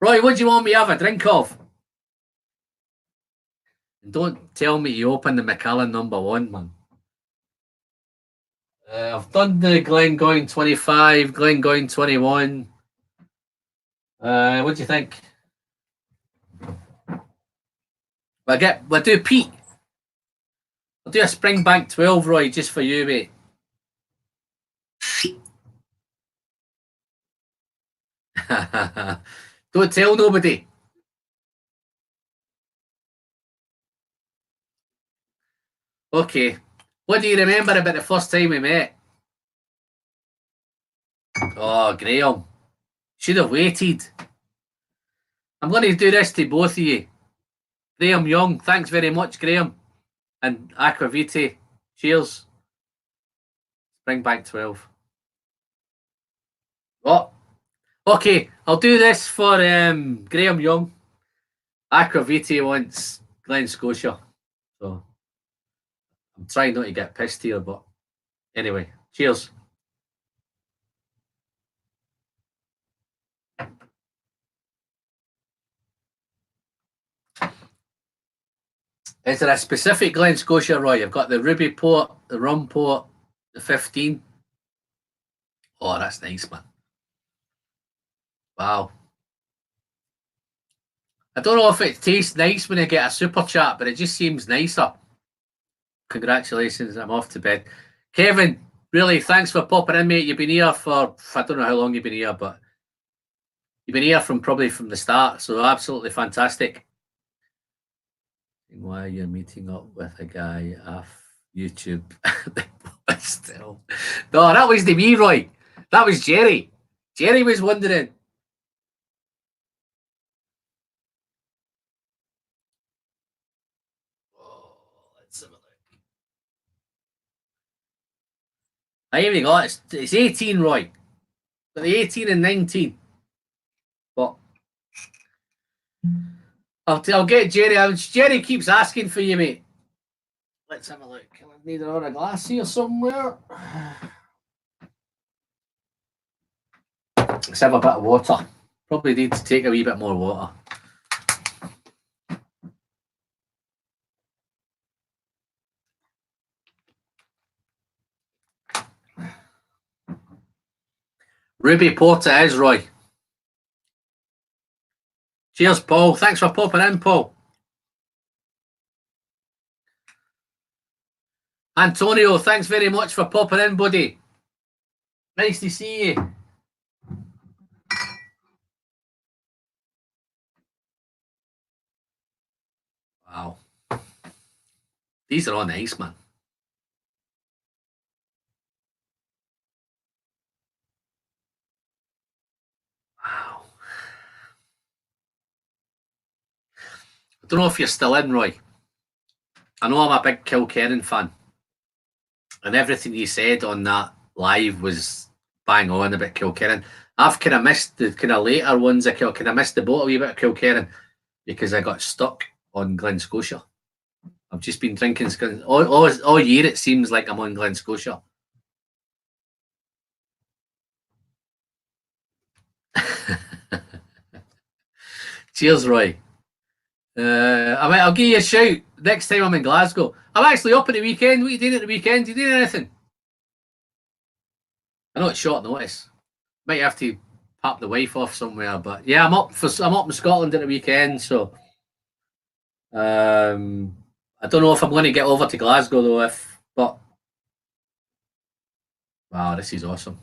Roy, what do you want me to have a drink of? And don't tell me you opened the Macallan #1, man. I've done the Glengoyne 25, Glengoyne 21. What do you think? We'll do Pete. I'll do a Springbank 12, Roy, just for you, mate. Don't tell nobody. Okay. What do you remember about the first time we met? Oh, Graham. Should have waited. I'm going to do this to both of you. Graham Young, thanks very much, Graham. And Aquaviti, cheers. Springbank 12. What? Okay, I'll do this for Graham Young. Aquaviti wants Glen Scotia. So I'm trying not to get pissed here, but anyway, cheers. Is there a specific Glen Scotia, Roy? You've got the Ruby Port, the Rum Port, the 15. Oh, that's nice, man. Wow. I don't know if it tastes nice when I get a super chat, but it just seems nicer. Congratulations, I'm off to bed. Kevin, really, thanks for popping in, mate. You've been here for, I don't know how long you've been here, but you've been here probably from the start, so absolutely fantastic. Why you're meeting up with a guy off YouTube? Still, no, that was the me, Roy. That was Jerry. Jerry was wondering. Oh, let's have a look. Here we go. It's 18, Roy. But the 18 and 19. But I'll get Jerry. Jerry keeps asking for you, mate. Let's have a look. I need another glass here somewhere. Let's have a bit of water. Probably need to take a wee bit more water. Ruby Port it is, Roy. Cheers, Paul. Thanks for popping in, Paul. Antonio, thanks very much for popping in, buddy. Nice to see you. Wow. These are all nice, man. Wow. I don't know if you're still in, Roy. I know I'm a big Kilkerran fan. And everything you said on that live was bang on about Kilkerran. I've kind of missed the kind of later ones. I kind of missed the boat a wee bit of Kilkerran because I got stuck on Glen Scotia. I've just been drinking all year. It seems like I'm on Glen Scotia. Cheers, Roy. I'll give you a shout next time I'm in Glasgow. I'm actually up at the weekend. What are you doing at the weekend? You doing anything? I know it's short notice. Might have to pop the wife off somewhere, but yeah, I'm up in Scotland at the weekend, so I don't know if I'm going to get over to Glasgow though. But wow, this is awesome.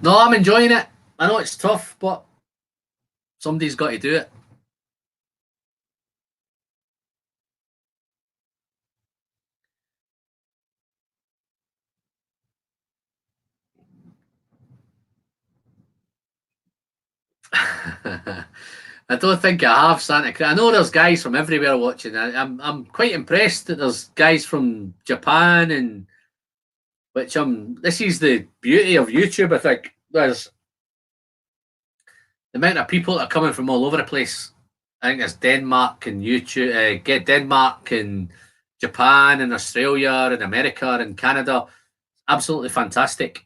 No, I'm enjoying it. I know it's tough, but somebody's got to do it. I don't think I have Santa Cruz. I know there's guys from everywhere watching. I'm quite impressed that there's guys from Japan and this is the beauty of YouTube. I think there's the amount of people that are coming from all over the place. I think there's Denmark and YouTube, get Denmark and Japan and Australia and America and Canada. Absolutely fantastic.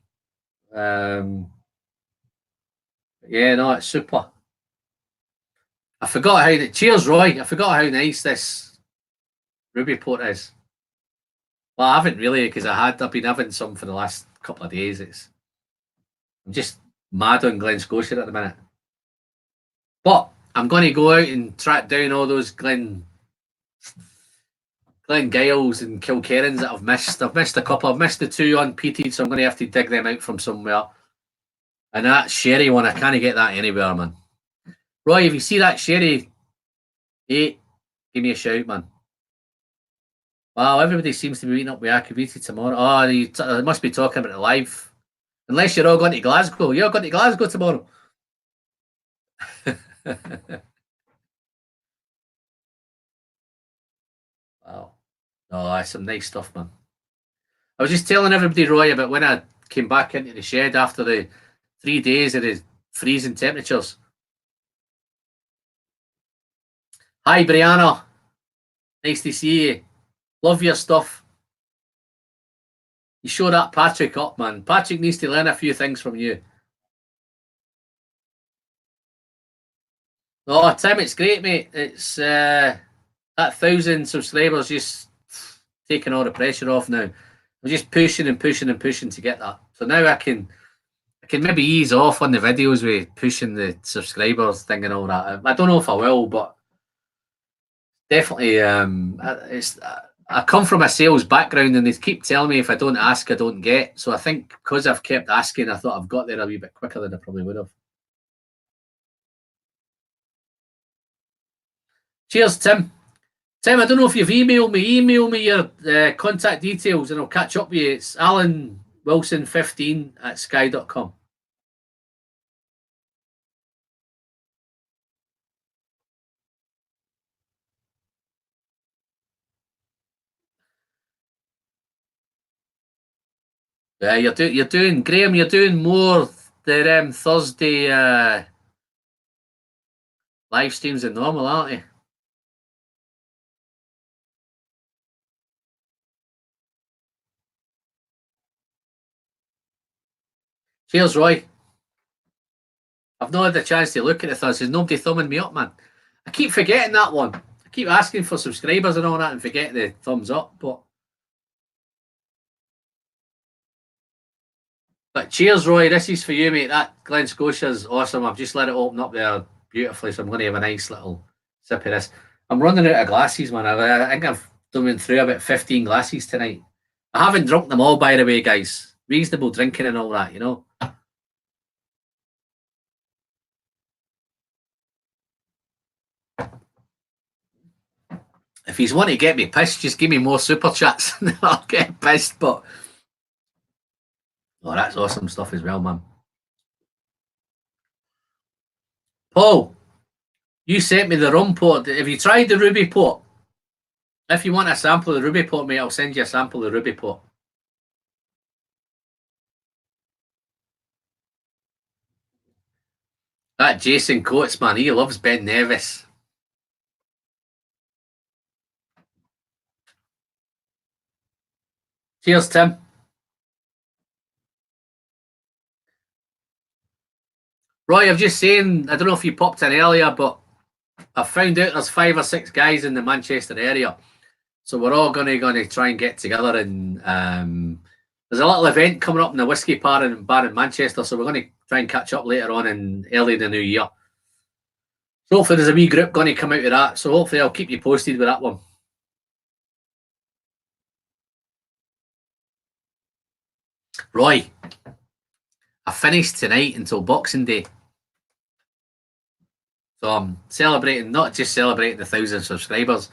Yeah, no, it's super. I forgot how. Cheers, Roy. I forgot how nice this Ruby Port is. Well, I haven't really because I've been having some for the last couple of days. I'm just mad on Glen Scotia at the minute. But I'm going to go out and track down all those Glen Giles and Kilkerrans that I've missed. I've missed a couple. I've missed the two unpeated, so I'm going to have to dig them out from somewhere. And that sherry one, I can't get that anywhere, man. Roy, if you see that sherry, hey, give me a shout, man. Wow, everybody seems to be meeting up with Akabiti tomorrow. Oh, they must be talking about it live. Unless you're all going to Glasgow. You're going to Glasgow tomorrow. Wow. Oh, that's some nice stuff, man. I was just telling everybody, Roy, about when I came back into the shed after the 3 days of the freezing temperatures. Hi, Brianna. Nice to see you. Love your stuff. You show that Patrick up, man. Patrick needs to learn a few things from you. Oh, Tim, it's great, mate. It's that 1,000 subscribers just taking all the pressure off now. I'm just pushing and pushing and pushing to get that. So now I can maybe ease off on the videos with pushing the subscribers thing and all that. I don't know if I will, but definitely I come from a sales background and they keep telling me if I don't ask I don't get, so I think because I've kept asking I thought I've got there a wee bit quicker than I probably would have. Cheers, Tim. Tim, I don't know if you've emailed me. Email me your contact details and I'll catch up with you. It's alanwilson15@sky.com. Yeah, you're doing Graham. You're doing more the Thursday live streams than normal, aren't you? Cheers, Roy. I've not had the chance to look at the thumbs. There's nobody thumbing me up, man. I keep forgetting that one. I keep asking for subscribers and all that and forgetting the thumbs up. But cheers, Roy. This is for you, mate. That Glen Scotia's awesome. I've just let it open up there beautifully, so I'm going to have a nice little sip of this. I'm running out of glasses, man. I think I've done through about 15 glasses tonight. I haven't drunk them all, by the way, guys. Reasonable drinking and all that, you know. If he's want to get me pissed, just give me more super chats. I'll get pissed, but oh, that's awesome stuff as well, man. Paul, you sent me the rum port. Have you tried the ruby port? If you want a sample of the ruby port, mate, I'll send you a sample of the ruby port. That Jason Coates, man, he loves Ben Nevis. Cheers, Tim. Roy, I've just saying, I don't know if you popped in earlier, but I found out there's 5 or 6 guys in the Manchester area. So we're all going to try and get together. And there's a little event coming up in the Whiskey Bar in Manchester. So we're going to try and catch up later on in early in the new year. So hopefully there's a wee group going to come out of that. So hopefully I'll keep you posted with that one. Roy, I finished tonight until Boxing Day. So I'm celebrating, not just celebrating the 1,000 subscribers.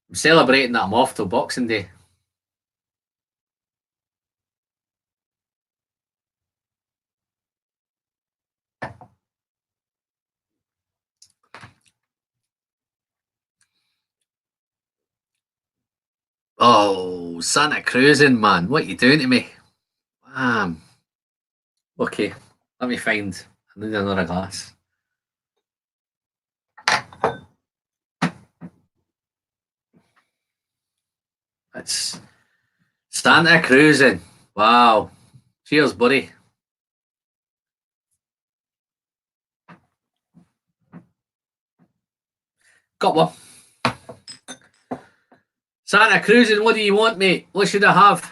I'm celebrating that I'm off till Boxing Day. Oh, Santa Cruzing, man. What are you doing to me? Okay, let me find. I need another glass. It's Santa Cruzing. Wow. Cheers, buddy. Got one. Santa Cruzing, what do you want, mate? What should I have?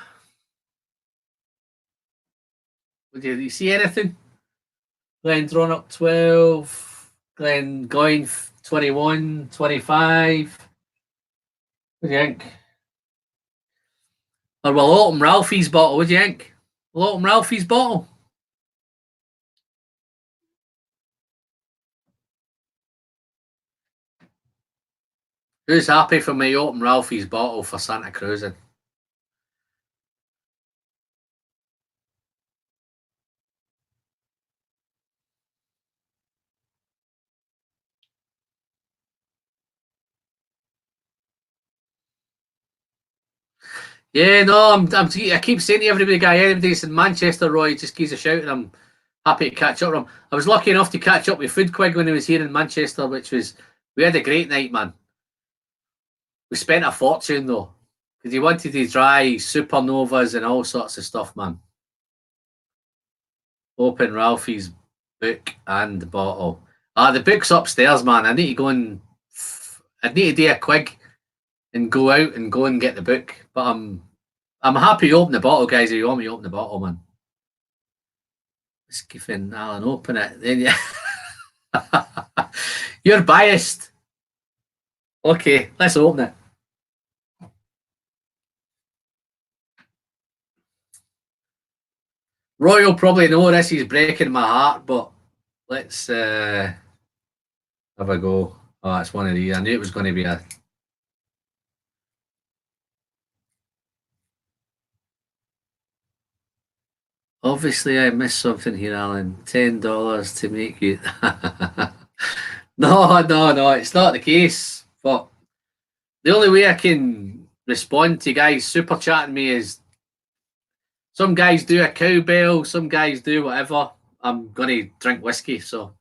Do you see anything? Glen drawn up 12. Glen going 21, 25. What do you think? Or we'll open Ralphie's bottle. What do you think? We'll open Ralphie's bottle. Who's happy for me open Ralphie's bottle for Santa Cruzing? Yeah, no, I keep saying to anybody that's in Manchester, Roy, just gives a shout, and I'm happy to catch up with him. I was lucky enough to catch up with Foodquig when he was here in Manchester, we had a great night, man. We spent a fortune though, because he wanted to try supernovas and all sorts of stuff, man. Open Ralphie's book and bottle. The book's upstairs, man. I need to do a quig and go out and go and get the book. But I'm happy to open the bottle, guys. If you want me to open the bottle, man. Let's give Alan open it. Then you're biased. Okay, let's open it. Roy will probably know this is breaking my heart, but let's have a go. Oh, that's one of these. I knew it was going to be a. Obviously, I missed something here, Alan. $10 to make you. No, it's not the case. But the only way I can respond to guys super chatting me is some guys do a cowbell, some guys do whatever. I'm going to drink whiskey, so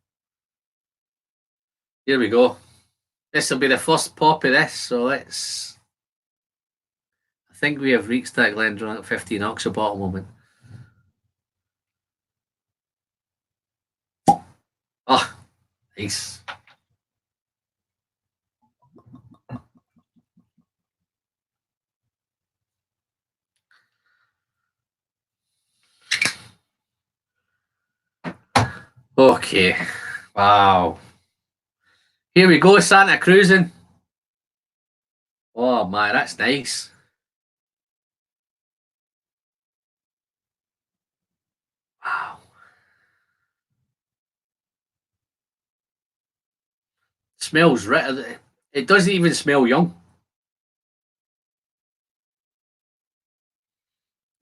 here we go. This will be the first pop of this, so let's. I think we have reached that Glendronach 15 Oxford bottle moment. Nice. Okay. Wow. Here we go, Santa cruising. Oh man, that's nice. Wow. Smells right. It doesn't even smell young.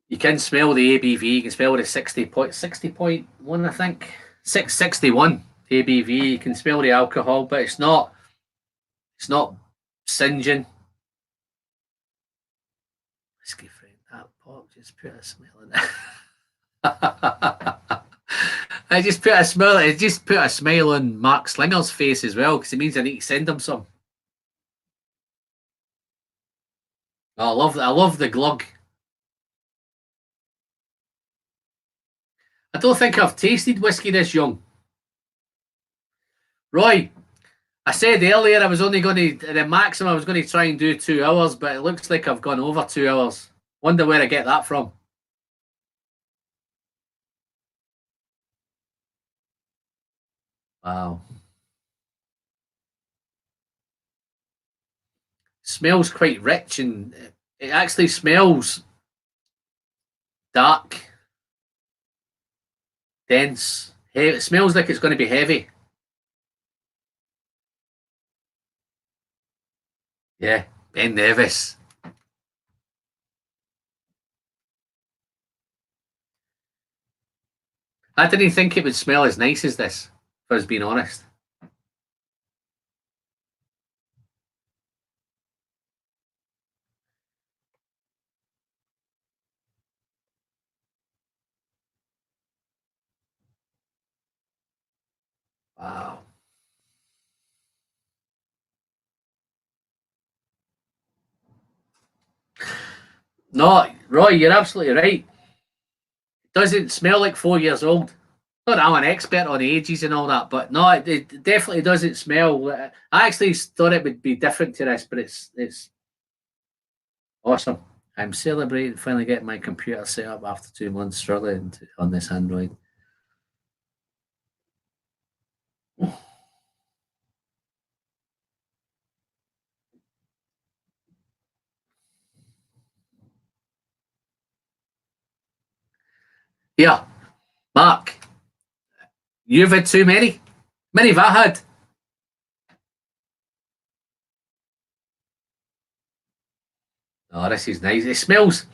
You can smell the ABV. You can smell the 60.1, I think. 661 ABV. You can smell the alcohol, but it's not singeing. Whiskey friend, that pop just put a smell in it. I just put a smell. It just put a smile on Mark Slinger's face as well, because it means I need to send him some. Oh, I love the glug. I don't think I've tasted whiskey this young. Roy, I said earlier I was only going to, the maximum I was going to try and do 2 hours, but it looks like I've gone over 2 hours. Wonder where I get that from. Wow. Smells quite rich, and it actually smells dark, dense. It smells like it's going to be heavy. Yeah, Ben Nevis. I didn't think it would smell as nice as this, if I was being honest. Wow. No, Roy, you're absolutely right. It doesn't smell like 4 years old. Not that I'm an expert on ages and all that, but no, it definitely doesn't smell. I actually thought it would be different to this, but it's awesome. I'm celebrating finally getting my computer set up after 2 months struggling on this Android. Yeah, Mark, you've had too many. Many have I had. Oh, this is nice. It smells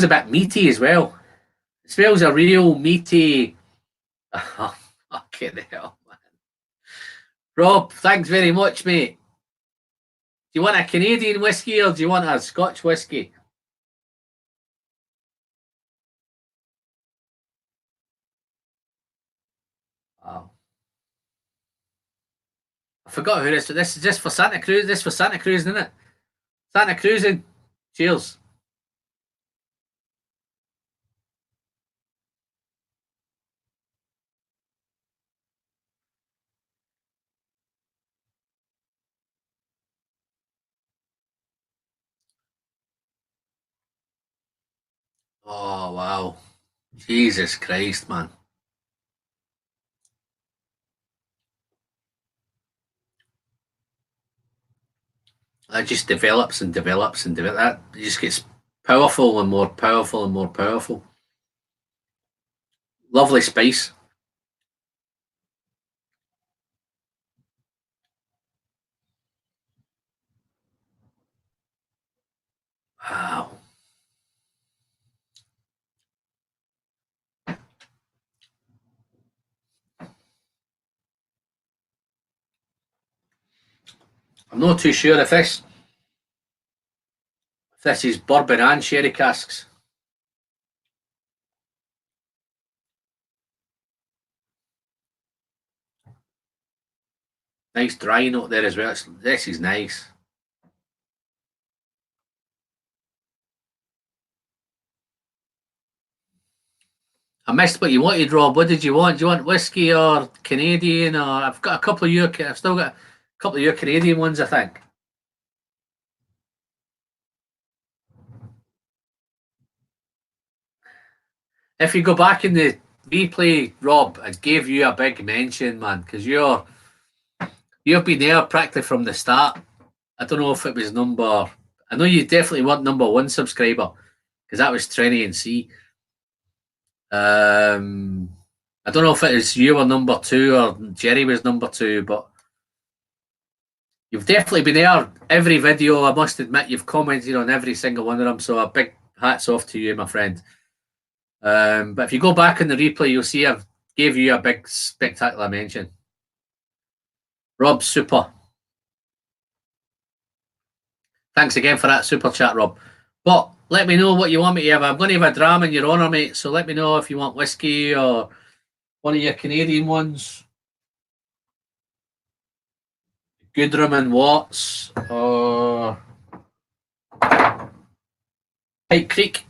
a bit meaty as well. It smells a real meaty. Oh, fucking hell, man. Rob, thanks very much, mate. Do you want a Canadian whiskey or do you want a Scotch whiskey? Wow. I forgot who this is. This is just for Santa Cruz. This is for Santa Cruz, isn't it? Santa Cruzing. Cheers. Oh, wow. Jesus Christ, man. That just develops and develops and develops. That it just gets powerful and more powerful and more powerful. Lovely spice. Wow. I'm not too sure if this is bourbon and sherry casks. Nice dry note there as well. This is nice. I missed what you wanted, Rob. What did you want? Do you want whiskey or Canadian? Or I've got a couple of your. I've still got a couple of your Canadian ones, I think. If you go back in the replay, Rob, I gave you a big mention, man, because you've been there practically from the start. I don't know if it was number. I know you definitely weren't number one subscriber because that was Trenny and C. I don't know if it was you were number two or Jerry was number two, but you've definitely been there every video. I must admit, you've commented on every single one of them. So a big hats off to you, my friend. But if you go back in the replay, you'll see I've gave you a big spectacular mention. Rob, super. Thanks again for that super chat, Rob. But let me know what you want me to have. I'm going to have a dram in your honour, mate. So let me know if you want whiskey or one of your Canadian ones. Goodrum and Watts or Pike Creek.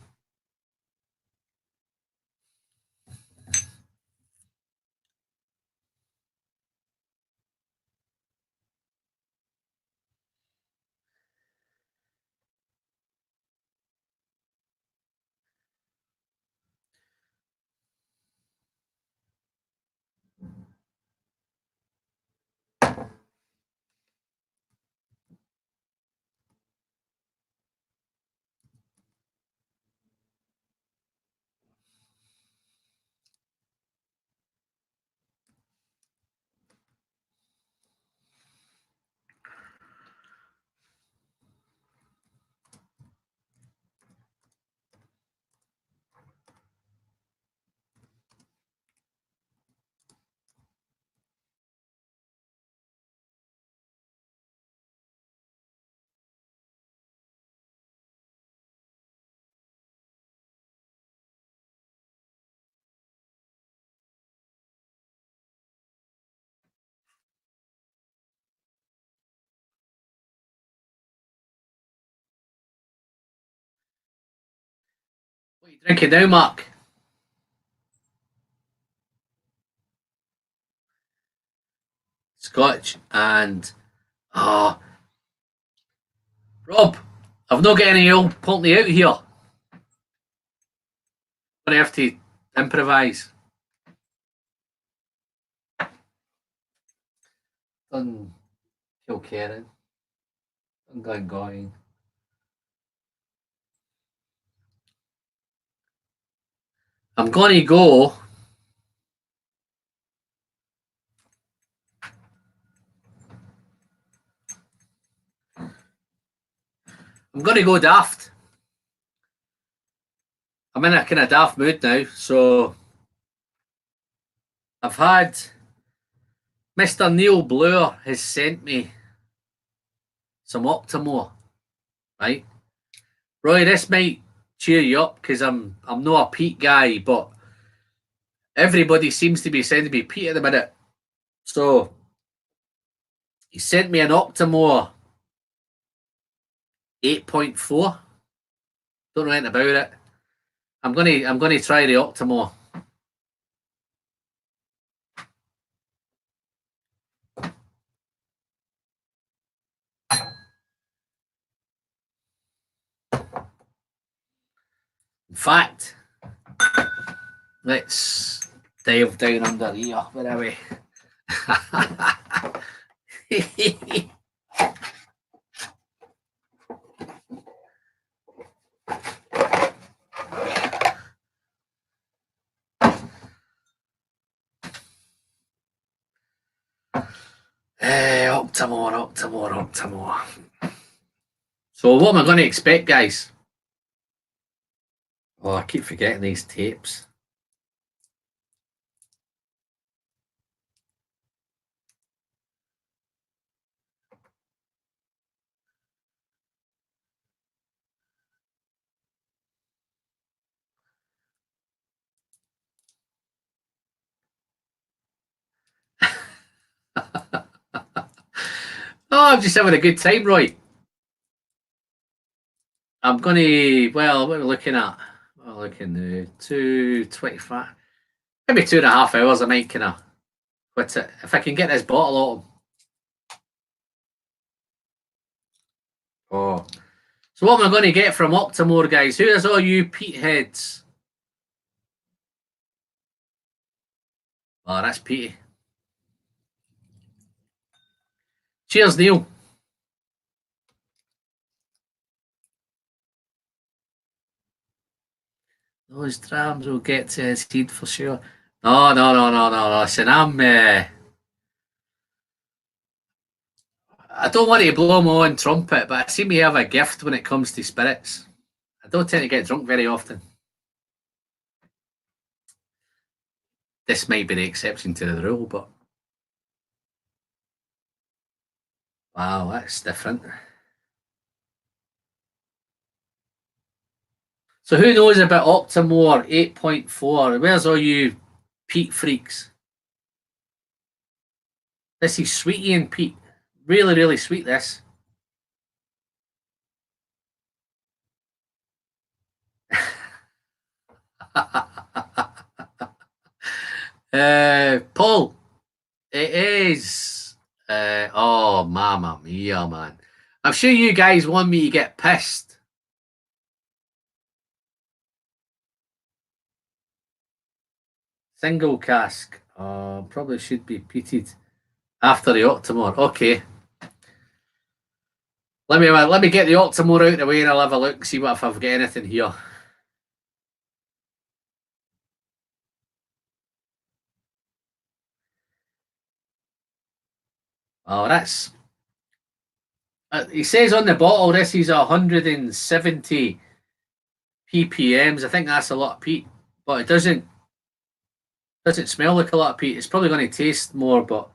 What are you drinking now, Mark? Scotch and Rob, I've not got any old Pulteney out here. I'm gonna have to improvise. Done Kilkerran. Done Glengoyne. I'm gonna go. I'm gonna go daft. I'm in a kind of daft mood now, so I've had Mr. Neil Bloor has sent me some Optimo, right? Roy, this might cheer you up because I'm not a Pete guy, but everybody seems to be sending me Pete at the minute. So he sent me an Optimo 8.4. Don't know anything about it. I'm gonna try the Optimo. In fact, let's dive down under here. Where are we? Optimo. So what am I going to expect, guys? Oh, I keep forgetting these tapes. Oh, I'm just having a good time, Roy. I'm going to, well, what are we looking at? We're looking at 225. Maybe 2.5 hours I might kind of quit it. If I can get this bottle out of 'em. Oh. So what am I going to get from Octomore, guys? Who is all you Pete heads? Oh, that's Petey. Cheers, Neil. Those trams will get to his head for sure. No, no, no, no, no. Listen, I don't want to blow my own trumpet, but I seem to have a gift when it comes to spirits. I don't tend to get drunk very often. This might be the exception to the rule, but wow, that's different. So who knows about Octomore 8.4? Where's all you Pete freaks? This is sweetie and Pete. Really, really sweet, this. Paul, it is. Oh, mamma mia, man. I'm sure you guys want me to get pissed. Single cask. Probably should be peated after the Octomore. Okay. Let me get the Octomore out of the way and I'll have a look, see what if I've got anything here. Oh, that's. He says on the bottle this is 170 ppms. I think that's a lot of peat, but it doesn't smell like a lot of peat. It's probably going to taste more, but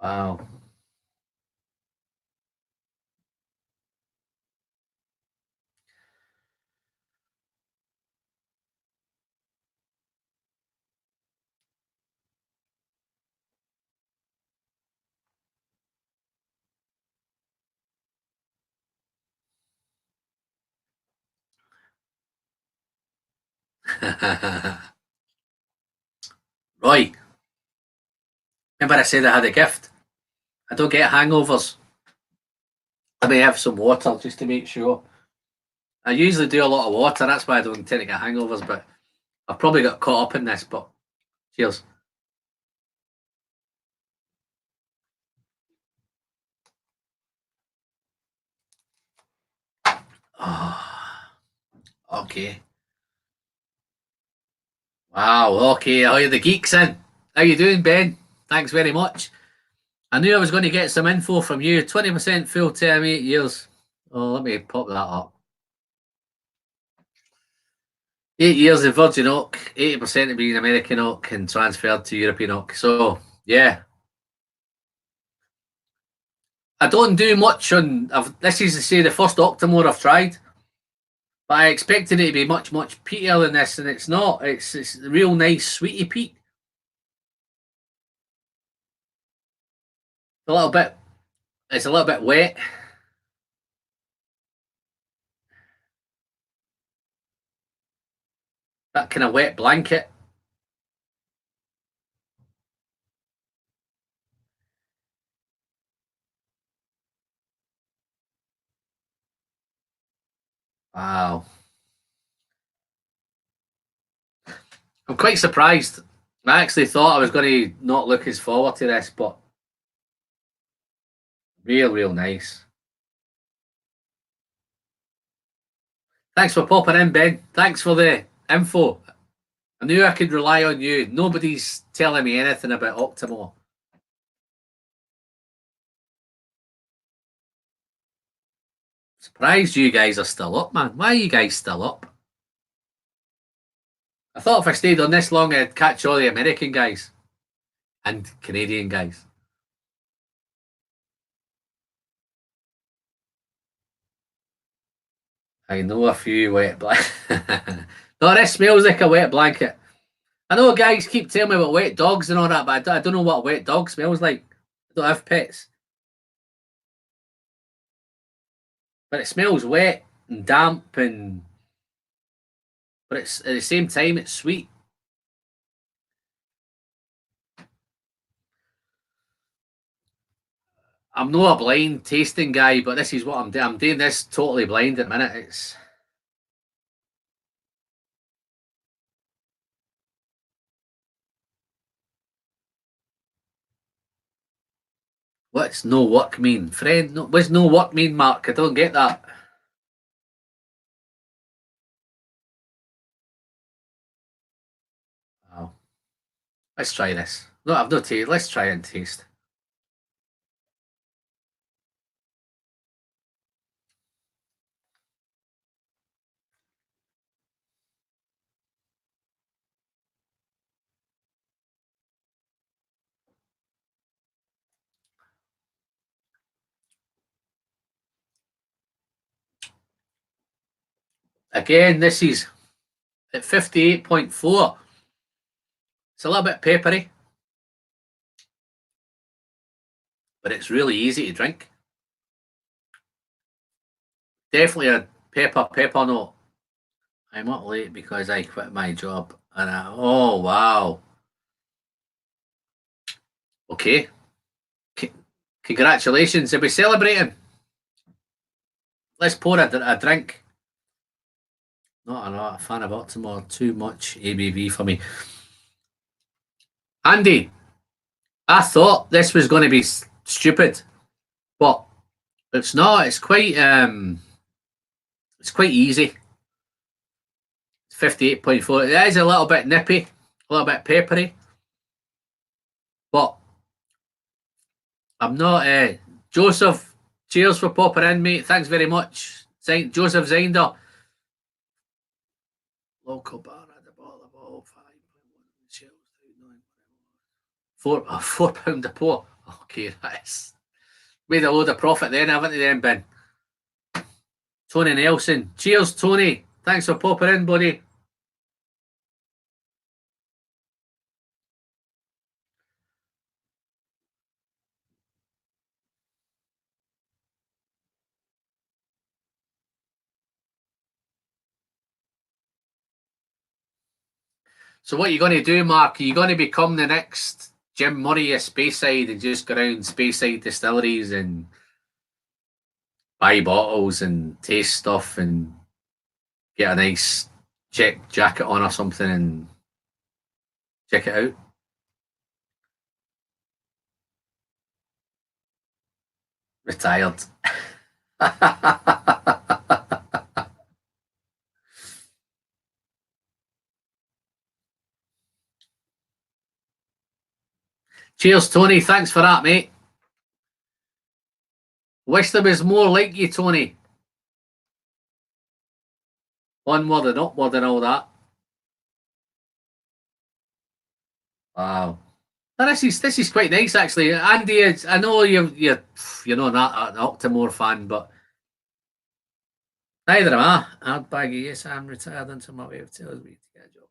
wow. Right. Remember I said I had a gift. I don't get hangovers. Let me have some water just to make sure. I usually do a lot of water. That's why I don't tend to get hangovers. But I've probably got caught up in this. But cheers. Oh, okay. Wow. Okay. Oh, you're the geeks in. How you doing, Ben? Thanks very much. I knew I was going to get some info from you. 20% full term, 8 years. Oh, let me pop that up. 8 years of Virgin Oak, 80% of being American Oak and transferred to European Oak. So, yeah. I don't do much on. This is to say the first Octomore I've tried, but I expected it to be much, much peatier than this, and it's not. It's a real nice, sweetie peat. A little bit. It's a little bit wet. That kind of wet blanket. Wow. I'm quite surprised. I actually thought I was going to not look as forward to this, but real, real nice. Thanks for popping in, Ben. Thanks for the info. I knew I could rely on you. Nobody's telling me anything about Octomore. Surprised you guys are still up, man. Why are you guys still up? I thought if I stayed on this long, I'd catch all the American guys and Canadian guys. I know a few wet blankets. No, this smells like a wet blanket. I know guys keep telling me about wet dogs and all that, but I don't know what a wet dog smells like. I don't have pets. But it smells wet and damp and but it's at the same time it's sweet. I'm not a blind tasting guy, but this is what I'm doing. I'm doing this totally blind at the minute. It's what's no work mean, friend? No, what's no work mean, Mark? I don't get that. Oh, let's try this. No, I've no taste. Let's try and taste. Again, this is at 58.4. It's a little bit peppery, but it's really easy to drink. Definitely a pepper note. I'm up late because I quit my job. Oh, wow. Okay. C- Congratulations. Are we celebrating? Let's pour a drink. Not a fan of Baltimore. Too much ABV for me. Andy, I thought this was going to be stupid, but it's not. It's quite easy. 58.4. It is a little bit nippy, a little bit peppery, but I'm not. Joseph, cheers for popping in, mate. Thanks very much. Joseph Zinder. Local bar at the bottle, 5.1 £4 a pour. Okay, that's made a load of profit then, haven't they, then, Ben? Tony Nelson. Cheers, Tony. Thanks for popping in, buddy. So what are you going to do, Mark? Are you going to become the next Jim Murray of Speyside and just go around Speyside distilleries and buy bottles and taste stuff and get a nice check jacket on or something and check it out? Retired. Cheers, Tony. Thanks for that, mate. Wish there was more like you, Tony. Onward and upward and all that. Wow. Now, this is quite nice actually. Andy, I know you're not an Octomore fan, but neither am I. Hard baggy, yes, I'm retired until my way of tells me to get a job.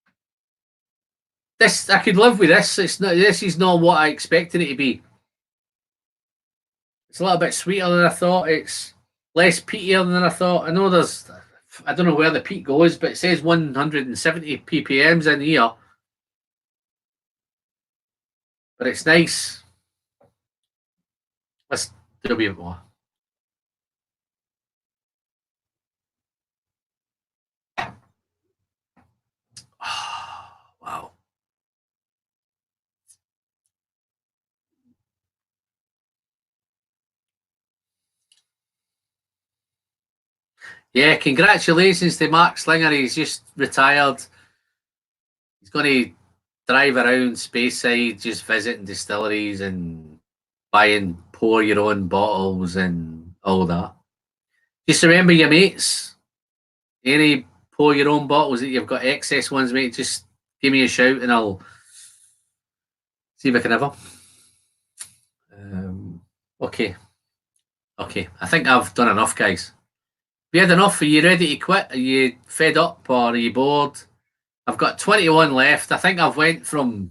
Okay. This I could live with this. It's not this is not what I expected it to be. It's a little bit sweeter than I thought. It's less peatier than I thought. I know I don't know where the peat goes, but it says 170 ppms in here. But it's nice. Let's do a bit more. Wow. Yeah, congratulations to Mark Slinger. He's just retired. He's going to drive around Speyside, just visiting distilleries and buying pour your own bottles and all that. Just remember your mates. Any pour your own bottles that you've got excess ones, mate, just give me a shout and I'll see if I can have them. Okay. Okay. I think I've done enough, guys. Have you had enough? Are you ready to quit? Are you fed up or are you bored? I've got 21 left. I think I've went from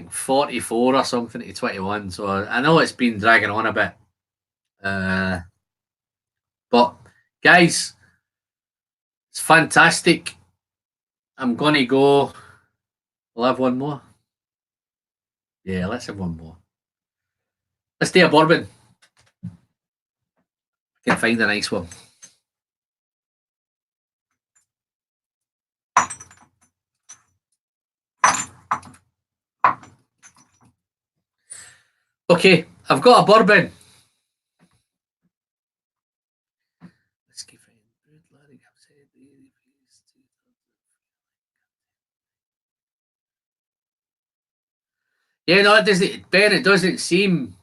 44 or something to 21. So I know it's been dragging on a bit. But guys, It's fantastic. I'm going to go. We'll have one more. Yeah, let's have one more. Let's do a bourbon. I can find a nice one. Okay, I've got a bourbon. Yeah, no, it doesn't. Ben, it doesn't seem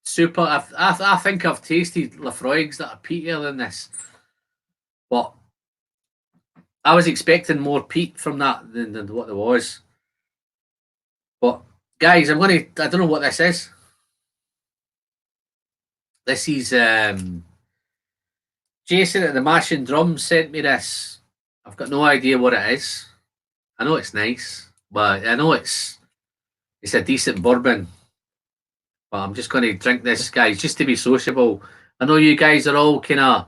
super. I think I've tasted Lafroigs that are peatier than this, but I was expecting more peat from that than what there was. But guys, I'm gonna. I don't know what this is. This is Jason at the Mashing Drums sent me this. I've got no idea what it is. I know it's nice, but I know it's a decent bourbon. But I'm just going to drink this, guys, just to be sociable. I know you guys are all kind of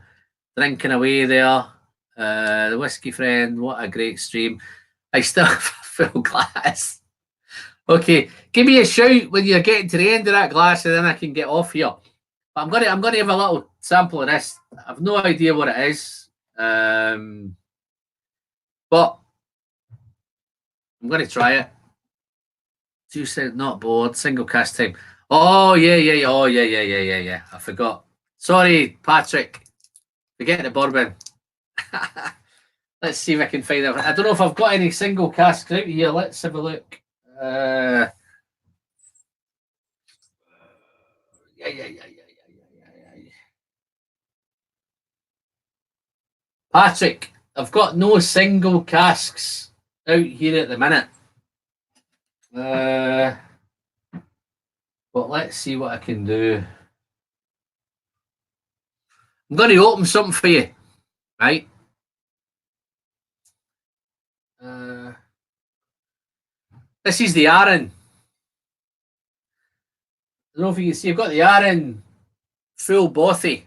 drinking away there. The whiskey friend, what a great stream! I still have a full glass. Okay, give me a shout when you're getting to the end of that glass, and then I can get off here. But I'm gonna have a little sample of this. I've no idea what it is, but I'm gonna try it. You said not bored. Single cast time. Oh yeah. Oh yeah. I forgot. Sorry, Patrick. Forget the bourbon. Let's see if I can find it. I don't know if I've got any single casks out here. Let's have a look. Yeah. Patrick, I've got no single casks out here at the minute. But let's see what I can do. I'm going to open something for you, right? This is the Aaron. I don't know if you can see. I've got the Aaron full bothy,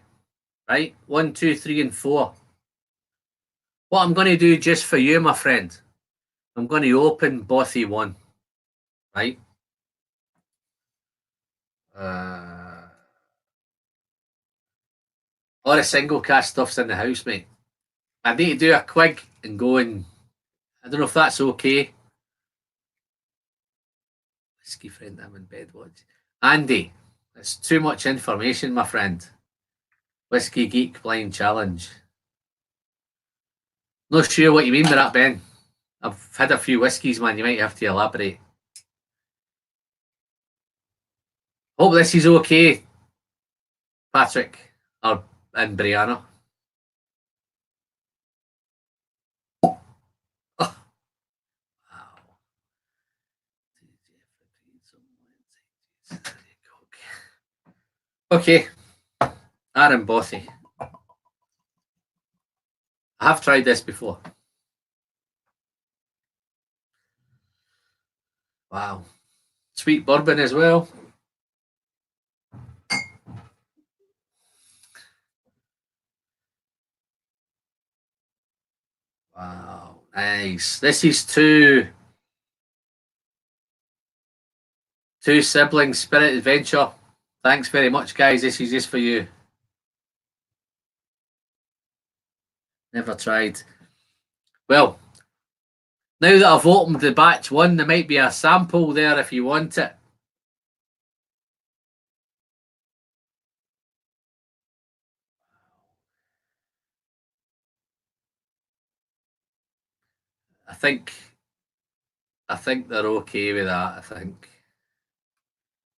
right? 1, 2, 3, and 4. What I'm going to do just for you, my friend, I'm going to open bothy 1, right? All the single cast stuff's in the house, mate. I need to do a quig and go and I don't know if that's okay. Whiskey friend, I'm in bed. What? Andy, it's too much information, my friend. Whiskey Geek Blind Challenge. Not sure what you mean by that, Ben. I've had a few whiskies, man. You might have to elaborate. Hope this is okay, Patrick and Brianna. Oh. Wow. Okay, Aaron Bothy. I have tried this before. Wow. Sweet bourbon as well. Wow, nice. This is two siblings spirit adventure. Thanks very much, guys. This is just for you. Never tried. Well, now that I've opened the batch 1, there might be a sample there if you want it. I think they're okay with that. I think.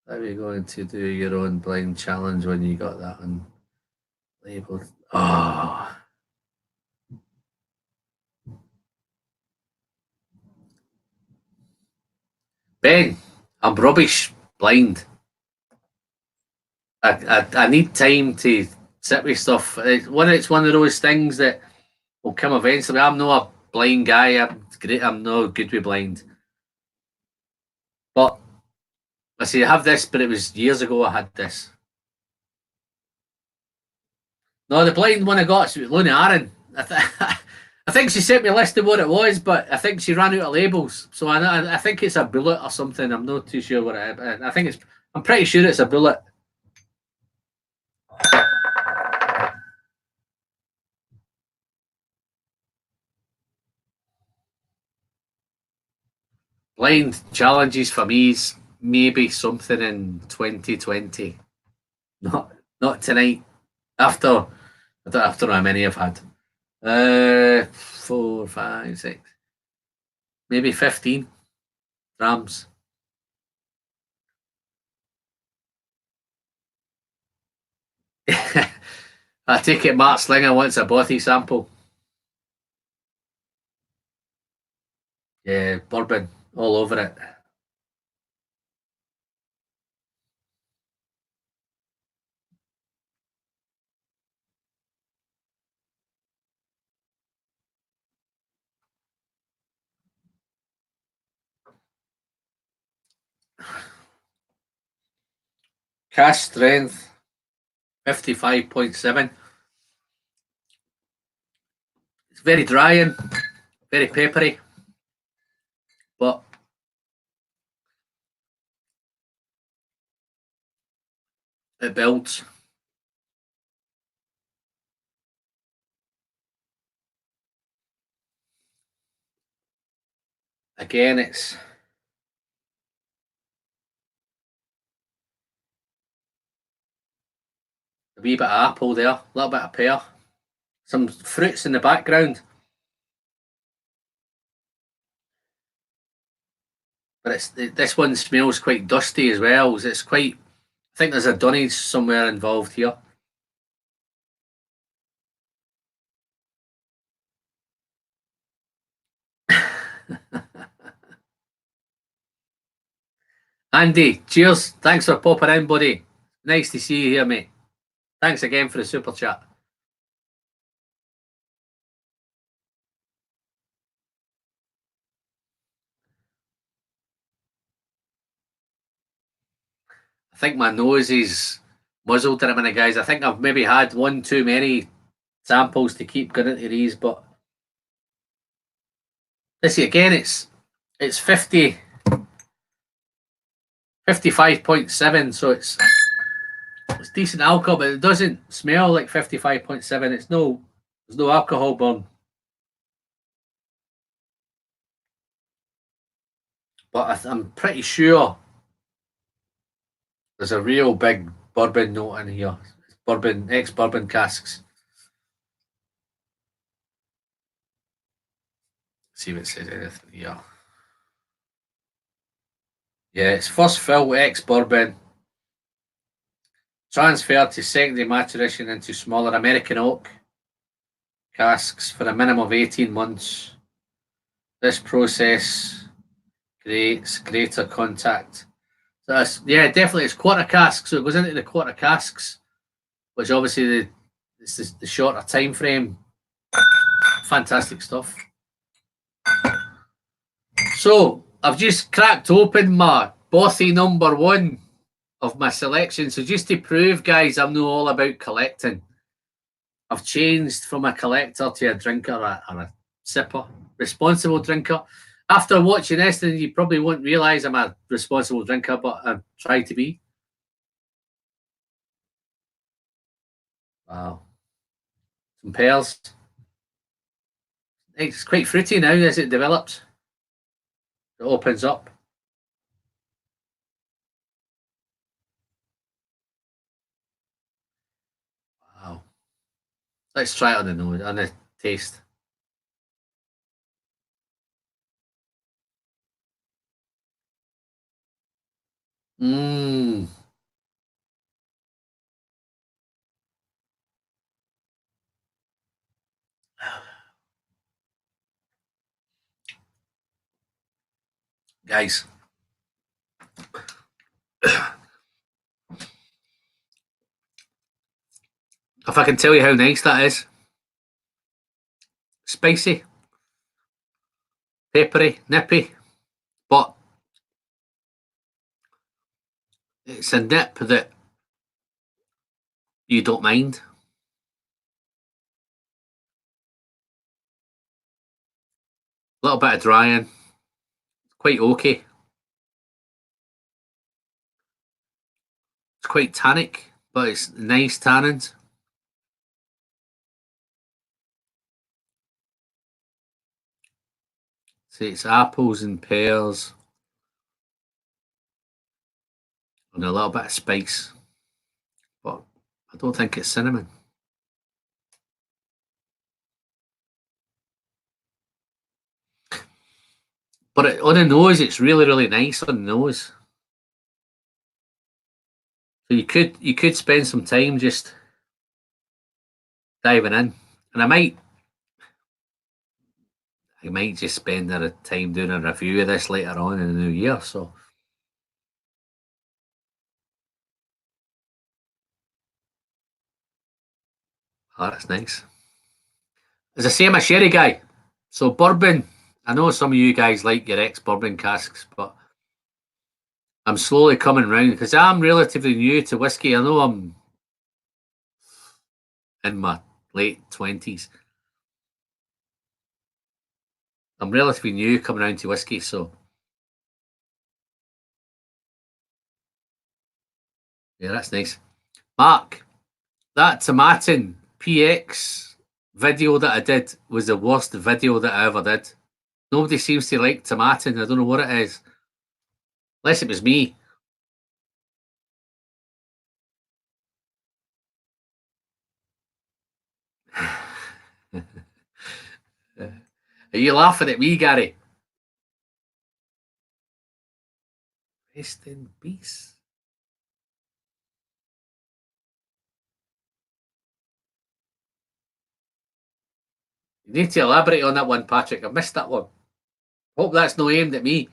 How are you going to do your own blind challenge when you got that unlabeled? Oh. Ben, I'm rubbish blind. I need time to sit with stuff. It's one of those things that will come eventually. I'm not a blind guy. I'm not good with blind. But I see I have this, but it was years ago I had this. No, the blind one I got was Looney Aaron. I think she sent me a list of what it was, but I think she ran out of labels. So I think it's a bullet or something. I'm not too sure what it is. I think it's. I'm pretty sure it's a bullet. Blind challenges for me is maybe something in 2020. Not tonight. After I don't know how many I've had. 4, 5, 6, maybe 15 grams. I take it Mark Slinger wants a bothy sample. Yeah, bourbon all over it. Cash strength 55.7. It's very drying, very peppery, but it builds. Again, it's a wee bit of apple there, a little bit of pear, some fruits in the background, but this one smells quite dusty as well. It's quite. I think there's a dunnage somewhere involved here. Andy, cheers. Thanks for popping in, buddy. Nice to see you here, mate. Thanks again for the super chat. I think my nose is muzzled in a minute, guys. I think I've maybe had one too many samples to keep going into these, but this again, it's 55.7, so it's decent alcohol, but it doesn't smell like 55.7. There's no alcohol burn. But I'm pretty sure there's a real big bourbon note in here. Bourbon, ex-bourbon casks. See if it says anything here. Yeah, it's first fill ex-bourbon, transferred to secondary maturation into smaller American oak casks for a minimum of 18 months. This process creates greater contact. So yeah, definitely it's quarter casks. So it goes into the quarter casks, which obviously it's the shorter time frame. Fantastic stuff. So I've just cracked open my bothy number 1 of my selection. So just to prove, guys, I'm not all about collecting. I've changed from a collector to a drinker or a sipper, responsible drinker. After watching this, then you probably won't realise I'm a responsible drinker, but I try to be. Wow. Some pears. It's quite fruity now as it develops. It opens up. Wow. Let's try it on the nose, on the taste. Mmm. Guys. If I can tell you how nice that is. Spicy, peppery, nippy, but it's a nip that you don't mind. little bit of drying. Quite okay. It's quite tannic, but it's nice tannins. See, it's apples and pears and a little bit of spice, but I don't think it's cinnamon. But on the nose, it's really, really nice on the nose. So you could spend some time just diving in, and I might just spend a time doing a review of this later on in the new year. So that's nice. As I say, I'm a sherry guy, so bourbon. I know some of you guys like your ex-bourbon casks, but I'm slowly coming round because I'm relatively new to whiskey. I know I'm in my late 20s. I'm relatively new coming around to whiskey, so yeah, that's nice. Mark, that Tomatin PX video that I did was the worst video that I ever did. Nobody seems to like Tomatin. I don't know what it is. Unless it was me. Are you laughing at me, Gary? Rest in peace. You need to elaborate on that one, Patrick. I missed that one. Hope that's no aimed at me.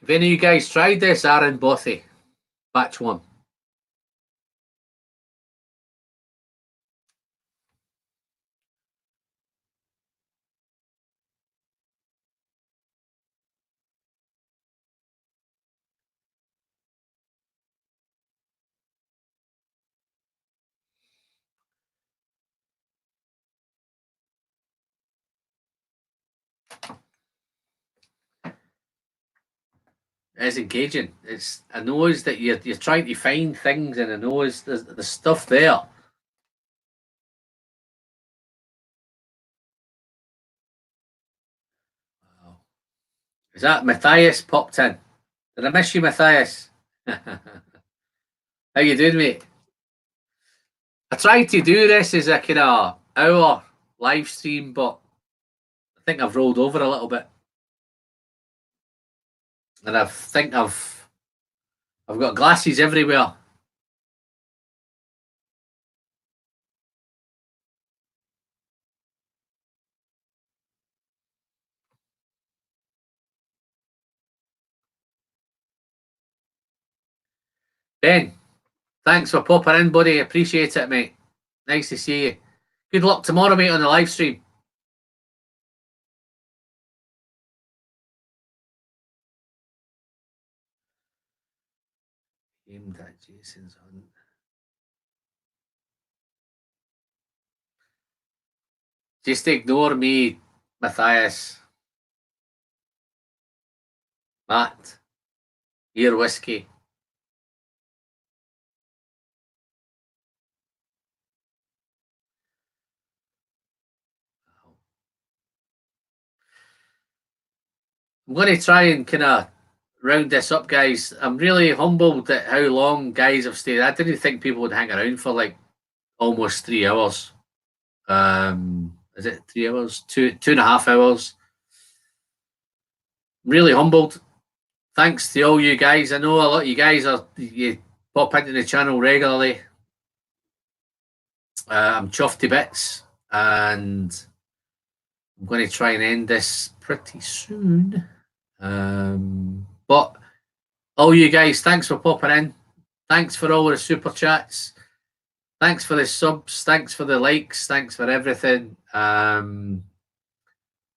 Have any of you guys tried this Aaron Bothy batch one? It's engaging. It's a nose that you're trying to find things in a nose. There's stuff there. Wow. Is that Matthias popped in? Did I miss you, Matthias? How you doing, mate? I tried to do this as a kind of hour live stream, but I think I've rolled over a little bit, and I think I've got glasses everywhere. Ben, thanks for popping in, buddy. Appreciate it, mate. Nice to see you. Good luck tomorrow, mate, on the live stream. Aimed at Jason's hunt. Just ignore me, Matthias. Matt, your whiskey. I'm going to try and kind of round this up, guys. I'm really humbled at how long guys have stayed. I didn't think people would hang around for like almost 3 hours. Is it 3 hours? 2.5 hours. Really humbled. Thanks to all you guys. I know a lot of you guys you pop into the channel regularly. I'm chuffed to bits, and I'm going to try and end this pretty soon. But all you guys, thanks for popping in. Thanks for all the super chats. Thanks for the subs. Thanks for the likes. Thanks for everything.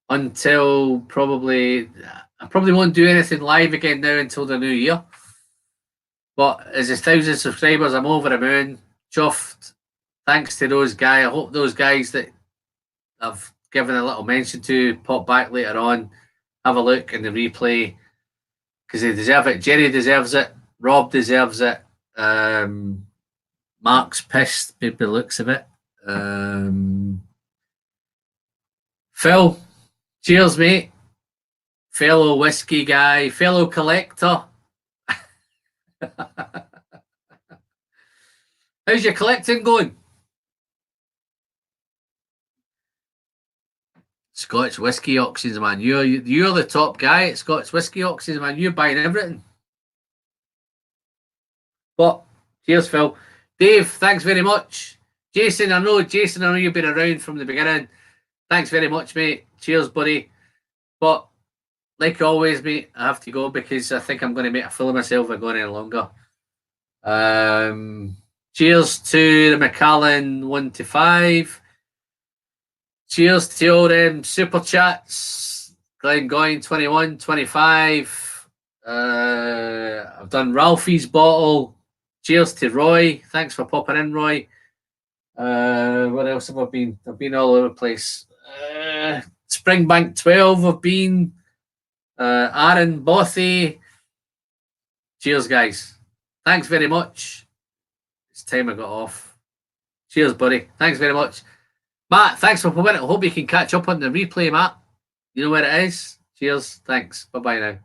Until probably, I probably won't do anything live again now until the new year. But as 1,000 subscribers, I'm over the moon. Chuffed. Thanks to those guys. I hope those guys that I've given a little mention to pop back later on, have a look in the replay, because they deserve it. Jerry deserves it. Rob deserves it. Mark's pissed, maybe the looks of it. Phil, cheers, mate. Fellow whiskey guy, fellow collector. How's your collecting going? Scotch whiskey auctions, man. You're the top guy at Scotch whiskey auctions, man. You're buying everything. But cheers, Phil. Dave, thanks very much. Jason, I know you've been around from the beginning. Thanks very much, mate. Cheers, buddy. But like always, mate, I have to go because I think I'm going to make a fool of myself if I go any longer. Cheers to the Macallan 1 to 5. Cheers to all them super chats. Glenn Goyne 21, 25. I've done Ralphie's bottle. Cheers to Roy. Thanks for popping in, Roy. Where else have I been? I've been all over the place. Springbank 12 I've been. Aaron Bothy. Cheers, guys. Thanks very much. It's time I got off. Cheers, buddy. Thanks very much. Matt, thanks for popping in. I hope you can catch up on the replay, Matt. You know where it is. Cheers. Thanks. Bye-bye now.